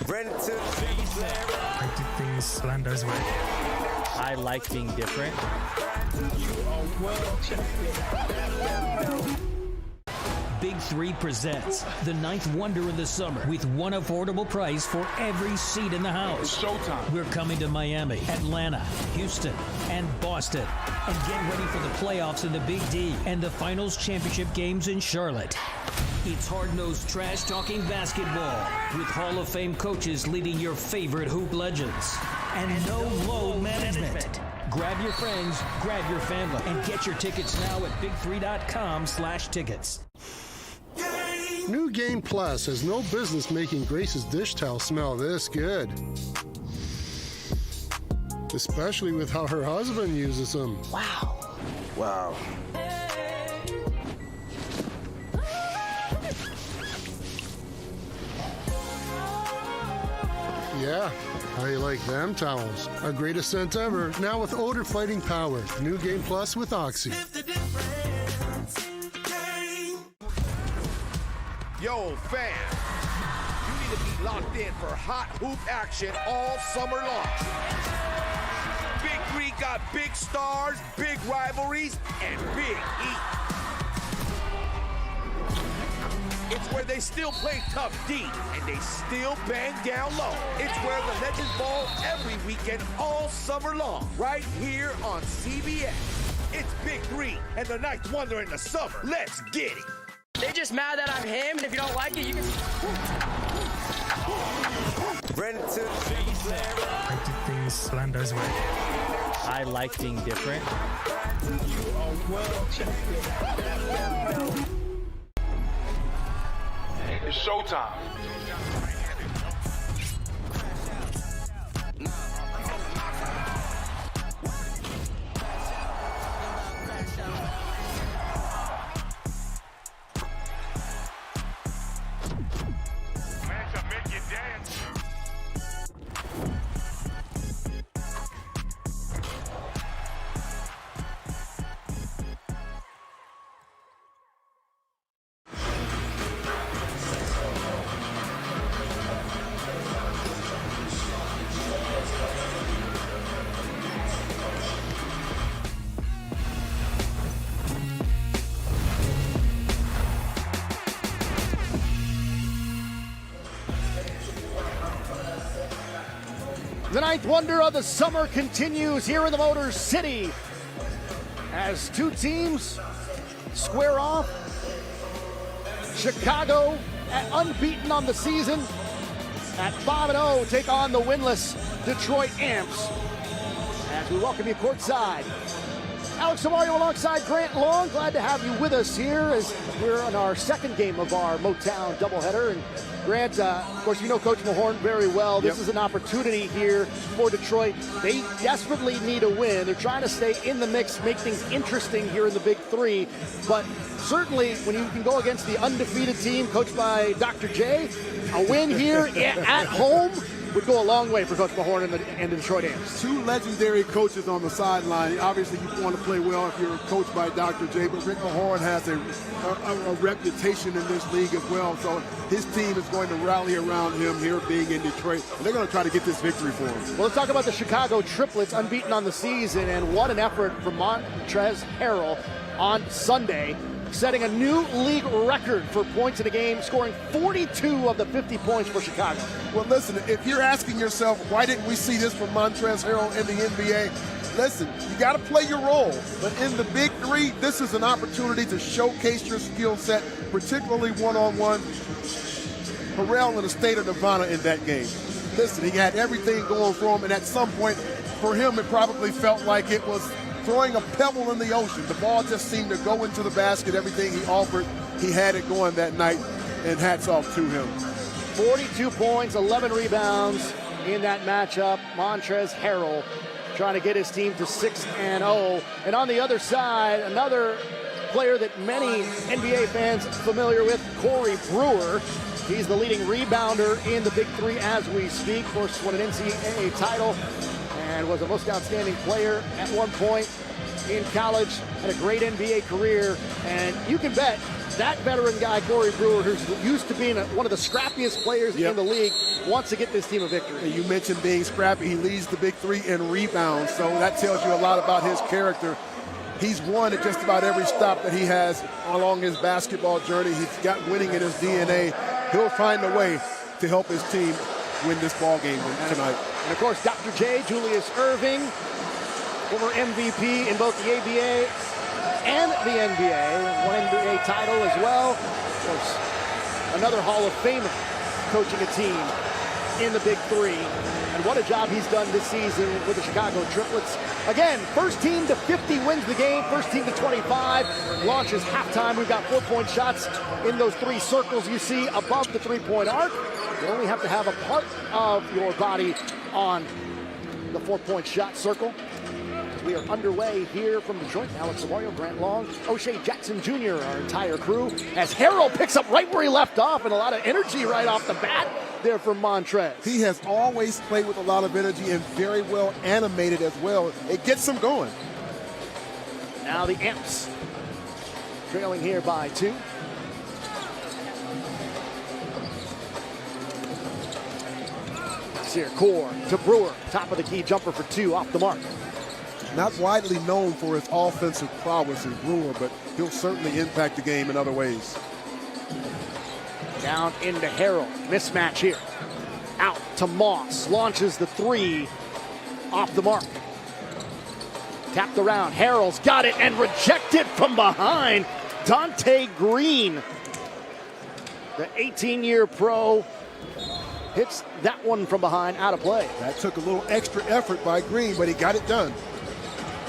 M: I do things Slender's way. I like being different.
N: Big 3 presents the ninth wonder in the summer with one affordable price for every seat in the house.
U: It's showtime.
N: We're coming to Miami, Atlanta, Houston, and Boston. And get ready for the playoffs in the Big D and the finals championship games in Charlotte. It's hard-nosed trash-talking basketball with Hall of Fame coaches leading your favorite hoop legends. And no load management. Grab your friends, grab your family, and get your tickets now at big3.com/tickets.
O: New Game Plus has no business making Grace's dish towel smell this good. Especially with how her husband uses them.
L: Wow.
P: Wow.
O: Yeah, how you like them towels? Our greatest scent ever, now with odor fighting power. New Game Plus with Oxy.
P: Yo, fam, you need to be locked in for hot hoop action all summer long. Big 3 got big stars, big rivalries, and big heat. It's where they still play tough deep, and they still bang down low. It's where the legends ball every weekend all summer long, right here on CBS. It's Big 3 and the ninth wonder in the summer. Let's get it.
L: They just mad that I'm him, and if you don't like it, you can.
M: I do things Slender's way. I like being different.
U: It's showtime.
B: The ninth wonder of the summer continues here in the Motor City as two teams square off. Chicago unbeaten on the season at 5-0 take on the winless Detroit Amps. As we welcome you courtside, Alex Samario alongside Grant Long. Glad to have you with us here as we're on our second game of our Motown doubleheader. And Grant, of course, you know Coach Mahorn very well. This is an opportunity here for Detroit. They desperately need a win. They're trying to stay in the mix, make things interesting here in the Big 3. But certainly, when you can go against the undefeated team coached by Dr. J, a win here at home would go a long way for Coach Mahorn and the Detroit Amps.
K: Two legendary coaches on the sideline. Obviously, you want to play well if you're coached by Dr. J, but Rick Mahorn has a reputation in this league as well. So his team is going to rally around him here being in Detroit. And they're going to try to get this victory for him.
B: Well, let's talk about the Chicago triplets unbeaten on the season, and what an effort from Montrezl Harrell on Sunday, setting a new league record for points in a game, scoring 42 of the 50 points for Chicago.
K: Well, listen, if you're asking yourself, why didn't we see this from Montrezl Harrell in the NBA? Listen, you got to play your role. But in the Big 3, this is an opportunity to showcase your skill set, particularly one-on-one. Harrell in a state of nirvana in that game. Listen, he had everything going for him, and at some point, for him, it probably felt like it was throwing a pebble in the ocean. The ball just seemed to go into the basket. Everything he offered, he had it going that night, and hats off to him.
B: 42 points, 11 rebounds in that matchup. Montrezl Harrell trying to get his team to 6-0. And on the other side, another player that many NBA fans familiar with, Corey Brewer. He's the leading rebounder in the Big Three as we speak. Of course, won an NCAA title and was a most outstanding player at one point in college. Had a great NBA career. And you can bet that veteran guy, Corey Brewer, who's used to being one of the scrappiest players in the league, wants to get this team a victory.
K: You mentioned being scrappy. He leads the Big Three in rebounds, so that tells you a lot about his character. He's won at just about every stop that he has along his basketball journey. He's got winning in his DNA. He'll find a way to help his team win this ball game tonight.
B: And of course, Dr. J, Julius Erving, former MVP in both the ABA and the NBA, one NBA title as well. Of course, another Hall of Famer coaching a team in the Big Three. And what a job he's done this season with the Chicago Triplets. Again, first team to 50 wins the game, first team to 25 launches halftime. We've got 4-point shots in those three circles you see above the three-point arc. You only have to have a part of your body on the 4-point shot circle. We are underway here from Detroit. Alex Savario, Grant Long, O'Shea Jackson Jr., our entire crew, as Harrell picks up right where he left off, and a lot of energy right off the bat there from Montrezl.
K: He has always played with a lot of energy and very well animated as well. It gets him going.
B: Now the Amps trailing here by 2. It's here, Core to Brewer, top of the key jumper for 2, off the mark.
K: Not widely known for his offensive prowess in Brewer, but he'll certainly impact the game in other ways.
B: Down into Harrell, mismatch here. Out to Moss, launches the 3, off the mark. Tapped around, Harrell's got it and rejected from behind. Dante Green, the 18-year pro, hits that one from behind, out of play.
K: That took a little extra effort by Green, but he got it done.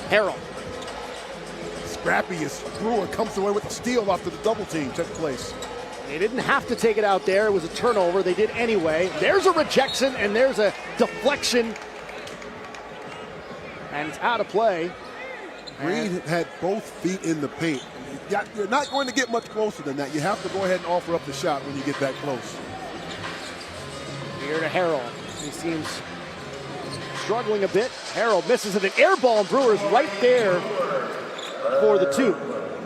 B: Harrell.
K: Scrappy as Brewer comes away with a steal after the double team took place.
B: They didn't have to take it out there. It was a turnover. They did anyway. There's a rejection, and there's a deflection. And it's out of play.
K: Green had both feet in the paint. You're not going to get much closer than that. You have to go ahead and offer up the shot when you get that close.
B: Here to Harrell. He seems struggling a bit. Harrell misses it. An air ball, and Brewer's right there for the 2.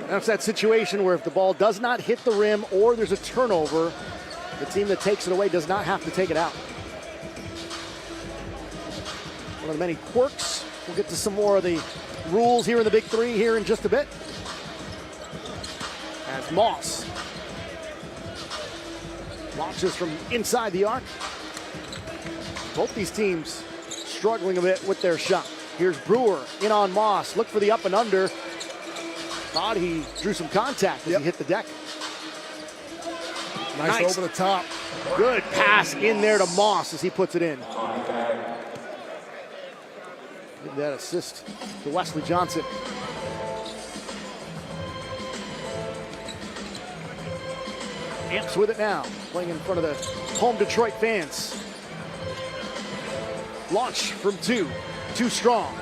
B: That's that situation where if the ball does not hit the rim or there's a turnover, the team that takes it away does not have to take it out. One of the many quirks. We'll get to some more of the rules here in the Big Three here in just a bit. As Moss launches from inside the arc. Both these teams struggling a bit with their shot. Here's Brewer in on Moss. Look for the up and under. Thought he drew some contact as he hit the deck.
K: Nice over the top.
B: Good pass in there to Moss as he puts it in. Give that assist to Wesley Johnson. Amps with it now, playing in front of the home Detroit fans. Launch from 2, too strong.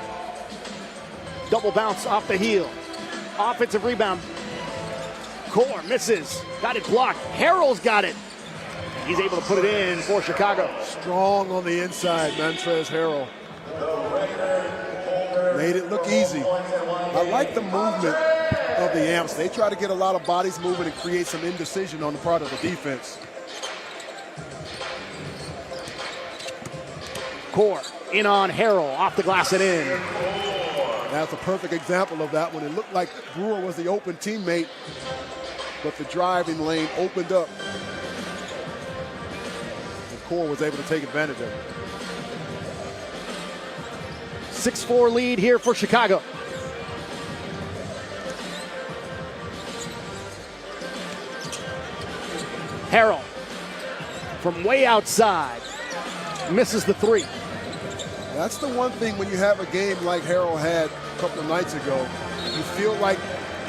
B: Double bounce off the heel. Offensive rebound. Core misses. Got it blocked. Harrell's got it. He's able to put it in for Chicago.
K: Strong on the inside, Montrezl Harrell. Made it look easy. I like the movement of the Amps. They try to get a lot of bodies moving and create some indecision on the part of the defense.
B: Core in on Harrell, off the glass and in.
K: That's a perfect example of that one. It looked like Brewer was the open teammate, but the driving lane opened up. And Core was able to take advantage of it.
B: 6-4 lead here for Chicago. Harrell from way outside misses the 3.
K: That's the one thing when you have a game like Harrell had a couple of nights ago. You feel like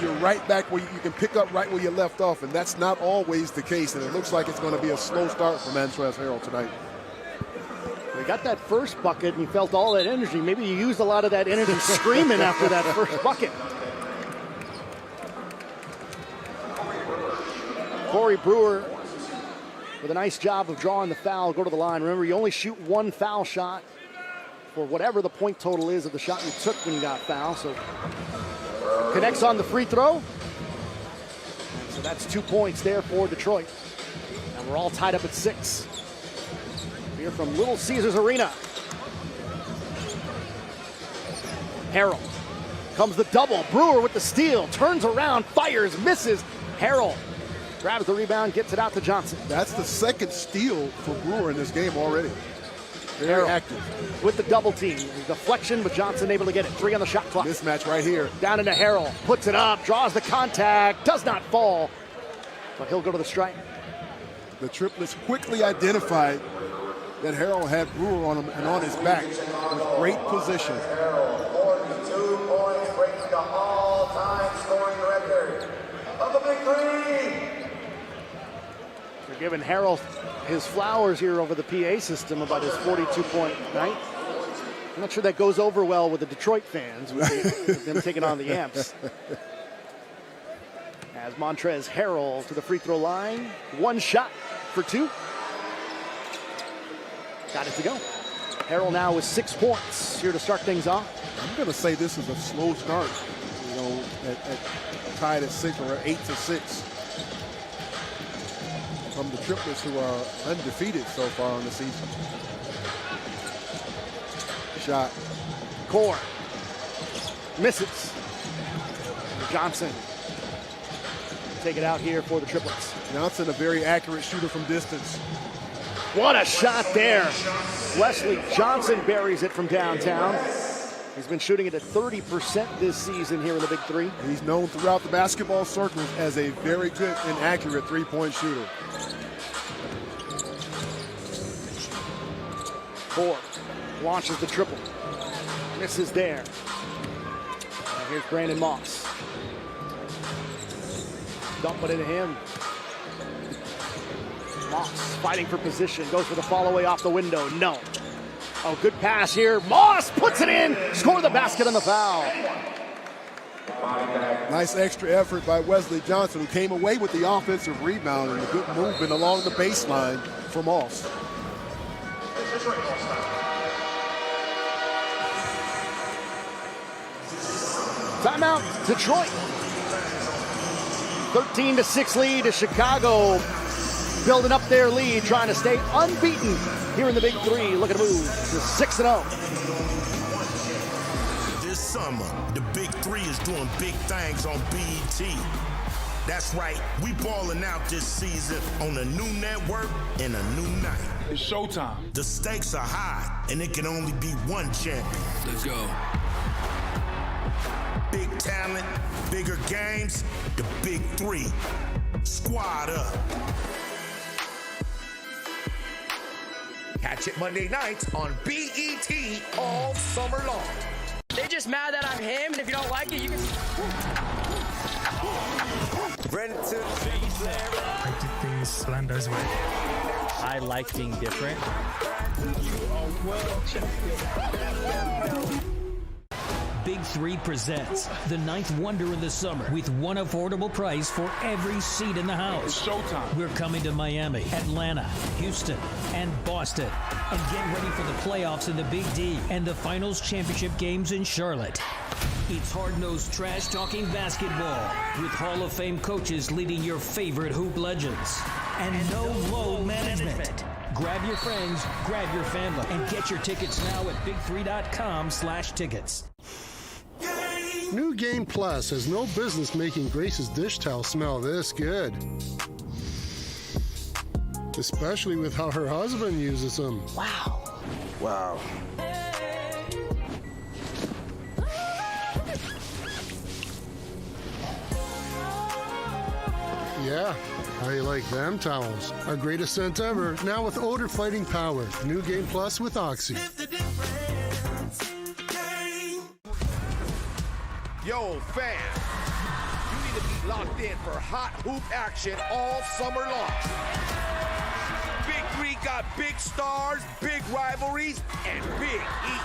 K: you're right back where you can pick up right where you left off, and that's not always the case, and it looks like it's going to be a slow start for Montrezl Harrell tonight.
B: He got that first bucket and he felt all that energy. Maybe you used a lot of that energy screaming after that first bucket. Corey Brewer with a nice job of drawing the foul, go to the line. Remember, you only shoot one foul shot for whatever the point total is of the shot you took when you got fouled. So connects on the free throw. So that's 2 points there for Detroit. And we're all tied up at 6. Here from Little Caesars Arena. Harrell. Comes the double. Brewer with the steal. Turns around, fires, misses. Harrell grabs the rebound, gets it out to Johnson.
K: That's the second steal for Brewer in this game already. Very
B: Harrell
K: active.
B: with the double team. Deflection, but Johnson able to get it. 3 on the shot clock.
K: Mismatch right here.
B: Down into Harrell. Puts it up, draws the contact, does not fall. But he'll go to the strike.
K: The triplets quickly identified that Harrell had Brewer on him and on his back with great position.
J: 42 points, breaking the all-time scoring record of the Big Three.
B: They're giving Harrell his flowers here over the PA system about his 42-point night. I'm not sure that goes over well with the Detroit fans, with them taking on the Amps. As Montrezl Harrell to the free throw line. 1 shot for 2. Got it to go. Harrell now with 6 points here to start things off.
K: I'm going to say this is a slow start, you know, tied at 6 or 8-6 from the triplets who are undefeated so far on the season. Shot.
B: Core. Misses. Johnson. Take it out here for the triplets.
K: Johnson, a very accurate shooter from distance.
B: What a shot there. Wesley Johnson buries it from downtown. He's been shooting it at 30% this season here in the Big Three.
K: He's known throughout the basketball circles as a very good and accurate three-point shooter.
B: Core launches the triple. Misses there. And here's Brandon Moss. Dump it into him. Moss fighting for position, goes for the fall away off the window, no. Oh, good pass here. Moss puts it in, score the basket on the foul.
K: Nice extra effort by Wesley Johnson, who came away with the offensive rebound and a good movement along the baseline for Moss.
B: Timeout, Detroit. 13-6 lead to Chicago. Building up their lead, trying to stay unbeaten here in the Big Three. Looking to move to 6-0.
D: This summer, the Big Three is doing big things on BET. That's right, we balling out this season on a new network and a new night.
U: It's showtime.
D: The stakes are high, and it can only be one champion.
U: Let's go.
D: Big talent, bigger games, the Big Three. Squad up.
P: Catch it Monday nights on BET all summer long.
L: They just mad that I'm him, and if you don't like it, you can...
M: I did things Slander's way. I like being different.
N: Big 3 presents the 9th wonder in the summer with one affordable price for every seat in the house.
U: It's showtime.
N: We're coming to Miami, Atlanta, Houston, and Boston. And get ready for the playoffs in the Big D and the finals championship games in Charlotte. It's hard-nosed trash-talking basketball with Hall of Fame coaches leading your favorite hoop legends. And no load management. Grab your friends, grab your family, and get your tickets now at big3.com/tickets.
O: New Game Plus has no business making Grace's dish towel smell this good. Especially with how her husband uses them.
B: Wow.
O: Wow. Yeah, how you like them towels? Our greatest scent ever, now with odor fighting power. New Game Plus with Oxy.
P: Yo, fam, to be locked in for hot hoop action all summer long. Big 3 got big stars, big rivalries, and big heat.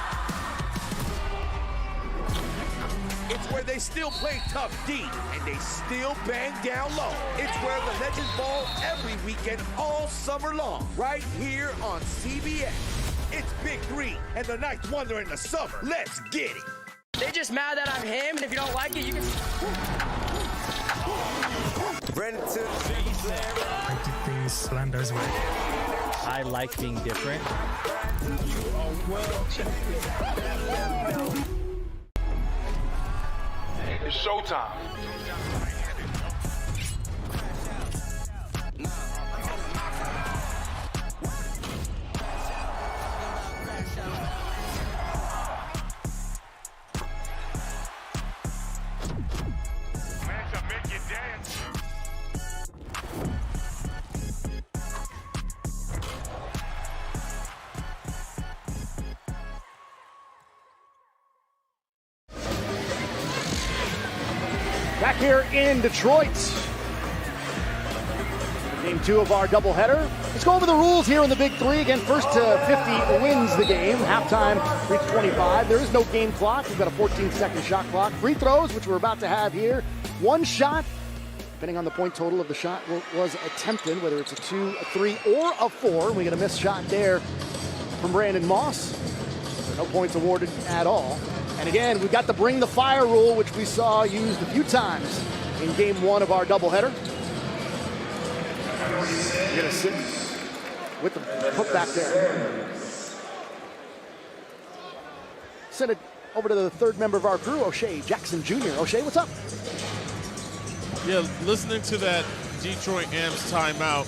P: It's where they still play tough deep, and they still bang down low. It's where the legends ball every weekend all summer long, right here on CBS. It's Big 3 and the ninth wonder in the summer. Let's get it.
L: They just mad that I'm him, and if you don't like it, you can.
M: I did things Slander's way. I like being different.
U: It's showtime.
B: Back here in Detroit. Game 2 of our doubleheader. Let's go over the rules here in the Big 3. Again, first to 50 wins the game. Halftime, reach 25. There is no game clock. We've got a 14-second shot clock. Free throws, which we're about to have here. One shot, depending on the point total of the shot was attempted, whether it's a 2, a 3, or a 4. We get a missed shot there from Brandon Moss. No points awarded at all. And again, we've got the bring the fire rule, which we saw used a few times in game 1 of our doubleheader. We're going to sit with the putback there. Send it over to the third member of our crew, O'Shea Jackson Jr. O'Shea, what's up?
Q: Yeah, listening to that Detroit Amps timeout,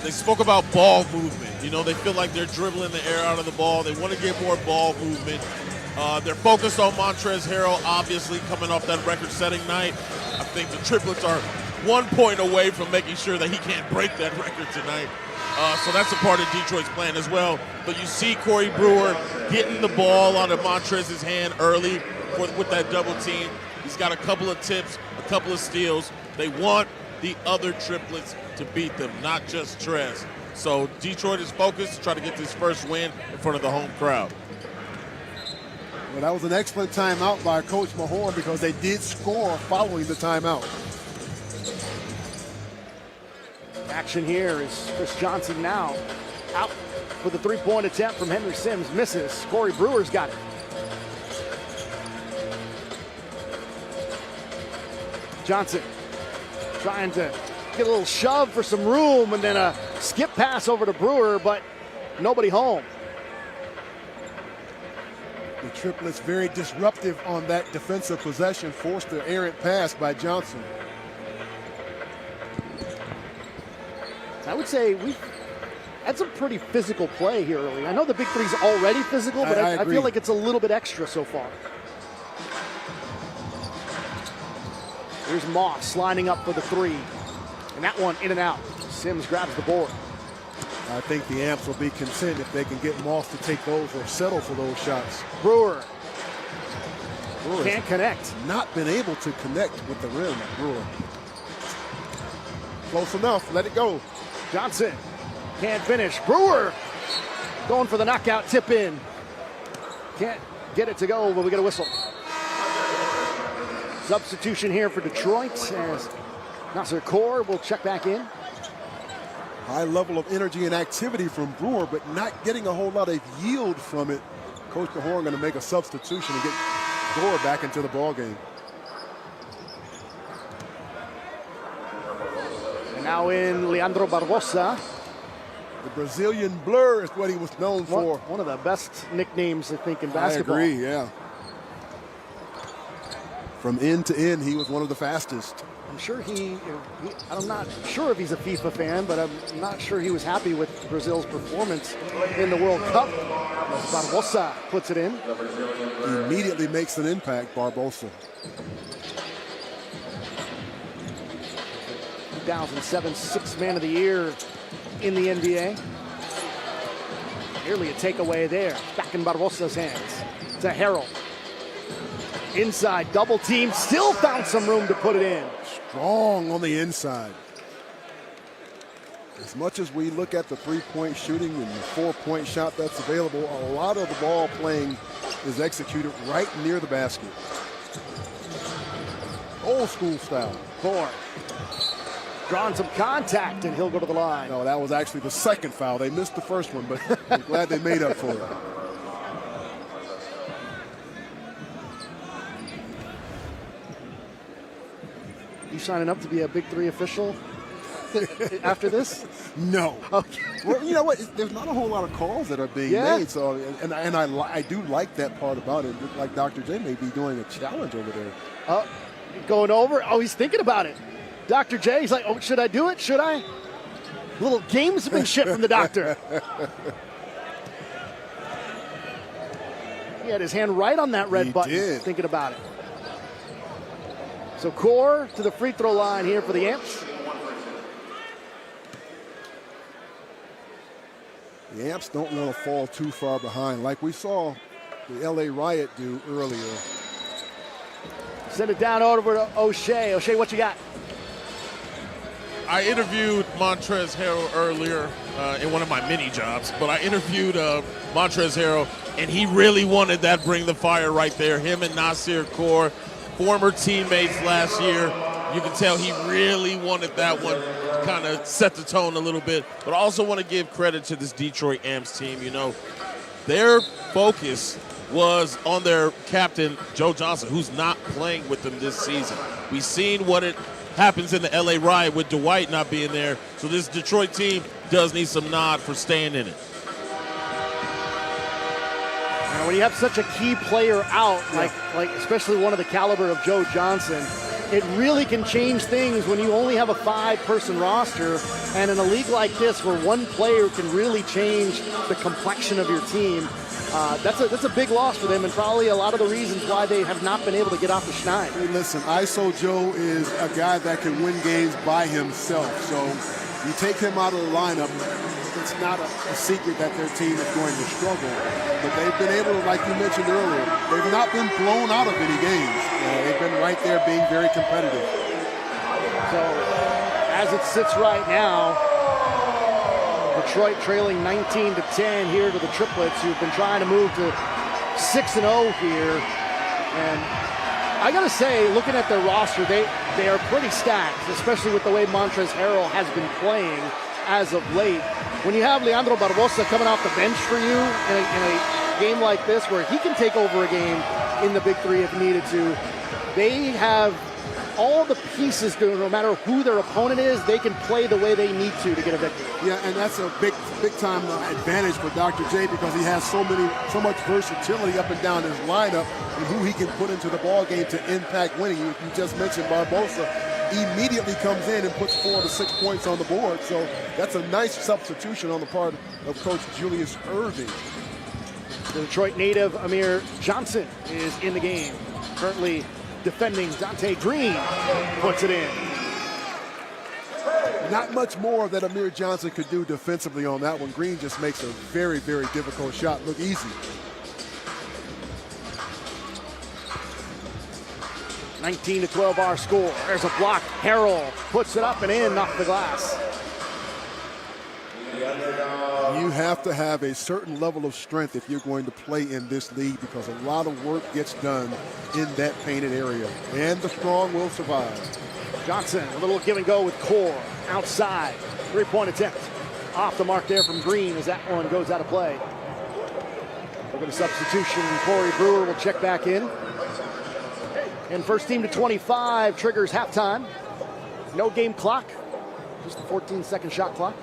Q: they spoke about ball movement. You know, they feel like they're dribbling the air out of the ball. They want to get more ball movement. They're focused on Montrezl Harrell, obviously, coming off that record-setting night. I think the triplets are 1 point away from making sure that he can't break that record tonight. So that's a part of Detroit's plan as well. But you see Corey Brewer getting the ball out of Montrezl's hand early with that double team. He's got a couple of tips, a couple of steals. They want the other triplets to beat them, not just Trez. So Detroit is focused to try to get this first win in front of the home crowd.
K: Well, that was an excellent timeout by Coach Mahorn because they did score following the timeout.
B: Action here is Chris Johnson now out for the three-point attempt from Henry Sims. Misses. Corey Brewer's got it. Johnson trying to get a little shove for some room and then a skip pass over to Brewer, but nobody home.
K: The triplets very disruptive on that defensive possession, forced the errant pass by Johnson.
B: I would say we've had some pretty physical play here early. I know the Big Three's already physical, but I feel like it's a little bit extra so far. Here's Moss lining up for the 3. And that one in and out. Sims grabs the board.
K: I think the Amps will be content if they can get Moss to take those or settle for those shots.
B: Brewer can't connect.
K: Not been able to connect with the rim, Brewer. Close enough, let it go.
B: Johnson can't finish. Brewer going for the knockout tip in. Can't get it to go, but we get a whistle. Substitution here for Detroit as Nas Core will check back in.
K: High level of energy and activity from Brewer, but not getting a whole lot of yield from it. Coach Mahorn going to make a substitution and get Gore back into the ball game.
B: And now in Leandro Barbosa.
K: The Brazilian Blur is what he was known for.
B: One of the best nicknames, I think, in basketball.
K: I agree, yeah. From end to end, he was one of the fastest.
B: I'm sure I'm not sure if he's a FIFA fan, but I'm not sure he was happy with Brazil's performance in the World Cup. Barbosa puts it in.
K: He immediately makes an impact, Barbosa.
B: 2007 Sixth Man of the Year in the NBA. Nearly a takeaway there. Back in Barbosa's hands to Harrell. Inside, double team, still found some room to put it in.
K: strong on the inside. As much as we look at the three-point shooting and the four-point shot that's available, a lot of the ball playing is executed right near the basket. Old school style.
B: Core drawing some contact, and he'll go to the line.
K: No, that was actually the second foul. They missed the first one, but I'm glad they made up for it.
B: You signing up to be a Big 3 official after this?
K: No.
B: Okay.
K: Well, you know what? There's not a whole lot of calls that are being made, so I do like that part about it. Like Dr. J may be doing a challenge over there.
B: Going over. Oh, he's thinking about it. Dr. J, he's like, oh, should I do it? Should I? Little gamesmanship from the doctor. He had his hand right on that red button, thinking about it. So Core to the free throw line here for the Amps.
K: The Amps don't want to fall too far behind, like we saw the LA Riot do earlier.
B: Send it down over to O'Shea. O'Shea, what you got?
Q: I interviewed Montrezl Harrell earlier in one of my mini jobs, but I interviewed Montrezl Harrell, and he really wanted that bring the fire right there. Him and Nas Core, former teammates last year. You can tell he really wanted that one, kind of set the tone a little bit. But I also want to give credit to this Detroit Amps team. You know, their focus was on their captain, Joe Johnson, who's not playing with them this season. We've seen what happens in the LA Riot with Dwight not being there. So this Detroit team does need some nod for staying in it.
B: And when you have such a key player out, like especially one of the caliber of Joe Johnson, it really can change things when you only have a 5-person roster. And in a league like this, where one player can really change the complexion of your team, that's a big loss for them, and probably a lot of the reasons why they have not been able to get off the schneid.
K: Hey, listen, ISO Joe is a guy that can win games by himself. So you take him out of the lineup, it's not a secret that their team is going to struggle. But they've been able to, like you mentioned earlier, they've not been blown out of any games. They've been right there being very competitive.
B: So as it sits right now, Detroit trailing 19-10 here to the Triplets, who've been trying to move to 6-0 here. And I gotta say, looking at their roster, they are pretty stacked, especially with the way Montrezl Harrell has been playing as of late. When you have Leandro Barbosa coming off the bench for you in a game like this, where he can take over a game in the Big 3 if needed to, they have all the pieces to, no matter who their opponent is, they can play the way they need to get a victory.
K: Yeah, and that's a big time advantage for Dr. J, because he has so much versatility up and down his lineup and who he can put into the ball game to impact winning. You just mentioned Barbosa immediately comes in and puts 4 to 6 points on the board. So that's a nice substitution on the part of Coach Julius Irving.
B: The Detroit native Amir Johnson is in the game. Currently defending Dante Green, puts it in.
K: Not much more that Amir Johnson could do defensively on that one. Green just makes a very, very difficult shot look easy.
B: 19-12 our score. There's a block. Harrell puts it up and in, off the glass.
K: You have to have a certain level of strength if you're going to play in this league, because a lot of work gets done in that painted area. And the strong will survive.
B: Johnson, a little give and go with Core. Outside. 3-point attempt. Off the mark there from Green as that one goes out of play. Look at the substitution. Corey Brewer will check back in. And first team to 25 triggers halftime. No game clock. Just a 14-second shot clock.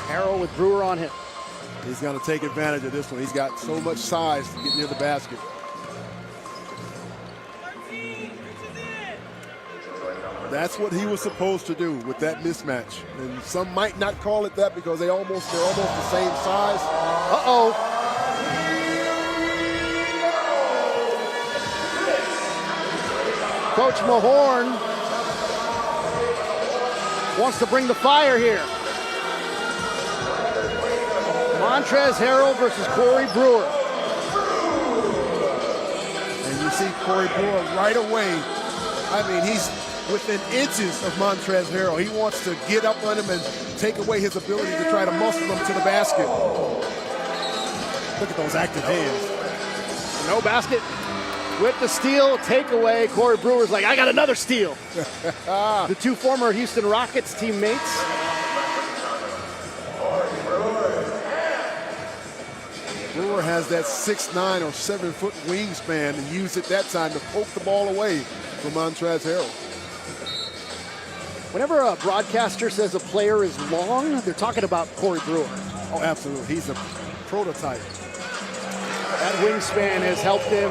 B: Harrell with Brewer on him.
K: He's going to take advantage of this one. He's got so much size to get near the basket. That's what he was supposed to do with that mismatch. And some might not call it that because they're almost the same size.
B: Uh-oh. Coach Mahorn wants to bring the fire here. Montrezl Harrell versus Corey Brewer.
K: And you see Corey Brewer right away. I mean, he's within inches of Montrezl Harrell. He wants to get up on him and take away his ability to try to muscle him to the basket. Look at those active hands.
B: No basket. With the steal, takeaway, Corey Brewer's like, I got another steal. The two former Houston Rockets teammates.
K: Brewer has that 6'9" or 7-foot wingspan and used it that time to poke the ball away from Montrezl Harrell.
B: Whenever a broadcaster says a player is long, they're talking about Corey Brewer.
K: Oh, absolutely. He's a prototype.
B: That wingspan has helped him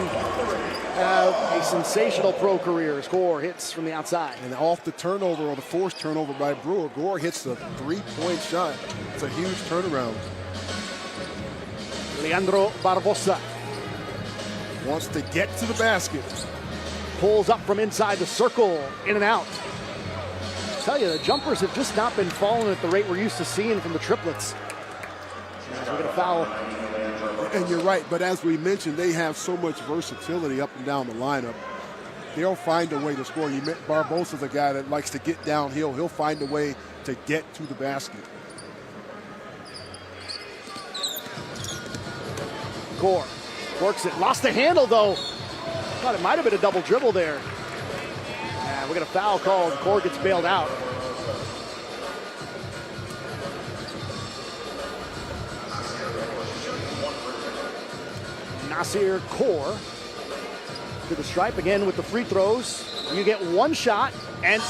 B: have a sensational pro career. Score hits from the outside.
K: And off the turnover or the forced turnover by Brewer, Gore hits a three-point shot. It's a huge turnaround.
B: Leandro Barbosa
K: wants to get to the basket.
B: Pulls up from inside the circle, in and out. I tell you, the jumpers have just not been falling at the rate we're used to seeing from the triplets. We're going to foul.
K: And you're right, but as we mentioned, they have so much versatility up and down the lineup. They'll find a way to score. Barbosa's a guy that likes to get downhill. He'll find a way to get to the basket.
B: Core works it, lost the handle though. Thought it might have been a double dribble there. And we're gonna foul call. Core gets bailed out. Nasir Core to the stripe again with the free throws. You get one shot, and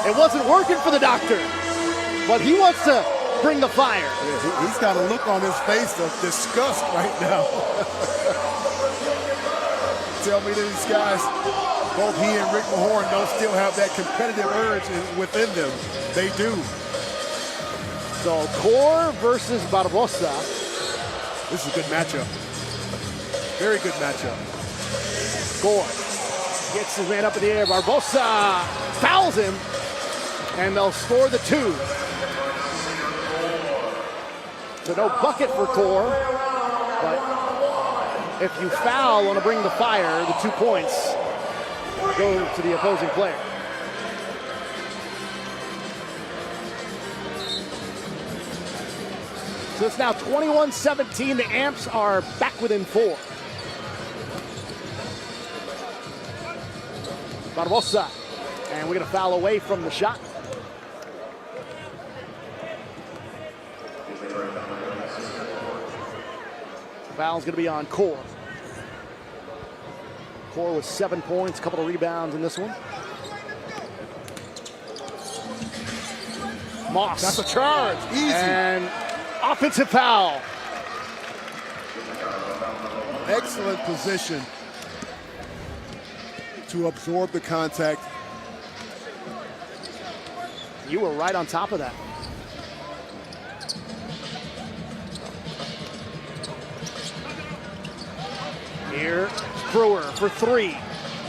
B: it wasn't working for the doctor, but he wants to bring the fire.
K: Yeah, he's got a look on his face of disgust right now. Tell me that these guys, both he and Rick Mahorn, don't still have that competitive urge within them. They do.
B: So Core versus Barbosa.
K: This is a good matchup. Very good matchup.
B: Core gets his man up in the air. Barbosa fouls him, and they'll score the two. So no bucket for Core, but if you foul on to bring the fire, the 2 points go to the opposing player. So it's now 21-17. The Amps are back within 4. Barbosa, and we're going to foul away from the shot. Foul's going to be on Core. Core with 7 points, a couple of rebounds in this one. Moss.
K: That's a charge. Easy.
B: And offensive foul.
K: Excellent position to absorb the contact.
B: You were right on top of that. Here, Brewer for 3.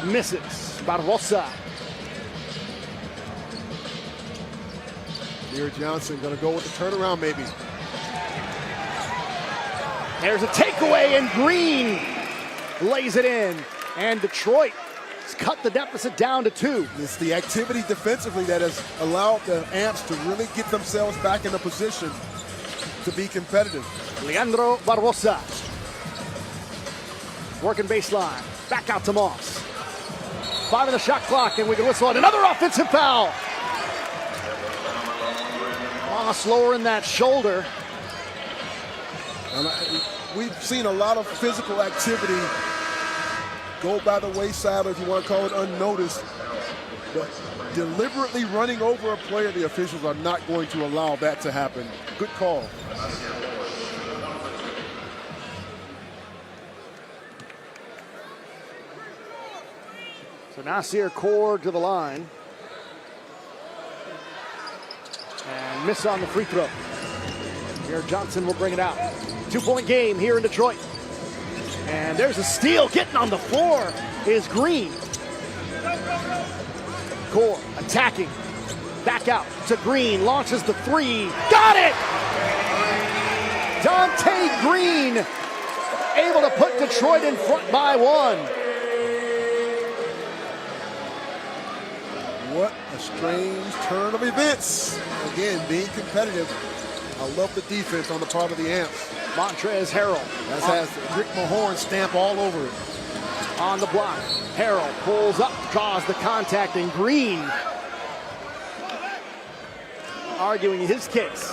B: Misses. Barbosa.
K: Deere Johnson going to go with the turnaround maybe.
B: There's a takeaway, and Green lays it in. And Detroit has cut the deficit down to 2.
K: It's the activity defensively that has allowed the Amps to really get themselves back in a position to be competitive.
B: Leandro Barbosa. Working baseline. Back out to Moss. 5 on the shot clock, and we can whistle on another offensive foul. Moss lowering that shoulder.
K: We've seen a lot of physical activity go by the wayside, or if you want to call it unnoticed. But deliberately running over a player, the officials are not going to allow that to happen. Good call.
B: So Nasir Core to the line. And miss on the free throw. Here Johnson will bring it out. 2-point game here in Detroit. And there's a steal. Getting on the floor is Green. Core attacking. Back out to Green. Launches the 3. Got it! Dante Green able to put Detroit in front by 1.
K: What a strange turn of events. Again, being competitive. I love the defense on the part of the Amps.
B: Montrezl Harrell.
K: That has Rick Mahorn stamp all over it.
B: On the block. Harrell pulls up, draws the contact, and Green arguing his case.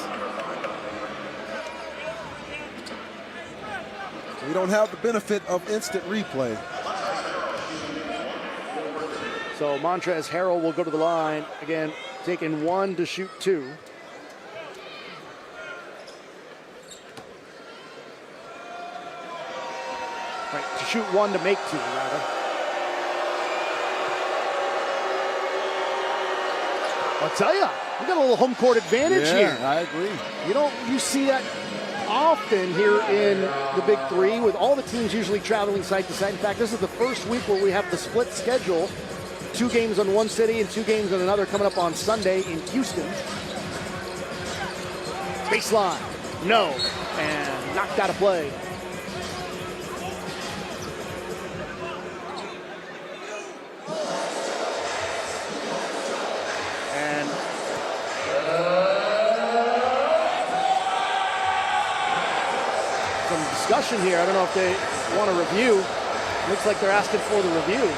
K: We don't have the benefit of instant replay.
B: So Montrezl Harrell will go to the line. Again, taking 1 to shoot 2. Right, to shoot 1 to make 2, rather. I'll tell you, we got a little home court advantage here.
K: Yeah, I agree.
B: You see that often here in the Big 3 with all the teams usually traveling site to site. In fact, this is the first week where we have the split schedule. 2 games on one city and 2 games on another coming up on Sunday in Houston. Baseline, no, and knocked out of play. And some discussion here. I don't know if they want a review. Looks like they're asking for the review.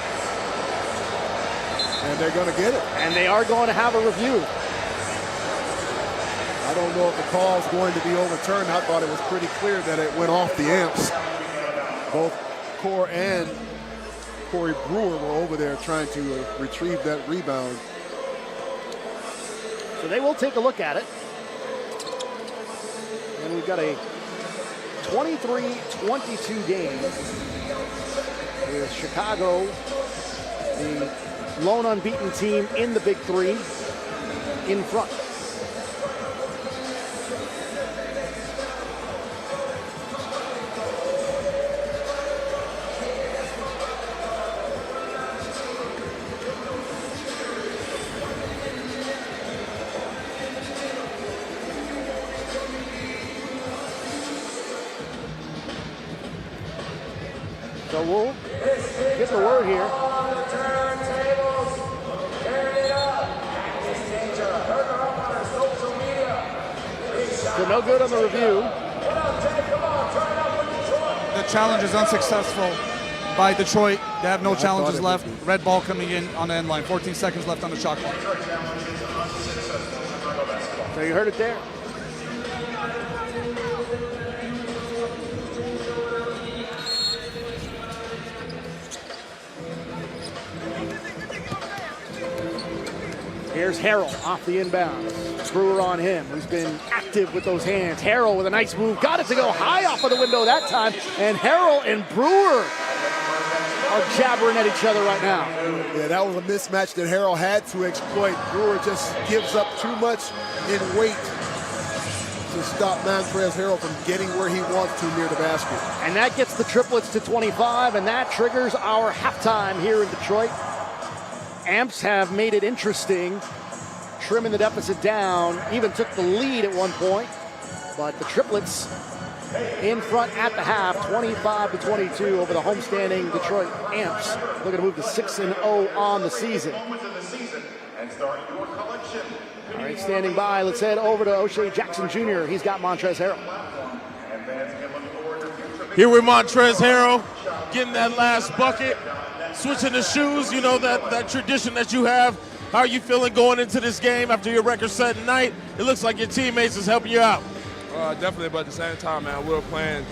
K: And they're going to get it.
B: And they are going to have a review.
K: I don't know if the call is going to be overturned. I thought it was pretty clear that it went off the Amps. Both Core and Corey Brewer were over there trying to retrieve that rebound.
B: So they will take a look at it. And we've got a 23-22 game with Chicago, the lone unbeaten team in the Big 3, in front. So we'll get the word here. So no good on the review.
T: The challenge is unsuccessful by Detroit. They have no challenges left. Red ball coming in on the end line. 14 seconds left on the shot clock.
B: So you heard it there. Here's Harrell off the inbound. Brewer on him, who's been active with those hands. Harrell with a nice move. Got it to go high off of the window that time. And Harrell and Brewer are jabbering at each other right now.
K: Yeah, that was a mismatch that Harrell had to exploit. Brewer just gives up too much in weight to stop Montrezl Harrell from getting where he wants to near the basket.
B: And that gets the triplets to 25, and that triggers our halftime here in Detroit. Amps have made it interesting, trimming the deficit down, even took the lead at one point, but the triplets in front at the half, 25-22 over the homestanding Detroit Amps. Looking to move to 6-0 on the season. All right, standing by, let's head over to O'Shea Jackson Jr. He's got Montrezl Harrell.
Q: Here with Montrezl Harrell, getting that last bucket. Switching the shoes, you know, that tradition that you have. How are you feeling going into this game after your record-setting night? It looks like your teammates is helping you out.
C: Definitely, but at the same time, man, we're playing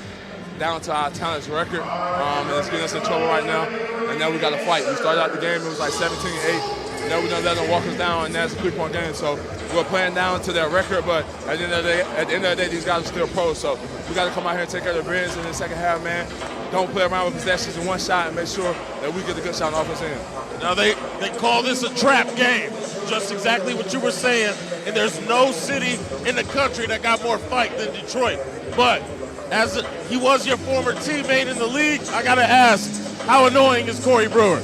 C: down to our talent's record. And it's getting us in trouble right now. And now we got to fight. We started out the game, it was like 17-8. Now we're going to let them walk us down, and that's a 3-point game. So we're playing down to their record, but at the end of the day, these guys are still pros. So we got to come out here and take care of the business in the second half, man. Don't play around with possessions in one shot and make sure that we get a good shot on offense end.
Q: Now they call this a trap game, just exactly what you were saying. And there's no city in the country that got more fight than Detroit. But as he was your former teammate in the league, I gotta ask, how annoying is Corey Brewer?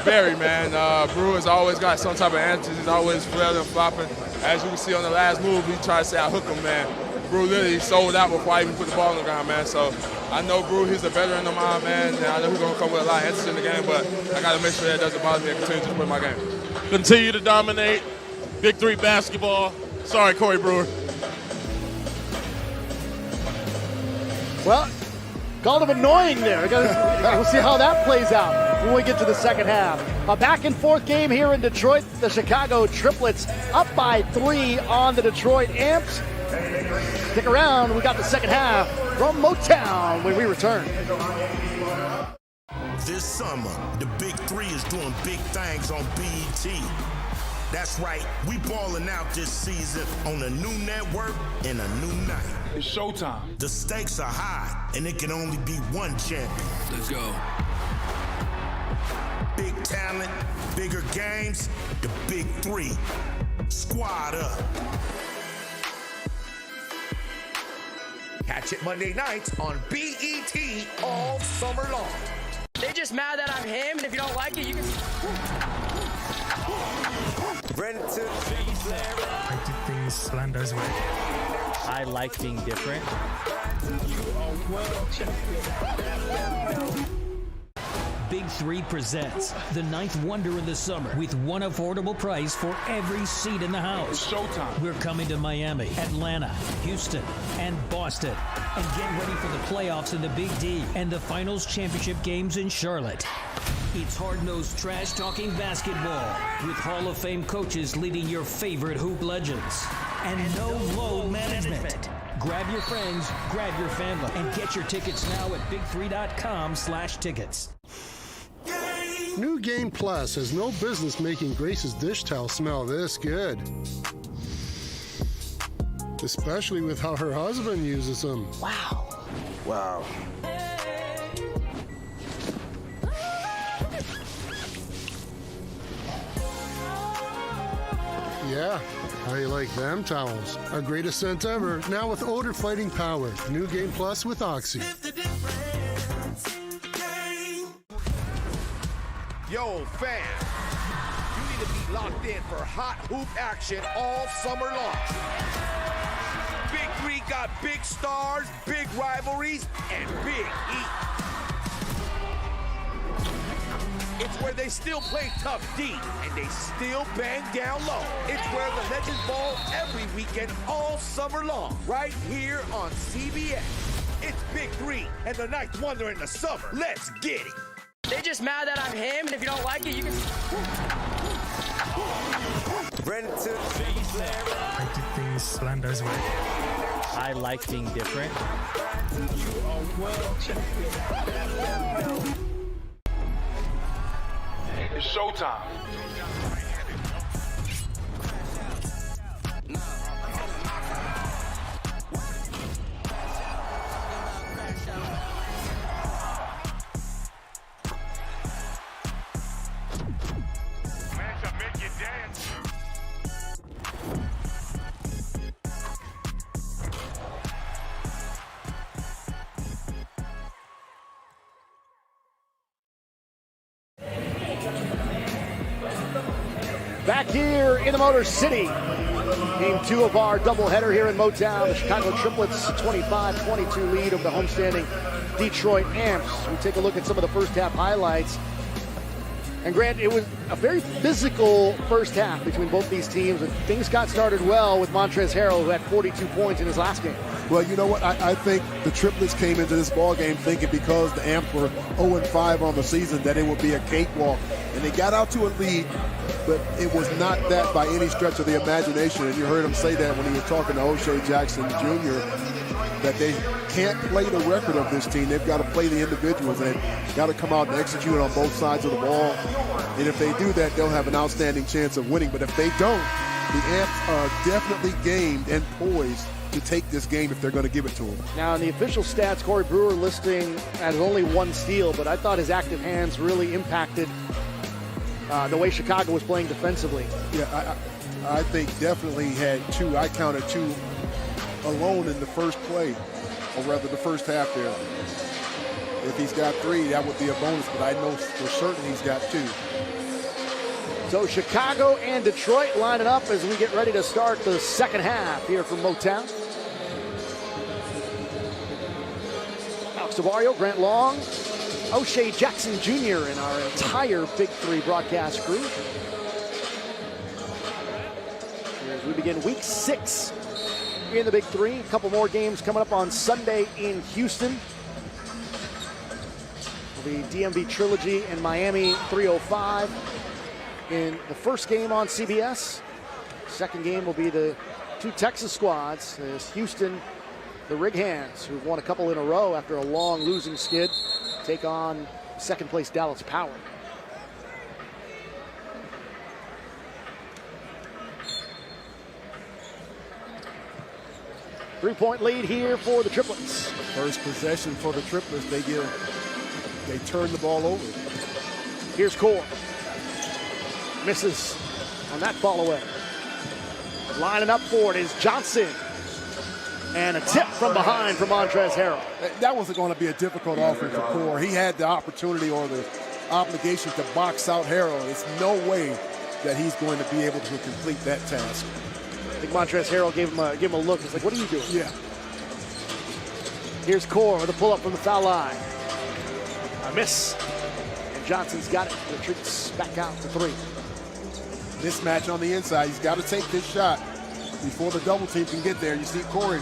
C: Very, man. Brewer's always got some type of answers. He's always flailing and flopping. As you can see on the last move, he tried to say I hook him, man. Brew literally sold out before I even put the ball on the ground, man. So I know Brew, he's a veteran of mine, man, and I know he's going to come with a lot of emphasis in the game, but I got to make sure that doesn't bother me and continue to play my game.
Q: Continue to dominate Big 3 basketball. Sorry, Corey Brewer.
B: Well, kind of annoying there. We'll see how that plays out when we get to the second half. A back and forth game here in Detroit. The Chicago Triplets up by 3 on the Detroit Amps. Stick around. We got the second half from Motown when we return.
D: This summer, the Big 3 is doing big things on BET. That's right, we balling out this season on a new network and a new night.
U: It's showtime.
D: The stakes are high, and it can only be one champion.
U: Let's go.
D: Big talent, bigger games, the Big 3. Squad up.
P: Catch it Monday nights on BET all summer long.
L: They just mad that I'm him, and if you don't like it, you can...
M: I did things Slander's way. I like being different.
N: Big 3 presents the ninth wonder in the summer with one affordable price for every seat in the house.
U: It's showtime.
N: We're coming to Miami, Atlanta, Houston, and Boston. And get ready for the playoffs in the Big D and the finals championship games in Charlotte. It's hard-nosed trash-talking basketball with Hall of Fame coaches leading your favorite hoop legends. And no load management. Grab your friends, grab your family, and get your tickets now at big3.com/tickets.
O: New Game Plus has no business making Grace's dish towel smell this good. Especially with how her husband uses them.
B: Wow.
P: Wow.
O: Yeah, how you like them towels? Our greatest scent ever, now with odor fighting power. New Game Plus with Oxy.
P: Yo, fam, you need to be locked in for hot hoop action all summer long. Big 3 got big stars, big rivalries, and big heat. It's where they still play tough deep, and they still bang down low. It's where the legends ball every weekend all summer long, right here on CBS. It's Big 3 and the ninth wonder in the summer. Let's get it.
L: They just mad that I'm him, and if you don't like it, you can...
M: I did things Slander's way. I like being different.
U: It's showtime.
B: Back here in the Motor City, game 2 of our doubleheader here in Motown. The Chicago Triplets 25-22 lead over the homestanding Detroit Amps. We take a look at some of the first half highlights. And Grant, it was a very physical first half between both these teams, and things got started well with Montrezl Harrell, who had 42 points in his last game.
K: Well, you know what? I think the Triplets came into this ball game thinking because the Amps were 0-5 on the season that it would be a cakewalk. And they got out to a lead, but it was not that by any stretch of the imagination. And you heard him say that when he was talking to O'Shea Jackson Jr., that they can't play the record of this team. They've got to play the individuals, and they've got to come out and execute on both sides of the ball. And if they do that, they'll have an outstanding chance of winning. But if they don't, the Amps are definitely gamed and poised to take this game if they're going to give it to them.
B: Now, in the official stats, Corey Brewer listing as only 1 steal, but I thought his active hands really impacted the way Chicago was playing defensively.
K: Yeah, I think definitely had 2. I counted 2 alone in the first play, or rather the first half there. If he's got 3, that would be a bonus, but I know for certain he's got 2.
B: So Chicago and Detroit lining up as we get ready to start the second half here from Motown. Savario, Grant Long, O'Shea Jackson Jr., and our entire Big 3 broadcast crew. As we begin week 6 in the Big 3. A couple more games coming up on Sunday in Houston. The DMV Trilogy in Miami, 3:05 in the first game on CBS. Second game will be the two Texas squads. There's Houston, the Rig Hands, who've won a couple in a row after a long losing skid, take on second place Dallas Power. Three-point lead here for the Triplets.
K: First possession for the Triplets, they turn the ball over.
B: Here's Core. Misses on that fall away. Lining up for it is Johnson. And a tip from behind from Montrezl Harrell.
K: That wasn't going to be a difficult offense for Core. He had the opportunity or the obligation to box out Harrell. There's no way that he's going to be able to complete that task.
B: I think Montrezl Harrell gave him a look. He's like, what are you doing?
K: Yeah.
B: Here's Core with a pull-up from the foul line. A miss. And Johnson's got it. Retreats back out to 3.
K: Mismatch on the inside. He's got to take this shot before the double team can get there. You see Corey.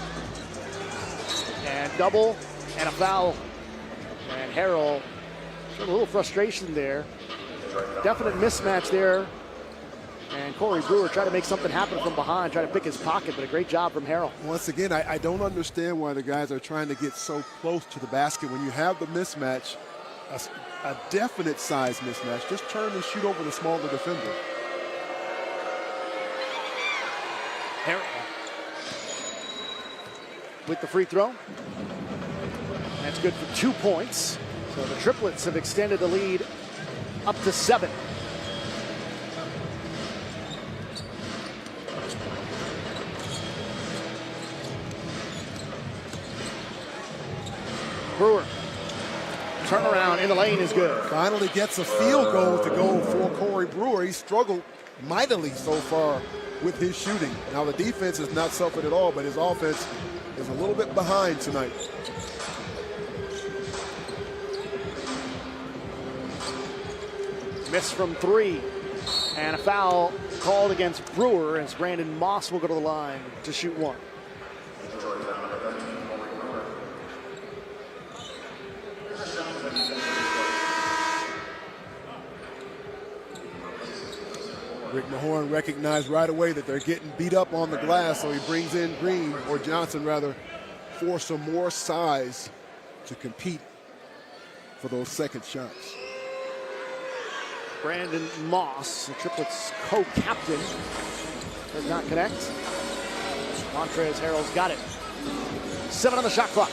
B: And double and a foul. And Harrell showed a little frustration there. Definite mismatch there. And Corey Brewer tried to make something happen from behind, try to pick his pocket, but a great job from Harrell.
K: Once again, I don't understand why the guys are trying to get so close to the basket. When you have the mismatch, a definite size mismatch, just turn and shoot over the smaller defender.
B: Harrell with the free throw. That's good for 2 points. So the Triplets have extended the lead up to 7. Brewer. Turnaround in the lane is good.
K: Finally gets a field goal to go for Corey Brewer. He struggled mightily so far with his shooting. Now the defense has not suffered at all, but his offense is a little bit behind tonight.
B: Miss from 3. And a foul called against Brewer as Brandon Moss will go to the line to shoot 1.
K: Rick Mahorn recognized right away that they're getting beat up on the glass, so he brings in Green, or Johnson rather, for some more size to compete for those second shots.
B: Brandon Moss, the Triplets co-captain, does not connect. Montrezl Harrell's got it. 7 on the shot clock.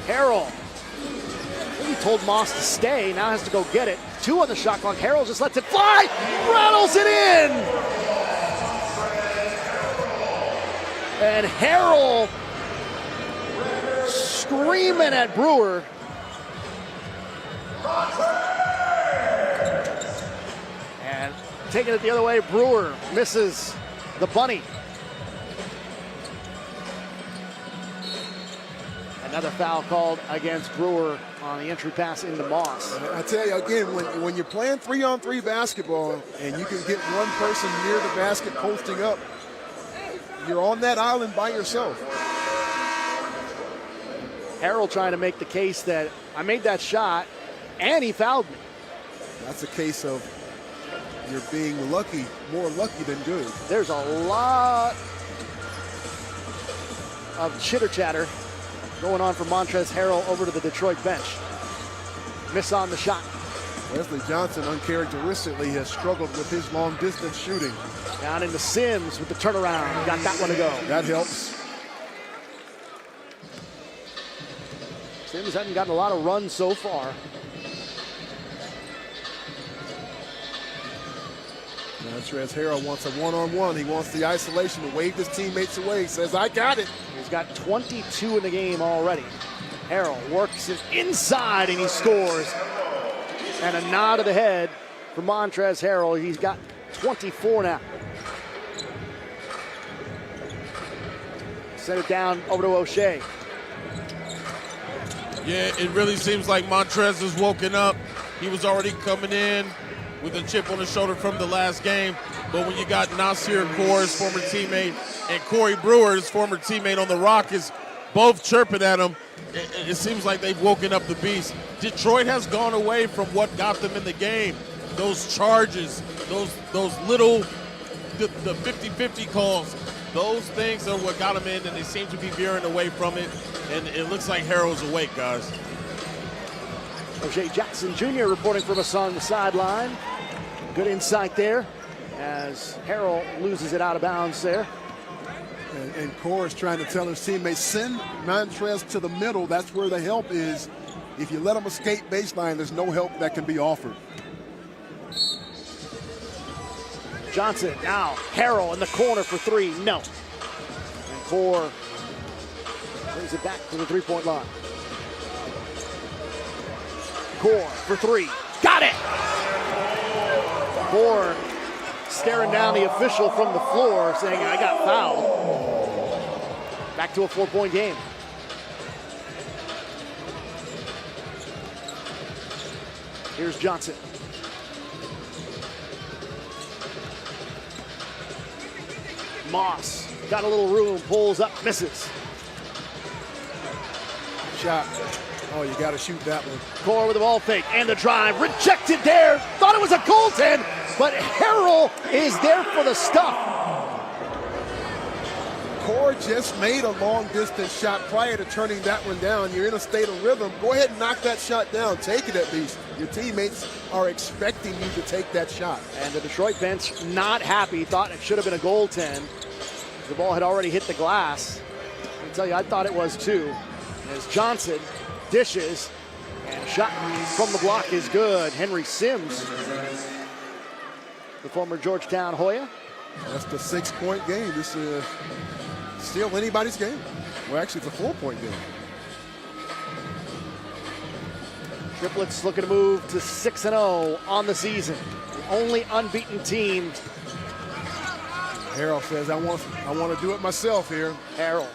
B: Harrell, I think he told Moss to stay, now has to go get it. 2 on the shot clock. Harrell just lets it fly, rattles it in! And Harrell screaming at Brewer. And taking it the other way, Brewer misses the bunny. Another foul called against Brewer on the entry pass into Moss.
K: I tell you again, when you're playing 3-on-3 basketball and you can get one person near the basket posting up, you're on that island by yourself.
B: Harrell trying to make the case that I made that shot and he fouled me.
K: That's a case of you're being lucky, more lucky than good.
B: There's a lot of chitter chatter going on from Montrezl Harrell over to the Detroit bench. Miss on the shot.
K: Wesley Johnson uncharacteristically has struggled with his long distance shooting.
B: Down into Sims with the turnaround. Got that one to go.
K: That helps.
B: Sims hasn't gotten a lot of runs so far.
K: Montrezl Harrell wants a one-on-one. He wants the isolation to wave his teammates away. He says, I got it.
B: He's got 22 in the game already. Harrell works it inside and he scores. And a nod to the head for Montrezl Harrell. He's got 24 now. Send it down over to O'Shea.
Q: Yeah, it really seems like Montrezl has woken up. He was already coming in with a chip on his shoulder from the last game. But when you got Nas Core, his former teammate, and Corey Brewer, his former teammate on the Rockets, both chirping at him, it seems like they've woken up the beast. Detroit has gone away from what got them in the game. Those charges, those little, the 50-50 calls, those things are what got them in, and they seem to be veering away from it. And it looks like Harrell's awake, guys.
B: O'Shea Jackson Jr. reporting from us on the sideline. Good insight there as Harrell loses it out of bounds there.
K: And Core is trying to tell his teammates, send Montrezl to the middle. That's where the help is. If you let him escape baseline, there's no help that can be offered.
B: Johnson now, Harrell in the corner for three, no. And Core brings it back to the three-point line. Core for three, got it! Core staring down the official from the floor saying, I got fouled. Back to a 4-point game. Here's Johnson. Moss got a little room, pulls up, misses.
K: Shot. Oh, you got to shoot that one.
B: Core with the ball fake and the drive. Rejected there. Thought it was a goaltend, but Harrell is there for the stuff.
K: Core just made a long-distance shot prior to turning that one down. You're in a state of rhythm. Go ahead and knock that shot down. Take it at least. Your teammates are expecting you to take that shot.
B: And the Detroit bench not happy. Thought it should have been a goaltend. The ball had already hit the glass. I can tell you, I thought it was too. As Johnson dishes, and shot from the block is good. Henry Sims, the former Georgetown Hoya.
K: That's the 6-point game. This is still anybody's game. Well, actually, it's a 4-point game.
B: Triplets looking to move to 6-0 on the season. The only unbeaten team.
K: Harrell says, I want to do it myself here.
B: Harrell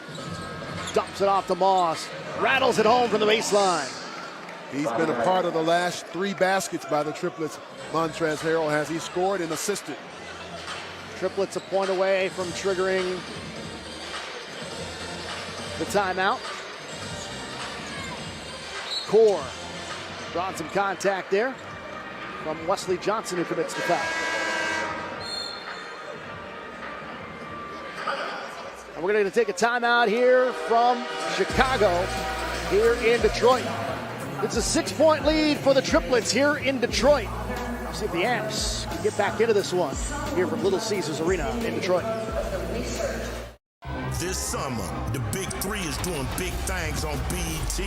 B: dumps it off to Moss. Rattles it home from the baseline.
K: He's been a part of the last 3 baskets by the Triplets. Montrezl Harrell has he scored and assisted.
B: Triplets a point away from triggering the timeout. Core drawing some contact there from Wesley Johnson, who commits the foul. And we're going to take a timeout here from Chicago, here in Detroit. It's a 6-point lead for the Triplets here in Detroit. See if the Amps can get back into this one here from Little Caesars Arena in Detroit.
D: This summer, the Big 3 is doing big things on BET.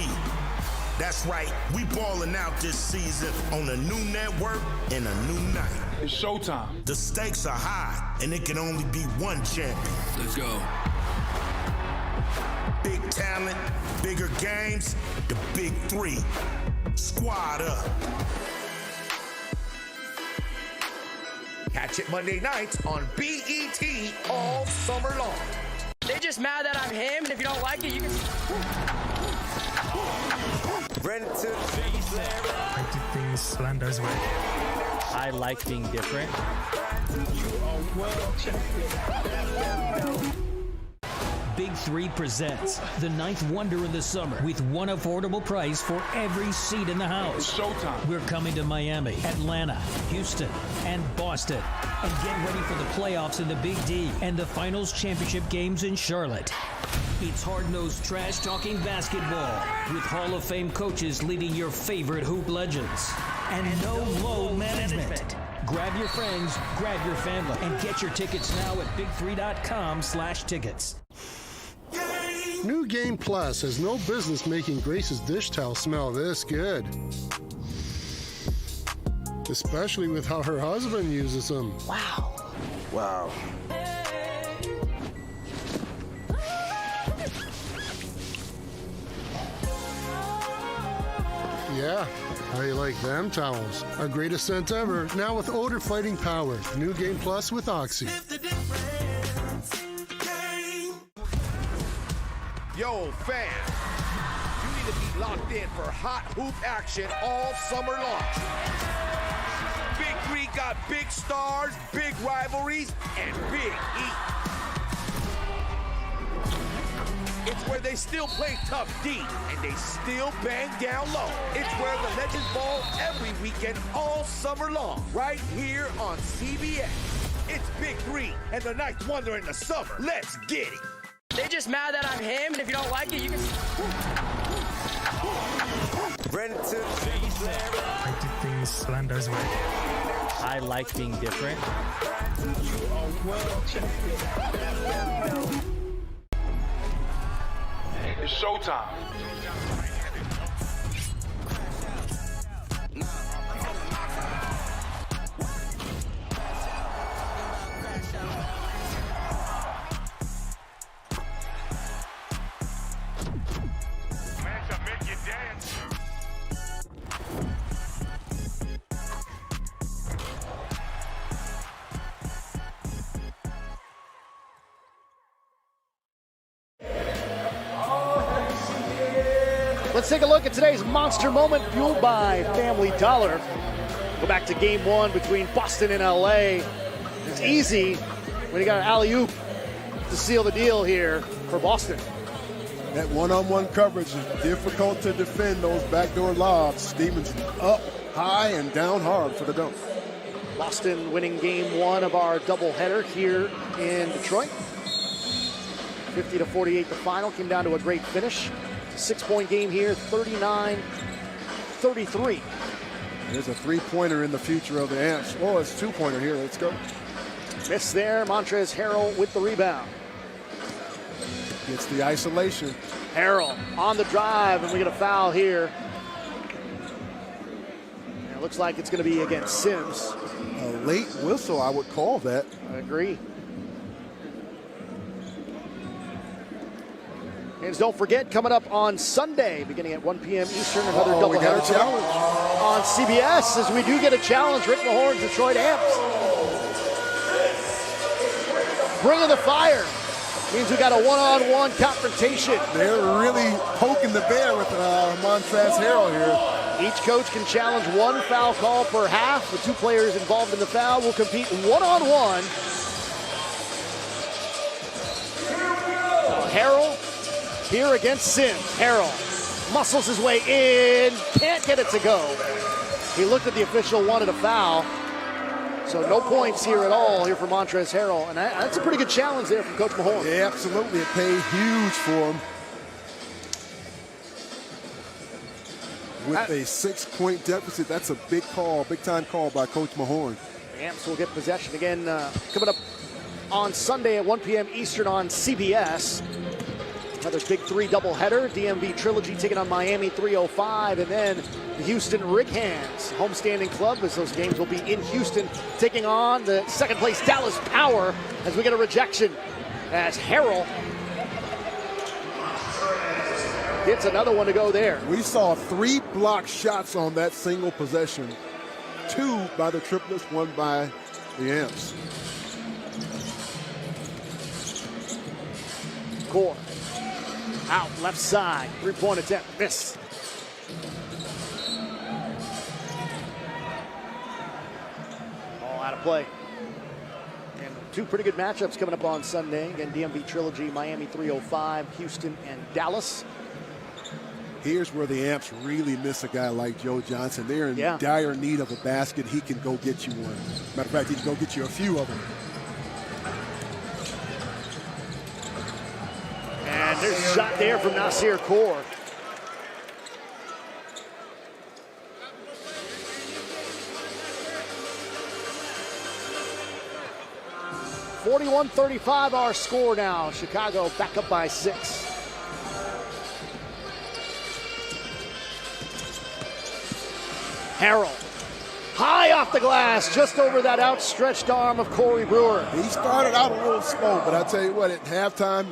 D: That's right, we balling out this season on a new network and a new night.
U: It's showtime.
D: The stakes are high, and it can only be one champion.
U: Let's go.
D: Big talent, bigger games, the Big 3. Squad up.
P: Catch it Monday nights on BET all summer long.
L: They just mad that I'm him, and if you don't like it, you can...
M: I do things Slender's way. I like being different.
N: Big 3 presents the 9th wonder in the summer with one affordable price for every seat in the house.
U: It's showtime.
N: We're coming to Miami, Atlanta, Houston, and Boston. And get ready for the playoffs in the Big D and the finals championship games in Charlotte. It's hard-nosed trash-talking basketball with Hall of Fame coaches leading your favorite hoop legends. And no load management. Grab your friends, grab your family, and get your tickets now at big3.com/tickets.
O: New Game Plus has no business making Grace's dish towel smell this good. Especially with how her husband uses them.
B: Wow.
P: Wow.
O: Yeah, how you like them towels? Our greatest scent ever, now with odor fighting power. New Game Plus with Oxy.
P: Yo, fam, you ready to be locked in for hot hoop action all summer long. Big 3 got big stars, big rivalries, and big heat. It's where they still play tough D, and they still bang down low. It's where the legends ball every weekend all summer long, right here on CBS. It's Big 3 and the ninth wonder in the summer. Let's get it.
L: They just mad that I'm him, and if you don't like it, you can.
M: I did things Slander's way. I like being different.
U: It's showtime.
B: Let's take a look at today's monster moment fueled by Family Dollar. Go back to game one between Boston and LA. It's easy when you got an alley-oop to seal the deal here for Boston.
K: That one-on-one coverage is difficult to defend those backdoor lobs. Stevens up high and down hard for the dunk.
B: Boston winning game one of our doubleheader here in Detroit. 50-48 the final, came down to a great finish. 6-point game here, 39-33.
K: There's a three-pointer in the future of the Amps. Oh, it's a two-pointer here. Let's go.
B: Miss there. Montrezl Harrell with the rebound.
K: Gets the isolation.
B: Harrell on the drive, and we get a foul here. And it looks like it's going to be against Sims.
K: A late whistle, I would call that.
B: I agree. And don't forget, coming up on Sunday, beginning at 1 p.m. Eastern, another doubleheader
K: challenge
B: on CBS, as we do get a challenge. Rick Mahorn's Detroit Amps. Bringing the fire. Means we got a one-on-one confrontation.
K: They're really poking the bear with Montrezl Harrell here.
B: Each coach can challenge one foul call per half. The two players involved in the foul will compete one-on-one. Harrell here against Sims. Harrell muscles his way in, can't get it to go. He looked at the official, wanted a foul. So no points here at all here for Montrezl Harrell. And that's a pretty good challenge there from Coach Mahorn.
K: Yeah, absolutely. It paid huge for him. With a 6-point deficit, that's a big call, big-time call by Coach Mahorn.
B: The Amps will get possession again coming up on Sunday at 1 p.m. Eastern on CBS. Another Big 3 doubleheader. DMV Trilogy taking on Miami 305, and then the Houston Rickhands homestanding club, as those games will be in Houston, taking on the second place Dallas Power as we get a rejection as Harrell gets another one to go there.
K: We saw 3 block shots on that single possession. 2 by the triplets, 1 by the Amps.
B: Core. Out left side, 3-point attempt, miss. All out of play. And 2 pretty good matchups coming up on Sunday. Again, DMV Trilogy, Miami 305, Houston and Dallas.
K: Here's where the Amps really miss a guy like Joe Johnson. They're in dire need of a basket. He can go get you one. Matter of fact, he can go get you a few of them.
B: And there's a shot there from Nas Core. (41-35) our score now. Chicago back up by 6. Harrell. High off the glass, just over that outstretched arm of Corey Brewer.
K: He started out a little slow, but I tell you what, at halftime,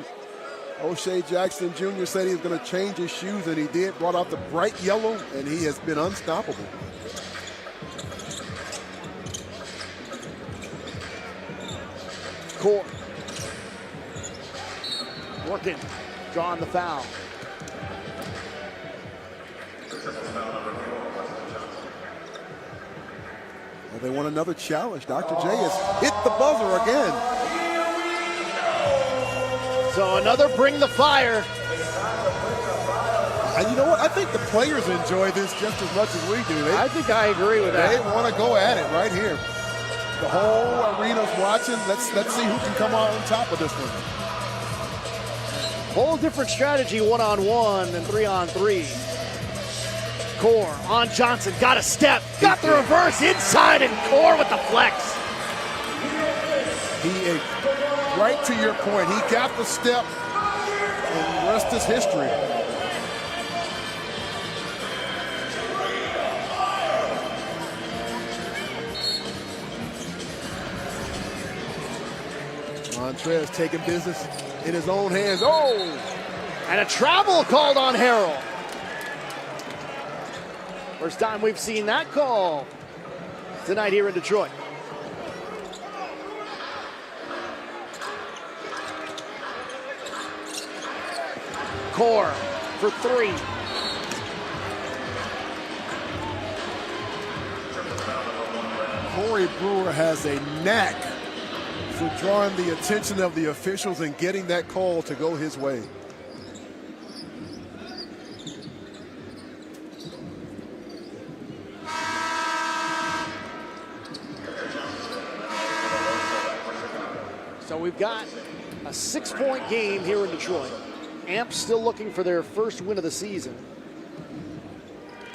K: O'Shea Jackson Jr. said he was going to change his shoes, and he did. Brought out the bright yellow, and he has been unstoppable.
B: Core. Working, drawing the foul.
K: Well, they want another challenge. Dr. J has hit the buzzer again.
B: So another bring the fire.
K: And you know what? I think the players enjoy this just as much as we do.
B: I think I agree with that.
K: They want to go at it right here. The whole arena's watching. Let's see who can come out on top of this one.
B: Whole different strategy, 1-on-1 than 3-on-3. Core on Johnson, got a step, got the reverse inside, and Core with the flex.
K: Right to your point, he got the step, and the rest is history. Montrezl taking business in his own hands. Oh!
B: And a travel called on Harrell. First time we've seen that call tonight here in Detroit. Core for three.
K: Corey Brewer has a knack for drawing the attention of the officials and getting that call to go his way.
B: So we've got a 6-point game here in Detroit. Amps still looking for their first win of the season.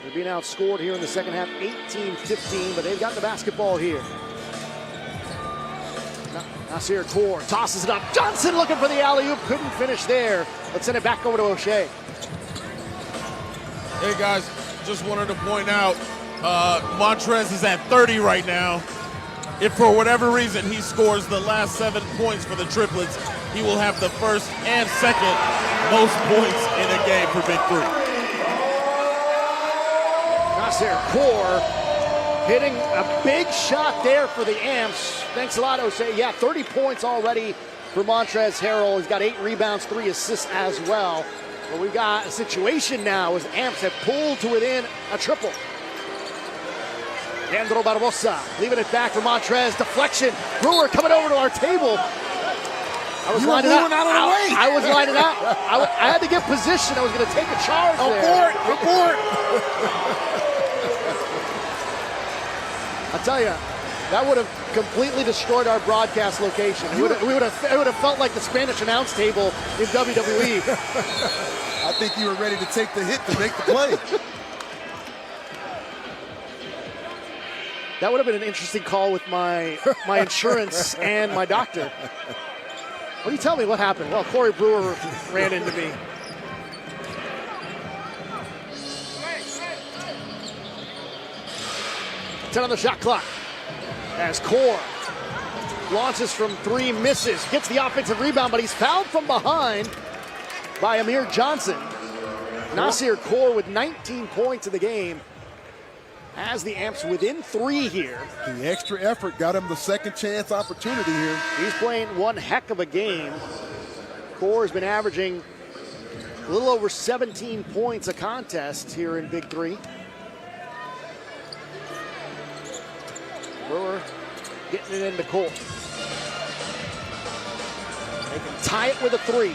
B: They're being outscored here in the second half, 18-15, but they've got the basketball here. Nasir Core tosses it up. Johnson looking for the alley-oop, couldn't finish there. Let's send it back over to O'Shea.
Q: Hey guys, just wanted to point out, Montrezl is at 30 right now. If for whatever reason he scores the last 7 points for the triplets, he will have the first and second most points in a game for Big 3.
B: Nasir Core hitting a big shot there for the Amps. Thanks a lot, O'Shea. Yeah, 30 points already for Montrezl Harrell. He's got 8 rebounds, 3 assists as well. But we've got a situation now as Amps have pulled to within a triple. Leandro Barbosa leaving it back for Montrezl. Deflection. Brewer coming over to our table. I was lining up. I was lining up. I had to get position. I was going to take a charge there.
K: Report.
B: I'll tell you, that would have completely destroyed our broadcast location. It would have felt like the Spanish announce table in WWE.
K: I think you were ready to take the hit to make the play.
B: That would have been an interesting call with my insurance and my doctor. What do you tell me what happened? Well, Corey Brewer ran into me. Ten on the shot clock as Core launches from 3, misses, gets the offensive rebound, but he's fouled from behind by Amir Johnson. Nasir Core with 19 points in the game has the Amps within 3 here.
K: The extra effort got him the second chance opportunity here.
B: He's playing one heck of a game. Core has been averaging a little over 17 points a contest here in Big 3. Brewer getting it into Cole. They can tie it with a 3.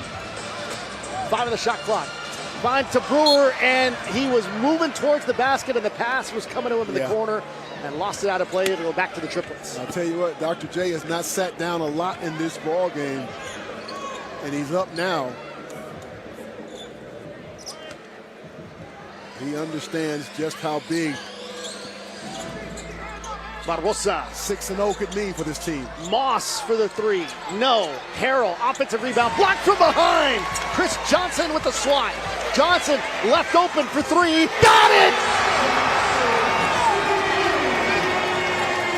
B: 5 on the shot clock. Find to Brewer, and he was moving towards the basket, and the pass was coming to him in the corner, and lost it out of play to go back to the triplets.
K: I'll tell you what, Dr. J has not sat down a lot in this ball game, and he's up now. He understands just how big
B: Barbosa.
K: 6-0 could mean for this team.
B: Moss for the 3. No. Harrell, offensive rebound, blocked from behind. Chris Johnson with the swat. Johnson left open for 3. Got it!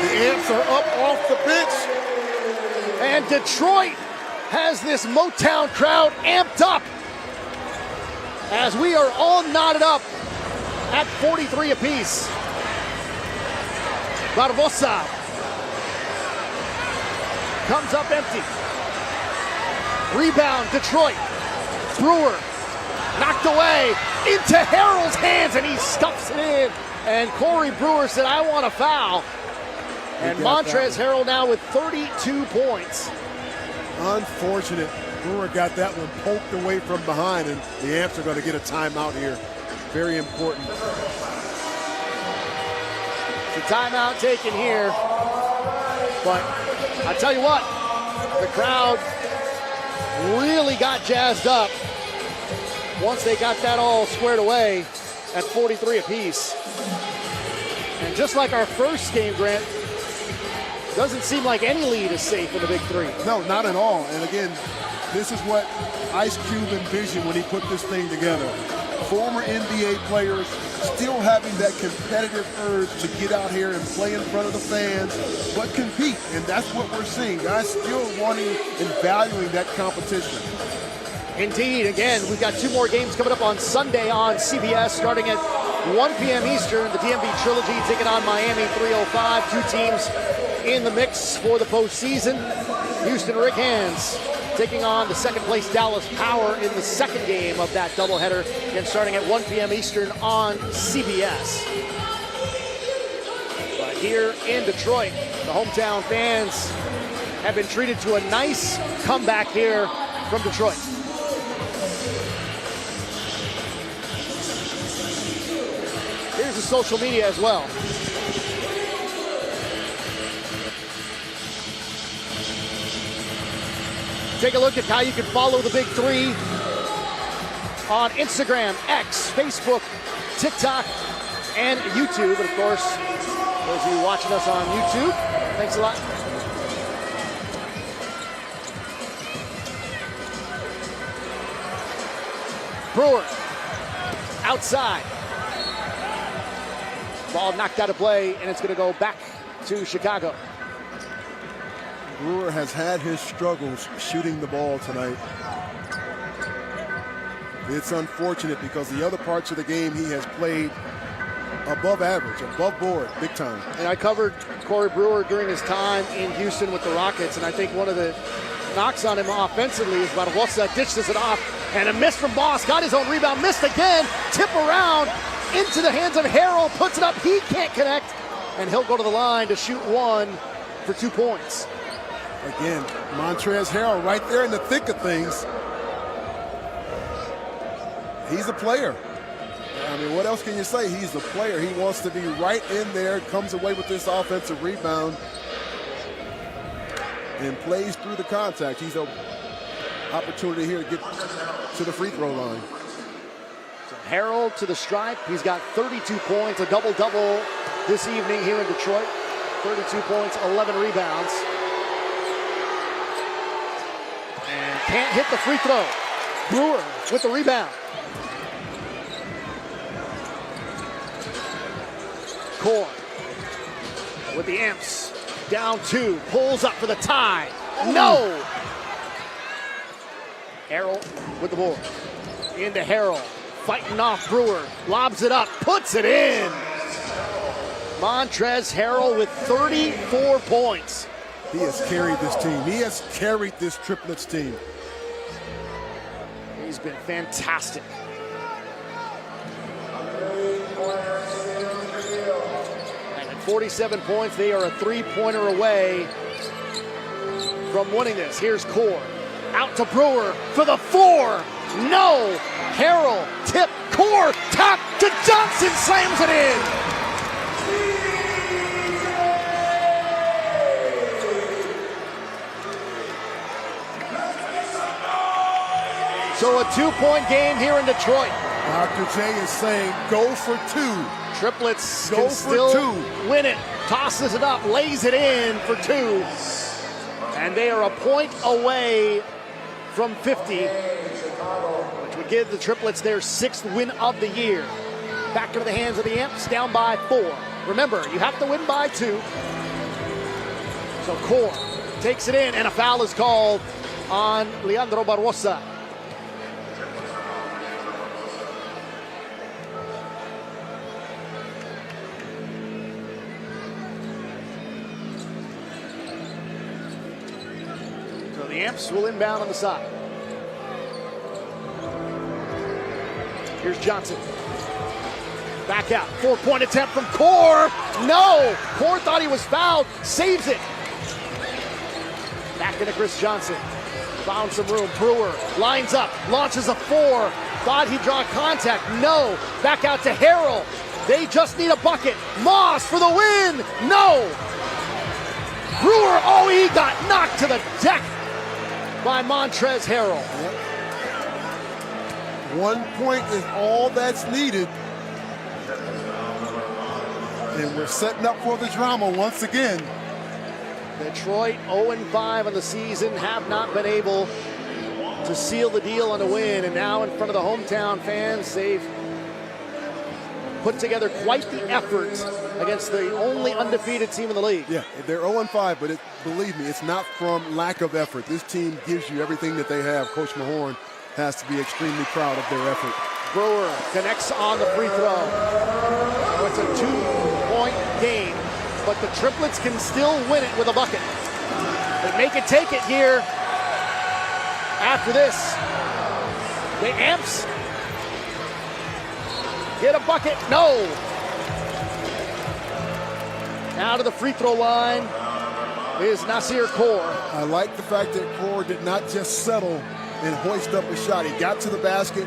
K: The Amps are up off the bench.
B: And Detroit has this Motown crowd amped up as we are all knotted up at 43 apiece. Barbosa comes up empty. Rebound, Detroit. Brewer knocked away into Harrell's hands, and he stuffs it in. And Corey Brewer said, I want a foul. And Montrezl Harrell now with 32 points.
K: Unfortunate. Brewer got that one poked away from behind, and the Amps are going to get a timeout here. Very important.
B: The timeout taken here. But I tell you what, the crowd really got jazzed up once they got that all squared away at 43 apiece. And just like our first game, Grant, doesn't seem like any lead is safe in the Big Three.
K: No, not at all. And again, this is what Ice Cube envisioned when he put this thing together. Former NBA players still having that competitive urge to get out here and play in front of the fans, but compete. And that's what we're seeing. Guys still wanting and valuing that competition.
B: Indeed. Again, we've got 2 more games coming up on Sunday on CBS, starting at 1 p.m. Eastern. The DMV Trilogy taking on Miami 305. 2 teams in the mix for the postseason. Houston Rick Hands taking on the second-place Dallas Power in the second game of that doubleheader, again starting at 1 p.m. Eastern on CBS. But here in Detroit, the hometown fans have been treated to a nice comeback here from Detroit. Here's the social media as well. Take a look at how you can follow the Big Three on Instagram, X, Facebook, TikTok, and YouTube. And of course, those of you watching us on YouTube, thanks a lot. Brewer, outside. Ball knocked out of play, and it's going to go back to Chicago.
K: Brewer has had his struggles shooting the ball tonight. It's unfortunate because the other parts of the game he has played above average, above board, big time.
B: And I covered Corey Brewer during his time in Houston with the Rockets, and I think one of the knocks on him offensively is Barbosa dishes it off, and a miss from Boss, got his own rebound, missed again, tip around into the hands of Harrell, puts it up, he can't connect, and he'll go to the line to shoot 1 for 2 points.
K: Again, Montrezl Harrell right there in the thick of things. He's a player. I mean, what else can you say? He's a player. He wants to be right in there, comes away with this offensive rebound, and plays through the contact. He's an opportunity here to get to the free throw line.
B: So Harrell to the stripe. He's got 32 points, a double-double this evening here in Detroit. 32 points, 11 rebounds. And can't hit the free throw. Brewer with the rebound. Core with the Amps. Down 2, pulls up for the tie. No! Harrell with the board. Into Harrell, fighting off Brewer. Lobs it up, puts it in. Montrezl Harrell with 34 points.
K: He has carried this team. He has carried this triplets team.
B: He's been fantastic. And at 47 points, they are a 3-pointer away from winning this. Here's Core. Out to Brewer for the 4. No! Harrell, tip, Core, tap to Johnson, slams it in. So a 2-point game here in Detroit.
K: Dr. J is saying go for 2.
B: Triplets
K: go
B: can
K: for
B: still
K: 2.
B: Win it. Tosses it up, lays it in for 2. And they are a point away from 50, which would give the Triplets their 6th win of the year. Back into the hands of the Amps, down by 4. Remember, you have to win by 2. So Core takes it in, and a foul is called on Leandro Barbosa. The Amps will inbound on the side. Here's Johnson. Back out. 4-point attempt from Core. No! Core thought he was fouled. Saves it. Back into Chris Johnson. Found some room. Brewer lines up. Launches a 4. Thought he'd draw contact. No. Back out to Harrell. They just need a bucket. Moss for the win. No. Brewer, oh, he got knocked to the deck by Montrezl Harrell.
K: Yep. 1 point is all that's needed. And we're setting up for the drama once again.
B: Detroit 0-5 on the season, have not been able to seal the deal on a win. And now in front of the hometown fans, they've put together quite the effort against the only undefeated team in the league.
K: Yeah, they're 0-5, but believe me, it's not from lack of effort. This team gives you everything that they have. Coach Mahorn has to be extremely proud of their effort.
B: Brewer connects on the free throw. So it's a 2-point game, but the Triplets can still win it with a bucket. They make it take it here. After this, the Amps get a bucket. No. Now to the free throw line is Nas Core.
K: I like the fact that Core did not just settle and hoist up a shot. He got to the basket.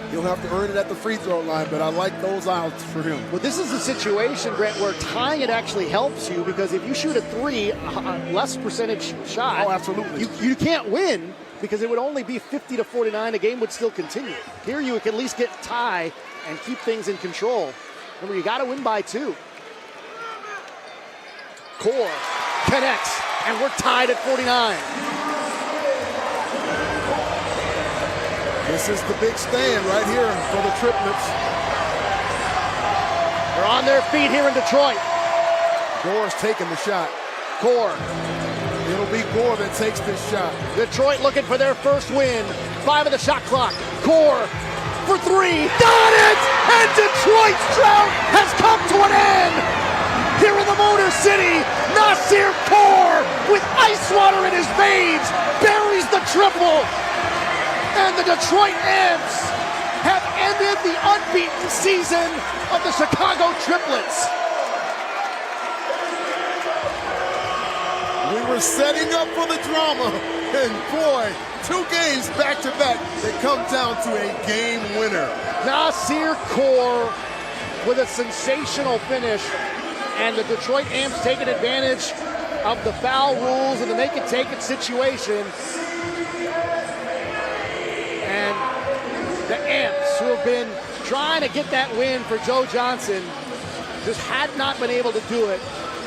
K: He'll have to earn it at the free throw line, but I like those outs for him.
B: Well, this is a situation, Grant, where tying it actually helps you, because if you shoot a 3, a less percentage shot,
K: oh, absolutely,
B: you can't win, because it would only be 50-49. The game would still continue. Here you can at least get tie and keep things in control. Remember, you got to win by 2. Core connects, and we're tied at 49.
K: This is the big stand right here for the Triplets.
B: They're on their feet here in Detroit.
K: Gore's taking the shot.
B: Core.
K: It'll be Gore that takes this shot.
B: Detroit looking for their first win. 5 of the shot clock. Core for 3. Got it! And Detroit's drought has come to an end. Here in the Motor City, Nas Core, with ice water in his veins, buries the triple. And the Detroit Amps have ended the unbeaten season of the Chicago Triplets.
K: We were setting up for the drama, and boy, 2 games back-to-back that come down to a game winner.
B: Nas Core with a sensational finish, and the Detroit Amps taking advantage of the foul rules and the make-it-take-it situation. And the Amps, who have been trying to get that win for Joe Johnson, just had not been able to do it.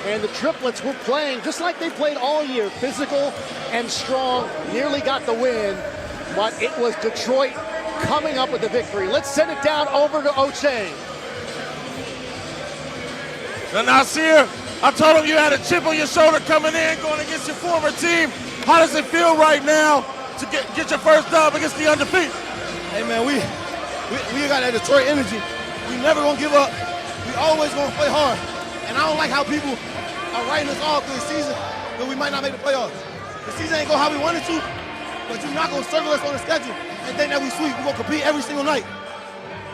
B: And the Triplets were playing just like they played all year, physical and strong, nearly got the win, but it was Detroit coming up with the victory. Let's send it down over to O'Shea.
Q: Now, Nasir, I told him you had a chip on your shoulder coming in, going against your former team. How does it feel right now to get your first dub against the undefeated?
T: Hey, man, we got that Detroit energy. We never gonna give up. We always gonna play hard. And I don't like how people are writing us off this season, but we might not make the playoffs. The season ain't go how we wanted to, but you're not gonna circle us on the schedule and think that we sweet. We're gonna compete every single night.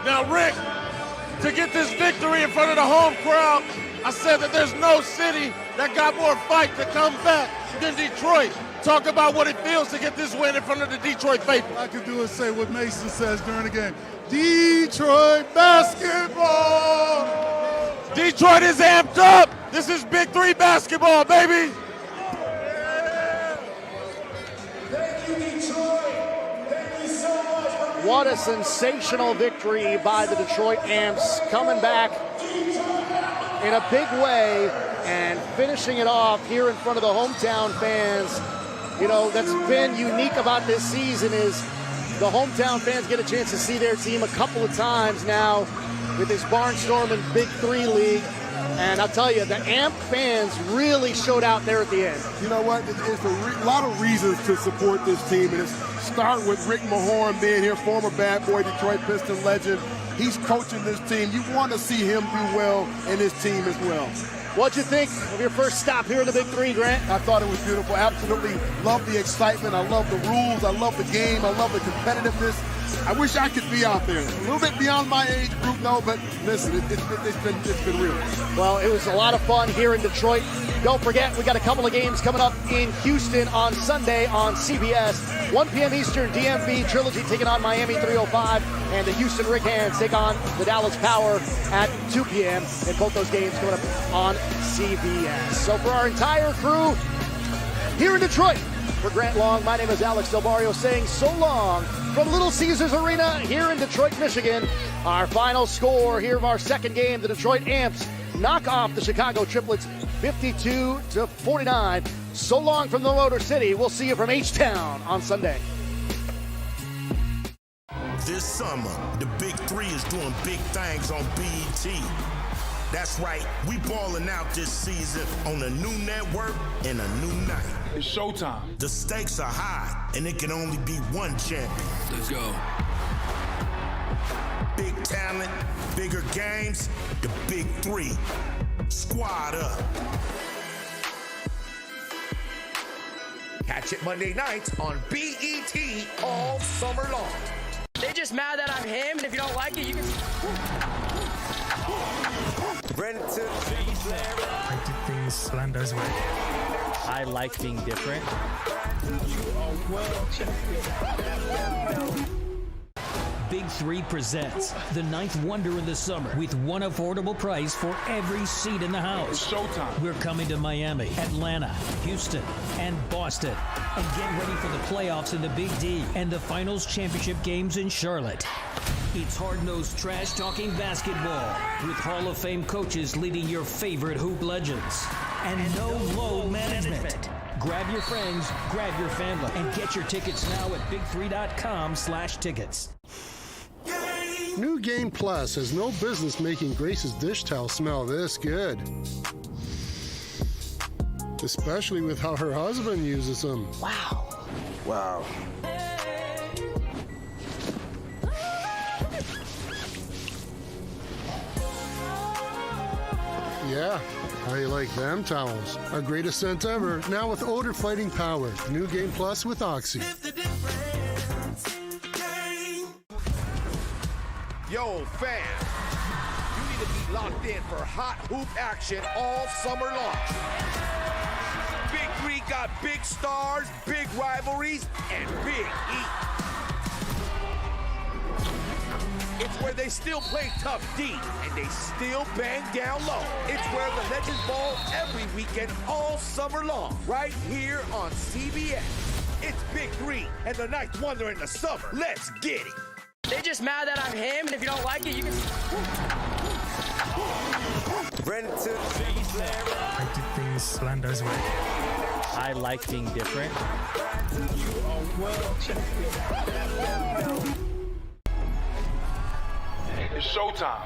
Q: Now, Rick, to get this victory in front of the home crowd, I said that there's no city that got more fight to come back than Detroit. Talk about what it feels to get this win in front of the Detroit faithful.
H: All I can do is say what Mason says during the game. Detroit basketball!
Q: Detroit is amped up. This is Big 3 basketball, baby.
H: Thank you, Detroit. Thank you so much.
B: What a sensational victory by the Detroit Amps, coming back in a big way and finishing it off here in front of the hometown fans. You know, that's been unique about this season is the hometown fans get a chance to see their team a couple of times now with this barnstorming Big 3 league. And I'll tell you, the AMP fans really showed out there at the end.
K: You know what? It's a lot of reasons to support this team. And it's start with Rick Mahorn being here, former bad boy Detroit Piston legend. He's coaching this team. You want to see him do well and his team as well.
B: What'd you think of your first stop here in the Big 3, Grant?
K: I thought it was beautiful. Absolutely love the excitement. I love the rules. I love the game. I love the competitiveness. I wish I could be out there. A little bit beyond my age group, though, but listen, it's been real.
B: Well, it was a lot of fun here in Detroit. Don't forget, we got a couple of games coming up in Houston on Sunday on CBS. 1 p.m. Eastern, DMV Trilogy taking on Miami 305, and the Houston Rick Hands take on the Dallas Power at 2 p.m. And both those games coming up on CBS. So for our entire crew here in Detroit, for Grant Long, my name is Alex Del Barrio saying so long from Little Caesars Arena here in Detroit, Michigan. Our final score here of our second game, the Detroit Amps knock off the Chicago Triplets 52-49. So long from the Motor City. We'll see you from H-Town on Sunday.
D: This summer, the Big 3 is doing big things on BET. That's right, we balling out this season on a new network and a new night.
U: It's showtime.
D: The stakes are high, and it can only be one champion.
U: Let's go.
D: Big talent, bigger games, the Big 3. Squad up.
P: Catch it Monday nights on BET all summer long.
L: They just mad that I'm him, and if you don't like it, you can...
M: I did things Slander's way. I like being different.
N: Big 3 presents the ninth wonder in the summer with one affordable price for every seat in the house.
U: It's showtime.
N: We're coming to Miami, Atlanta, Houston, and Boston. And get ready for the playoffs in the Big D and the finals championship games in Charlotte. It's hard-nosed trash-talking basketball with Hall of Fame coaches leading your favorite hoop legends. And no load management. Grab your friends, grab your family, and get your tickets now at big3.com/tickets.
O: New Game Plus has no business making Grace's dish towel smell this good. Especially with how her husband uses them.
B: Wow.
O: Wow. Yeah, how you like them towels? Our greatest scent ever, now with odor fighting power. New Game Plus with Oxy.
P: Yo, fans, you need to be locked in for hot hoop action all summer long. Big 3 got big stars, big rivalries, and big heat. It's where they still play tough deep, and they still bang down low. It's where the legends ball every weekend all summer long, right here on CBS. It's Big 3 and the ninth wonder in the summer. Let's get it.
L: They just mad that I'm him, and if you don't like it, you can...
M: I did things Slander's way. I like being different.
U: It's showtime.